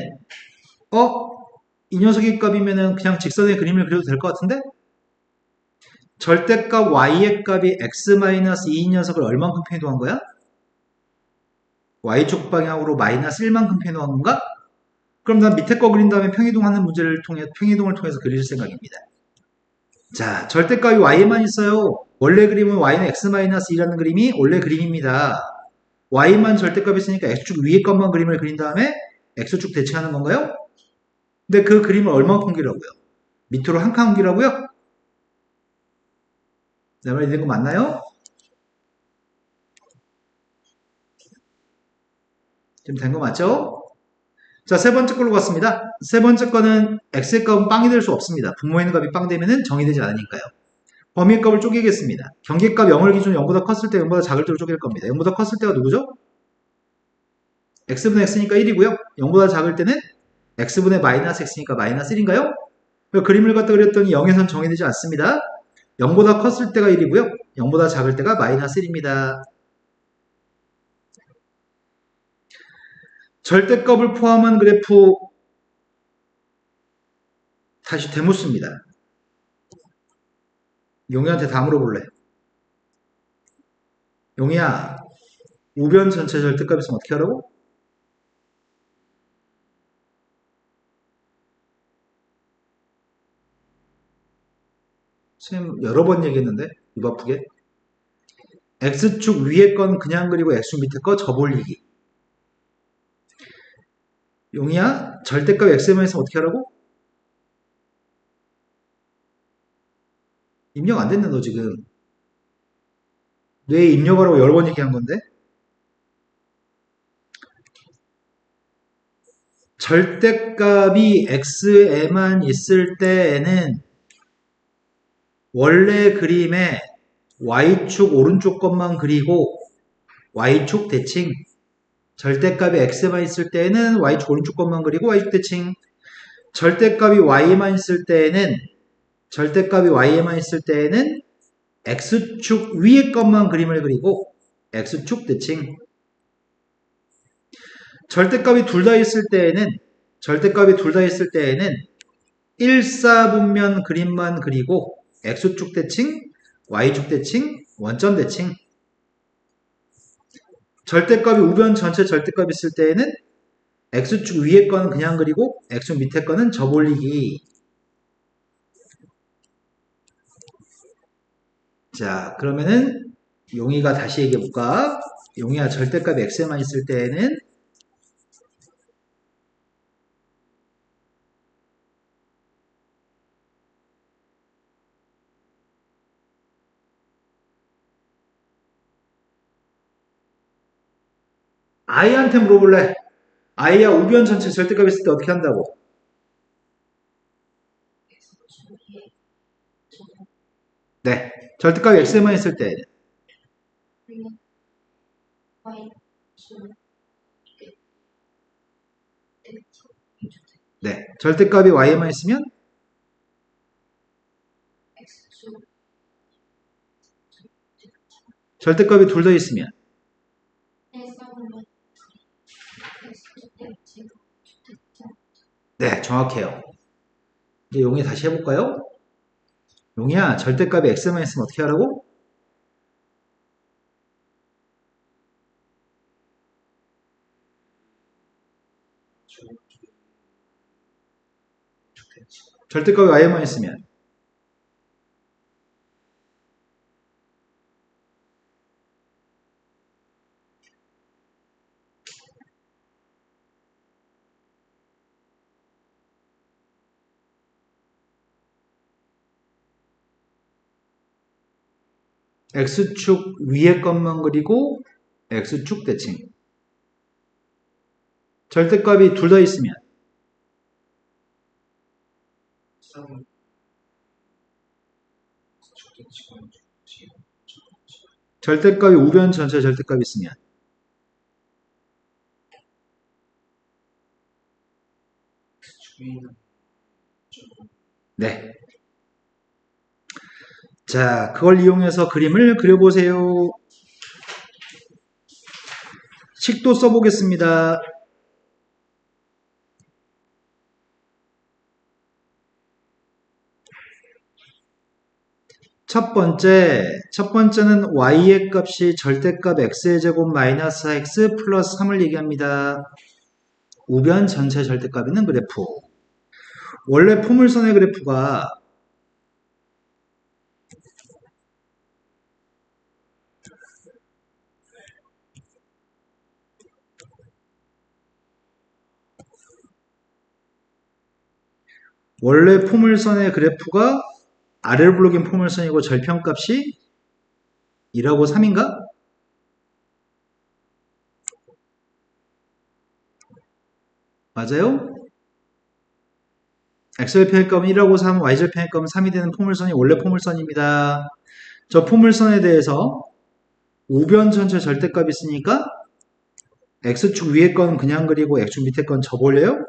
이 녀석의 값이면은 그냥 직선의 그림을 그려도 될 것 같은데? 절대값 y의 값이 x-2인 녀석을 얼만큼 편이동한 거야? y축 방향으로 마이너스 1만큼 편이동한 건가? 그럼 난 밑에 거 그린 다음에 평이동을 통해서 그릴 생각입니다. 자, 절대값이 y에만 있어요. 원래 그림은 y는 x-2라는 그림이 원래 그림입니다. y만 절대값이 있으니까 x축 위의 것만 그림을 그린 다음에 x축 대칭하는 건가요? 근데 그 그림을 얼마만큼 그리라고요? 밑으로 한 칸 옮기라고요? 내 말이 되는 거 맞나요? 지금 된 거 맞죠? 자, 세 번째 걸로 갔습니다. 세 번째 거는 x의 값은 빵이 될 수 없습니다. 분모에 있는 값이 빵 되면은 정의되지 않으니까요. 범위의 값을 쪼개겠습니다. 경계값 0을 기준으로 0보다 컸을 때 0보다 작을 때로 쪼갤 겁니다. 0보다 컸을 때가 누구죠? x분의 x니까 1이고요. 0보다 작을 때는 x분의 마이너스 x니까 마이너스 1인가요? 그림을 갖다 그렸더니 0에선 정의되지 않습니다. 0보다 컸을 때가 1이고요. 0보다 작을 때가 마이너스 1입니다. 절대값을 포함한 그래프 다시 되묻습니다. 용이한테 다 물어볼래. 용이야, 우변 전체 절대값 있으면 어떻게 하라고? 선생님 여러 번 얘기했는데 입 아프게. x축 위에 건 그냥 그리고 x축 밑에 거 접올리기. 용이야, 절대값 x에만 있으면 어떻게 하라고? 입력 안 됐네, 너 지금. 뇌에 입력하라고 여러 번 얘기한 건데? 절대값이 x에만 있을 때에는 원래 그림에 y축 오른쪽 것만 그리고 y축 대칭. 절대값이 x에만 있을 때에는 y축 오른쪽 것만 그리고 y축 대칭. 절대값이 y에만 있을 때에는 x축 위의 것만 그림을 그리고 x축 대칭. 절대값이 둘 다 있을 때에는 1사분면 그림만 그리고 x축 대칭, y축 대칭, 원점 대칭. 절대값이 우변 전체 절대값 있을 때에는 x축 위에 거는 그냥 그리고 x축 밑에 거는 접올리기. 자, 그러면은 용이가 다시 얘기해볼까? 용이야, 절대값 x에만 있을 때에는 아이한테 물어볼래? 아이야, 우변 전체 절대값 있을 때 어떻게 한다고? 네, 절대값 x에만 있을 때에는 네, 절대값이 y에만 있으면 절대값이 둘 다 있으면 네, 정확해요. 이제 용이 다시 해볼까요? 용이야, 절대값이 x만 있으면 어떻게 하라고? 절대값이 y에만 있으면 x축 위에 것만 그리고 x축 대칭. 절대값이 둘 다 있으면 절대값이 우변 전체 절대값이 있으면 네. 자, 그걸 이용해서 그림을 그려보세요. 식도 써보겠습니다. 첫 번째는 y의 값이 절대값 x의 제곱 마이너스 x 플러스 3을 얘기합니다. 우변 전체 절대값 있는 그래프. 원래 포물선의 그래프가 아래로 블록인 포물선이고 절편값이 2하고 3인가? 맞아요? x절편의 값은 1하고 3, y절편의 값은 3이 되는 포물선이 원래 포물선입니다. 저 포물선에 대해서 우변 전체 절대값이 있으니까 x축 위에 건 그냥 그리고 x축 밑에 건 접올려요?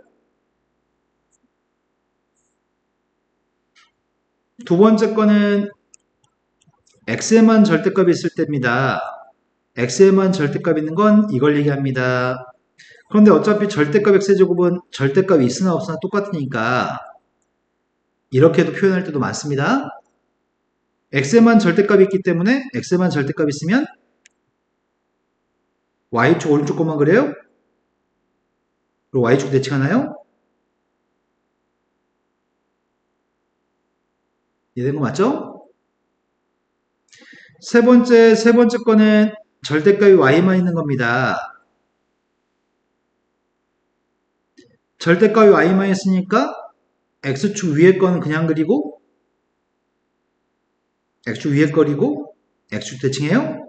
두 번째 거는 x에만 절대값이 있을 때입니다. x에만 절대값 있는 건 이걸 얘기합니다. 그런데 어차피 절대값 x제곱은 절대값이 있으나 없으나 똑같으니까 이렇게도 표현할 때도 많습니다. x에만 절대값이 있기 때문에 x에만 절대값이 있으면 y축 오른쪽 것만 그래요? 그리고 y축 대칭하나요? 이해된 거 맞죠? 세 번째 거는 절대값이 y만 있는 겁니다. 절대값이 y-니까 x축 위에 거는 그냥 그리고 x축 위에 거리고 x축 대칭해요.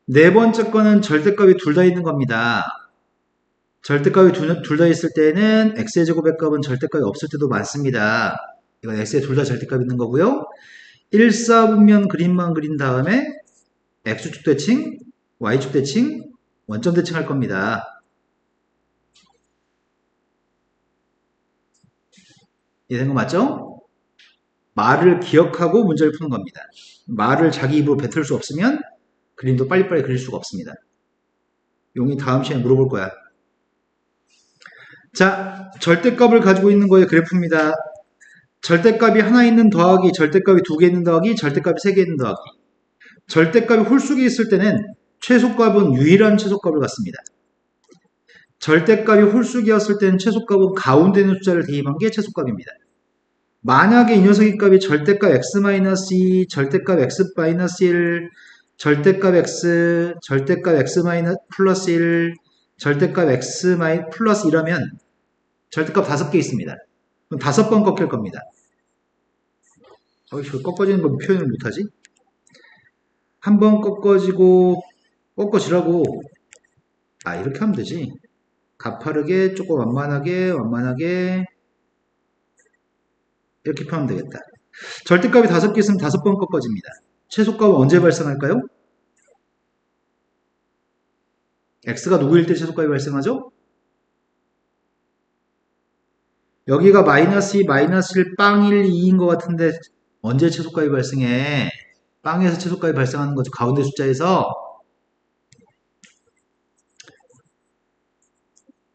네 번째 거는 절대값이 둘 다 있는 겁니다. 절대값이 둘 다 있을 때는 x의 제곱의 값은 절대값이 없을 때도 많습니다. 이건 x의 둘 다 절대값 있는 거고요. 1사분면 그림만 그린 다음에 x축 대칭, y축 대칭, 원점 대칭할 겁니다. 이해된 거 맞죠? 말을 기억하고 문제를 푸는 겁니다. 말을 자기 입으로 뱉을 수 없으면 그림도 빨리빨리 그릴 수가 없습니다. 용이 다음 시간에 물어볼 거야. 자, 절대값을 가지고 있는 거의 그래프입니다. 절대값이 하나 있는 더하기, 절대값이 두 개 있는 더하기, 절대값이 세 개 있는 더하기. 절대값이 홀수기 있을 때는 최소값은 유일한 최소값을 갖습니다. 절대값이 홀수기였을 때는 최소값은 가운데 있는 숫자를 대입한 게 최소값입니다. 만약에 이 녀석의 값이 절대값 x-2, 절대값 x-1, 절대값 x, 절대값 x 플러스 1, 절대값 x 플러스 2라면 절대값 5개 있습니다. 그럼 5번 꺾일 겁니다. 저 꺾어지는 건 표현을 못하지? 한 번 꺾어지고 꺾어지라고 이렇게 하면 되지. 가파르게 조금 완만하게 이렇게 표현하면 되겠다. 절대값이 5개 있으면 5번 꺾어집니다. 최소값은 언제 발생할까요? x가 누구일 때 최소값이 발생하죠? 여기가 마이너스 2, 마이너스 1, 빵 1, 2인 것 같은데 언제 최소값이 발생해? 빵에서 최소값이 발생하는 거죠. 가운데 숫자에서.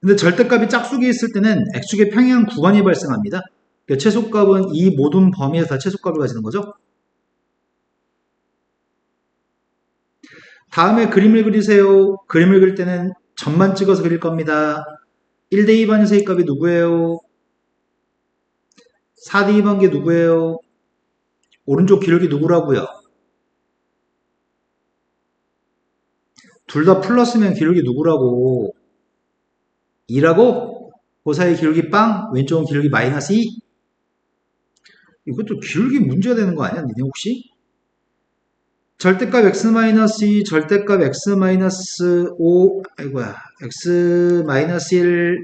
근데 절대값이 짝수기 있을 때는 x축의 평행 구간이 발생합니다. 그러니까 최소값은 이 모든 범위에서 다 최소값을 가지는 거죠. 다음에 그림을 그리세요. 그림을 그릴 때는 점만 찍어서 그릴 겁니다. 1대 2번 녀석의 값이 누구예요? 4대 2번 게 누구예요? 오른쪽 기울기 누구라고요? 둘 다 플러스면 기울기 누구라고? 2라고? 그 사이 기울기 빵, 왼쪽은 기울기 마이너스 2? 이것도 기울기 문제가 되는 거 아니야? 니네 혹시? 절대값 x-2, 절대값 x-5, x-1,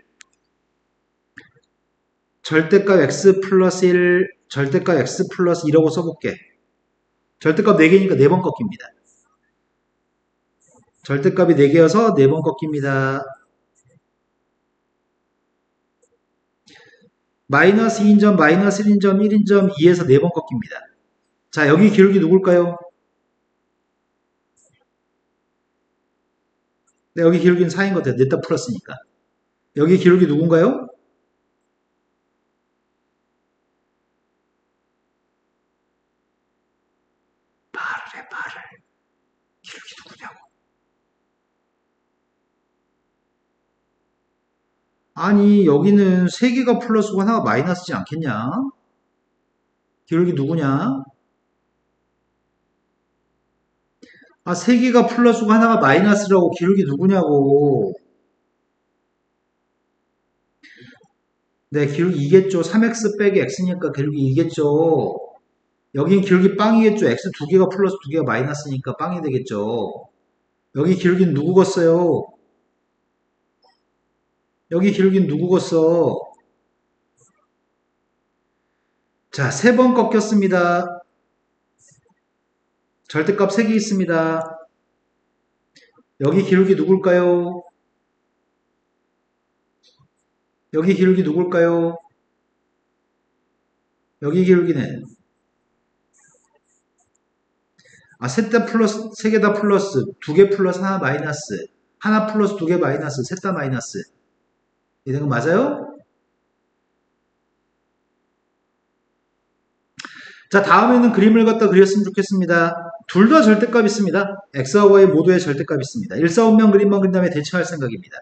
절대값 x 플러스 1, 절대값 x 플러스 2라고 써볼게. 절대값 4개니까 4번 꺾입니다. 절대값이 4개여서 4번 꺾입니다. 마이너스 2인점, 마이너스 1인점, 1인점, 2에서 4번 꺾입니다. 자, 여기 기울기 누굴까요? 네, 여기 기울기는 4인 것 같아요. 냈다 풀었으니까. 여기 기울기 누군가요? 말을 해, 말을. 기울기 누구냐고. 아니, 여기는 3개가 플러스고 하나가 마이너스지 않겠냐? 기울기 누구냐? 3개가 플러스고 하나가 마이너스라고 기울기 누구냐고. 네, 기울기 2겠죠. 3x 빼기 x니까 기울기 2겠죠. 여긴 기울기 빵이겠죠. x 2개가 플러스 2개가 마이너스니까 빵이 되겠죠. 여기 기울기는 누구겠어요? 여기 기울기는 누구겠어? 자, 3번 꺾였습니다. 절대값 3개 있습니다. 여기 기울기 누굴까요? 여기 기울기 누굴까요? 여기 기울기는 셋 다 플러스, 3개 다 플러스, 2개 플러스 하나 마이너스, 하나 플러스 2개 마이너스, 셋 다 마이너스. 이런 거 맞아요? 자, 다음에는 그림을 갖다 그렸으면 좋겠습니다. 둘 다 절대값 있습니다. x와 y 모두의 절대값 있습니다. 일사분면 그림만 그린 다음에 대칭할 생각입니다.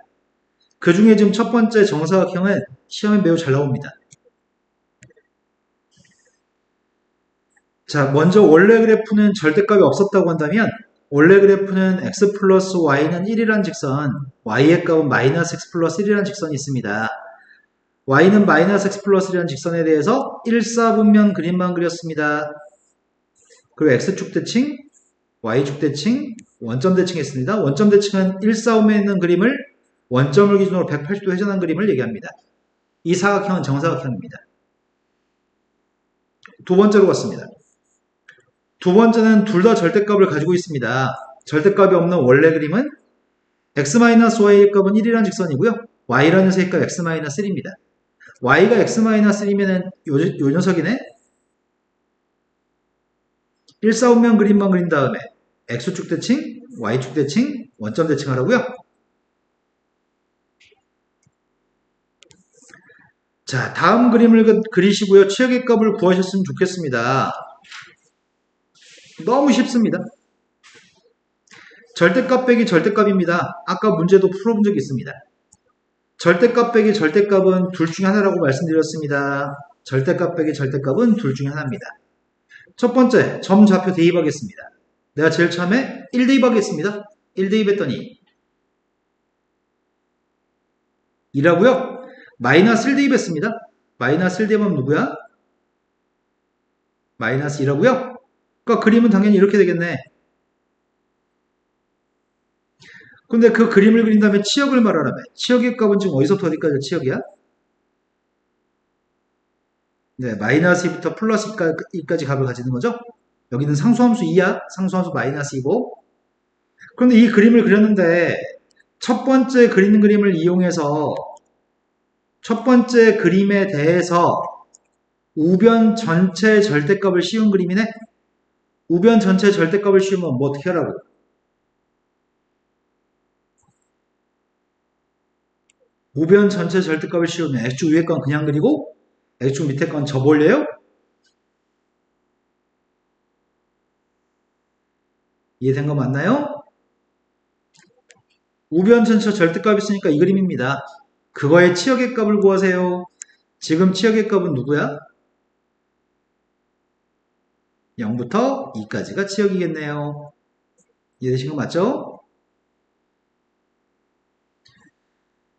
그 중에 지금 첫 번째 정사각형은 시험에 매우 잘 나옵니다. 자, 먼저 원래 그래프는 절대값이 없었다고 한다면 원래 그래프는 x 플러스 y는 1이란 직선, y의 값은 마이너스 x 플러스 1이라는 직선이 있습니다. y는 마이너스 x 플러스 1이라는 직선에 대해서 1사분면 그림만 그렸습니다. 그리고 x축 대칭, y축 대칭, 원점 대칭했습니다. 원점 대칭은 1사분면에 있는 그림을 원점을 기준으로 180도 회전한 그림을 얘기합니다. 이 사각형은 정사각형입니다. 두 번째로 갔습니다. 두 번째는 둘 다 절대값을 가지고 있습니다. 절대값이 없는 원래 그림은 x-y의 값은 1이라는 직선이고요. y라는 녀석의 값 x-1입니다. y가 x-1이면 요 녀석이네. 1사분면 그림만 그린 다음에 x축 대칭, y축 대칭, 원점 대칭 하라고요. 자, 다음 그림을 그리시고요. 치역의 값을 구하셨으면 좋겠습니다. 너무 쉽습니다. 절대값 빼기 절대값입니다. 아까 문제도 풀어본 적이 있습니다. 절대값 빼기 절대값은 둘 중에 하나라고 말씀드렸습니다. 절대값 빼기 절대값은 둘 중에 하나입니다. 첫 번째, 점 좌표 대입하겠습니다. 내가 제일 처음에 1 대입하겠습니다. 1 대입했더니 2라고요? 마이너스 1 대입했습니다. 마이너스 1 대입하면 누구야? 마이너스 2라고요? 그러니까 그림은 당연히 이렇게 되겠네. 근데 그 그림을 그린 다음에 치역을 말하라며. 치역의 값은 지금 어디서부터 어디까지 치역이야? 네, 마이너스 2부터 플러스 2까지 값을 가지는 거죠. 여기는 상수함수 2야. 상수함수 마이너스 2고. 그런데 이 그림을 그렸는데 첫 번째 그리는 그림을 이용해서 첫 번째 그림에 대해서 우변 전체 절대값을 씌운 그림이네. 우변 전체 절대값을 씌우면 뭐 어떻게 하라고? 우변 전체 절대값을 씌우면 x축 위에 건 그냥 그리고 x축 밑에 건 접올려요? 이해된 거 맞나요? 우변 전체 절대값이 있으니까 이 그림입니다. 그거의 치역의 값을 구하세요. 지금 치역의 값은 누구야? 0부터 2까지가 치역이겠네요. 이해되신 거 맞죠?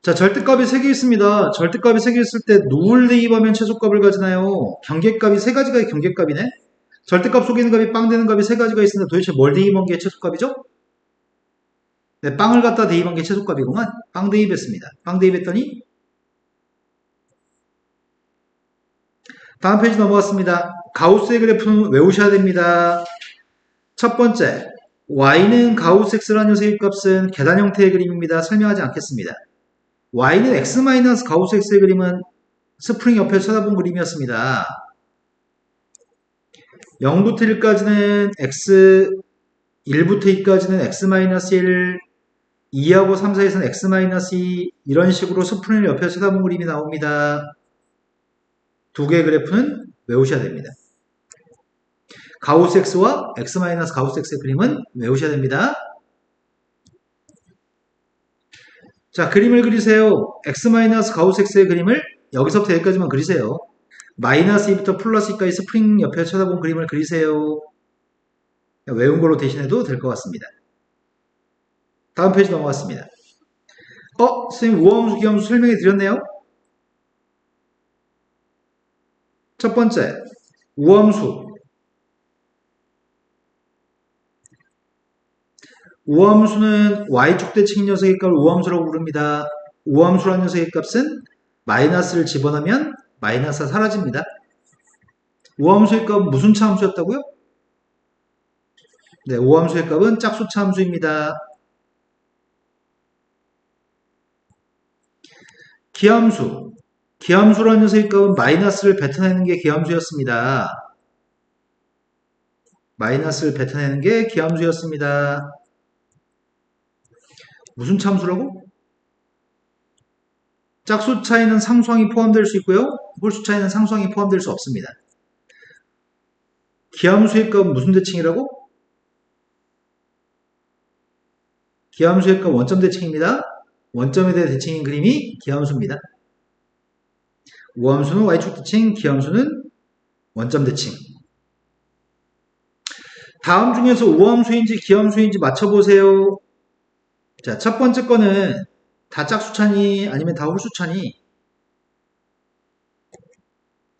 자, 절대값이 3개 있습니다. 절대값이 3개 있을 때 누굴 대입하면 최소값을 가지나요? 경계값이 3가지가 경계값이네? 절대값 속에 있는 값이 빵 되는 값이 3가지가 있으니까 도대체 뭘 대입한 게 최소값이죠? 네, 빵을 갖다 대입한 게 최소값이구만. 빵 대입했습니다. 빵 대입했더니 다음 페이지 넘어갔습니다. 가우스의 그래프는 외우셔야 됩니다. 첫 번째, y는 가우스 x라는 녀석의 값은 계단 형태의 그림입니다. 설명하지 않겠습니다. y는 x- 가우스 x의 그림은 스프링 옆에 쳐다본 그림이었습니다. 0부터 1까지는 x, 1부터 2까지는 x-1, 2하고 3, 4에서는 x-2 이런 식으로 스프링을 옆에 쳐다본 그림이 나옵니다. 두 개의 그래프는 외우셔야 됩니다. 가우스 x와 x- 가우스 x의 그림은 외우셔야 됩니다. 자, 그림을 그리세요. x- 가우스 x의 그림을 여기서부터 여기까지만 그리세요. 마이너스 2부터 플러스 2까지 스프링 옆에 쳐다본 그림을 그리세요. 외운 걸로 대신해도 될 것 같습니다. 다음 페이지 넘어갔습니다. 선생님 우함수, 기함수 설명해 드렸네요. 첫 번째, 우함수. 우함수는 y축 대칭 녀석의 값을 우함수라고 부릅니다. 우함수라는 녀석의 값은 마이너스를 집어넣으면 마이너스가 사라집니다. 우함수의 값은 무슨 차함수였다고요? 네, 우함수의 값은 짝수차 함수입니다. 기함수. 기함수라는 녀석의 값은 마이너스를 뱉어내는 게 기함수였습니다. 마이너스를 뱉어내는 게 기함수였습니다. 무슨 참수라고? 짝수 차이는 상수항이 포함될 수 있고요. 홀수 차이는 상수항이 포함될 수 없습니다. 기함수의 값은 무슨 대칭이라고? 기함수의 값 원점 대칭입니다. 원점에 대해 대칭인 그림이 기함수입니다. 우함수는 y축 대칭, 기함수는 원점 대칭. 다음 중에서 우함수인지 기함수인지 맞춰보세요. 자, 첫 번째 거는 다 짝수차니 아니면 다 홀수차니?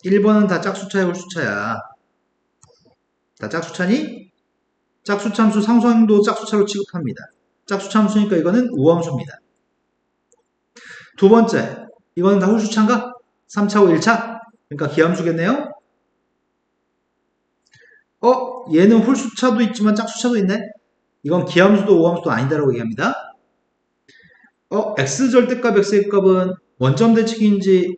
1번은 다 짝수차야 홀수차야? 다 짝수차니? 짝수참수 상수항도 짝수차로 취급합니다. 짝수참수니까 이거는 우함수입니다. 두 번째, 이거는 다 홀수차인가? 3차, 5, 1차? 그러니까 기함수겠네요? 얘는 홀수차도 있지만 짝수차도 있네? 이건 기함수도 우함수도 아니다라고 얘기합니다. x절대값, x의 값은 원점 대칭인지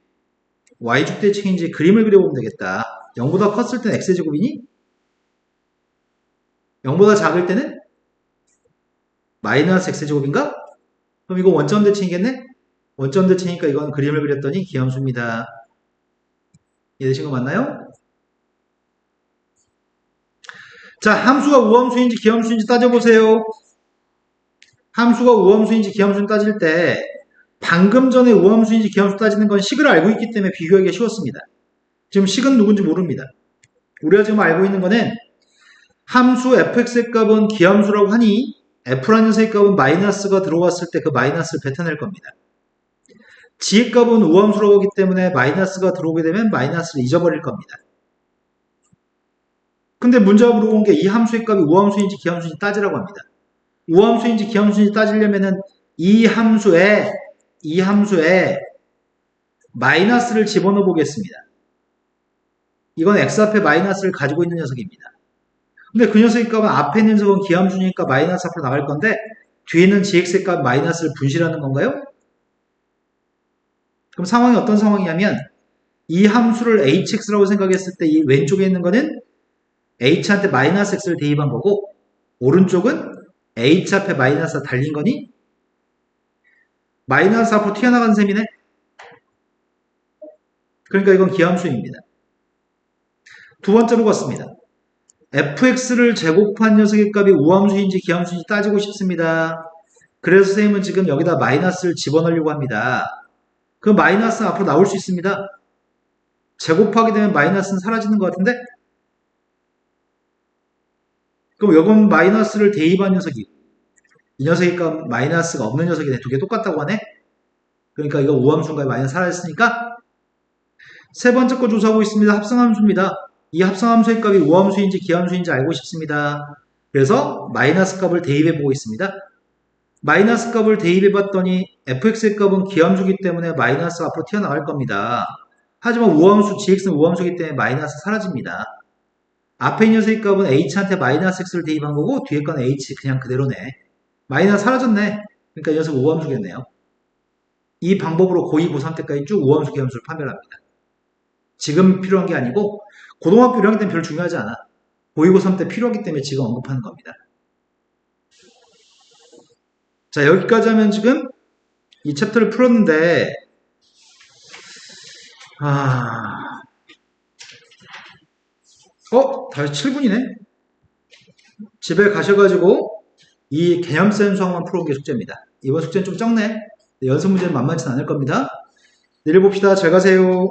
y축 대칭인지 그림을 그려보면 되겠다. 0보다 컸을 때는 x제곱이니? 0보다 작을 때는 마이너스 x제곱인가? 그럼 이거 원점 대칭이겠네? 원점 대칭이니까 이건 그림을 그렸더니 기함수입니다. 이해되신 거 맞나요? 자, 함수가 우함수인지 기함수인지 따져보세요. 함수가 우함수인지 기함수인지 따질 때 방금 전에 우함수인지 기함수 따지는 건 식을 알고 있기 때문에 비교하기가 쉬웠습니다. 지금 식은 누군지 모릅니다. 우리가 지금 알고 있는 거는 함수 fx의 값은 기함수라고 하니 f라는 녀석의 값은 마이너스가 들어왔을 때 그 마이너스를 뱉어낼 겁니다. g의 값은 우함수라고 하기 때문에 마이너스가 들어오게 되면 마이너스를 잊어버릴 겁니다. 근데 문제가 물어본 게 이 함수의 값이 우함수인지 기함수인지 따지라고 합니다. 우함수인지 기함수인지 따지려면은 이 함수에 마이너스를 집어넣어 보겠습니다. 이건 x 앞에 마이너스를 가지고 있는 녀석입니다. 근데 그 녀석의 값은 앞에 있는 녀석은 기함수니까 마이너스 앞으로 나갈 건데 뒤에 있는 gx의 값 마이너스를 분실하는 건가요? 그럼 상황이 어떤 상황이냐면 이 함수를 hx라고 생각했을 때 이 왼쪽에 있는 거는 h한테 마이너스 x를 대입한 거고 오른쪽은 h 앞에 마이너스가 달린 거니 마이너스 앞으로 튀어나간 셈이네. 그러니까 이건 기함수입니다. 두 번째로 갔습니다. fx를 제곱한 녀석의 값이 우함수인지 기함수인지 따지고 싶습니다. 그래서 선생님은 지금 여기다 마이너스를 집어넣으려고 합니다. 그 마이너스는 앞으로 나올 수 있습니다. 제곱하게 되면 마이너스는 사라지는 것 같은데? 그럼 여건 마이너스를 대입한 녀석이고 이 녀석의 값 마이너스가 없는 녀석이네. 두 개 똑같다고 하네? 그러니까 이거 우함수인가요? 마이너스 사라졌으니까? 세 번째 거 조사하고 있습니다. 합성함수입니다. 이 합성함수의 값이 우함수인지 기함수인지 알고 싶습니다. 그래서 마이너스 값을 대입해 보고 있습니다. 마이너스 값을 대입해 봤더니 fx의 값은 기함수이기 때문에 마이너스 앞으로 튀어나갈 겁니다. 하지만 우함수, gx는 우함수이기 때문에 마이너스 사라집니다. 앞에 있는 녀석의 값은 h한테 마이너스 x를 대입한 거고 뒤에 건 h 그냥 그대로네. 마이너스 사라졌네. 그러니까 이 녀석 우함수겠네요. 이 방법으로 고2, 고3 때까지 쭉 우함수, 기함수를 판별합니다. 지금 필요한 게 아니고 고등학교 1학년 때는 별로 중요하지 않아. 고2, 고3 때 필요하기 때문에 지금 언급하는 겁니다. 자, 여기까지 하면 지금 이 챕터를 풀었는데 다시 7분이네. 집에 가셔가지고 이 개념센 수학만 풀어온 게 숙제입니다. 이번 숙제는 좀 적네. 연습 문제는 만만치 않을 겁니다. 내일 봅시다. 잘 가세요.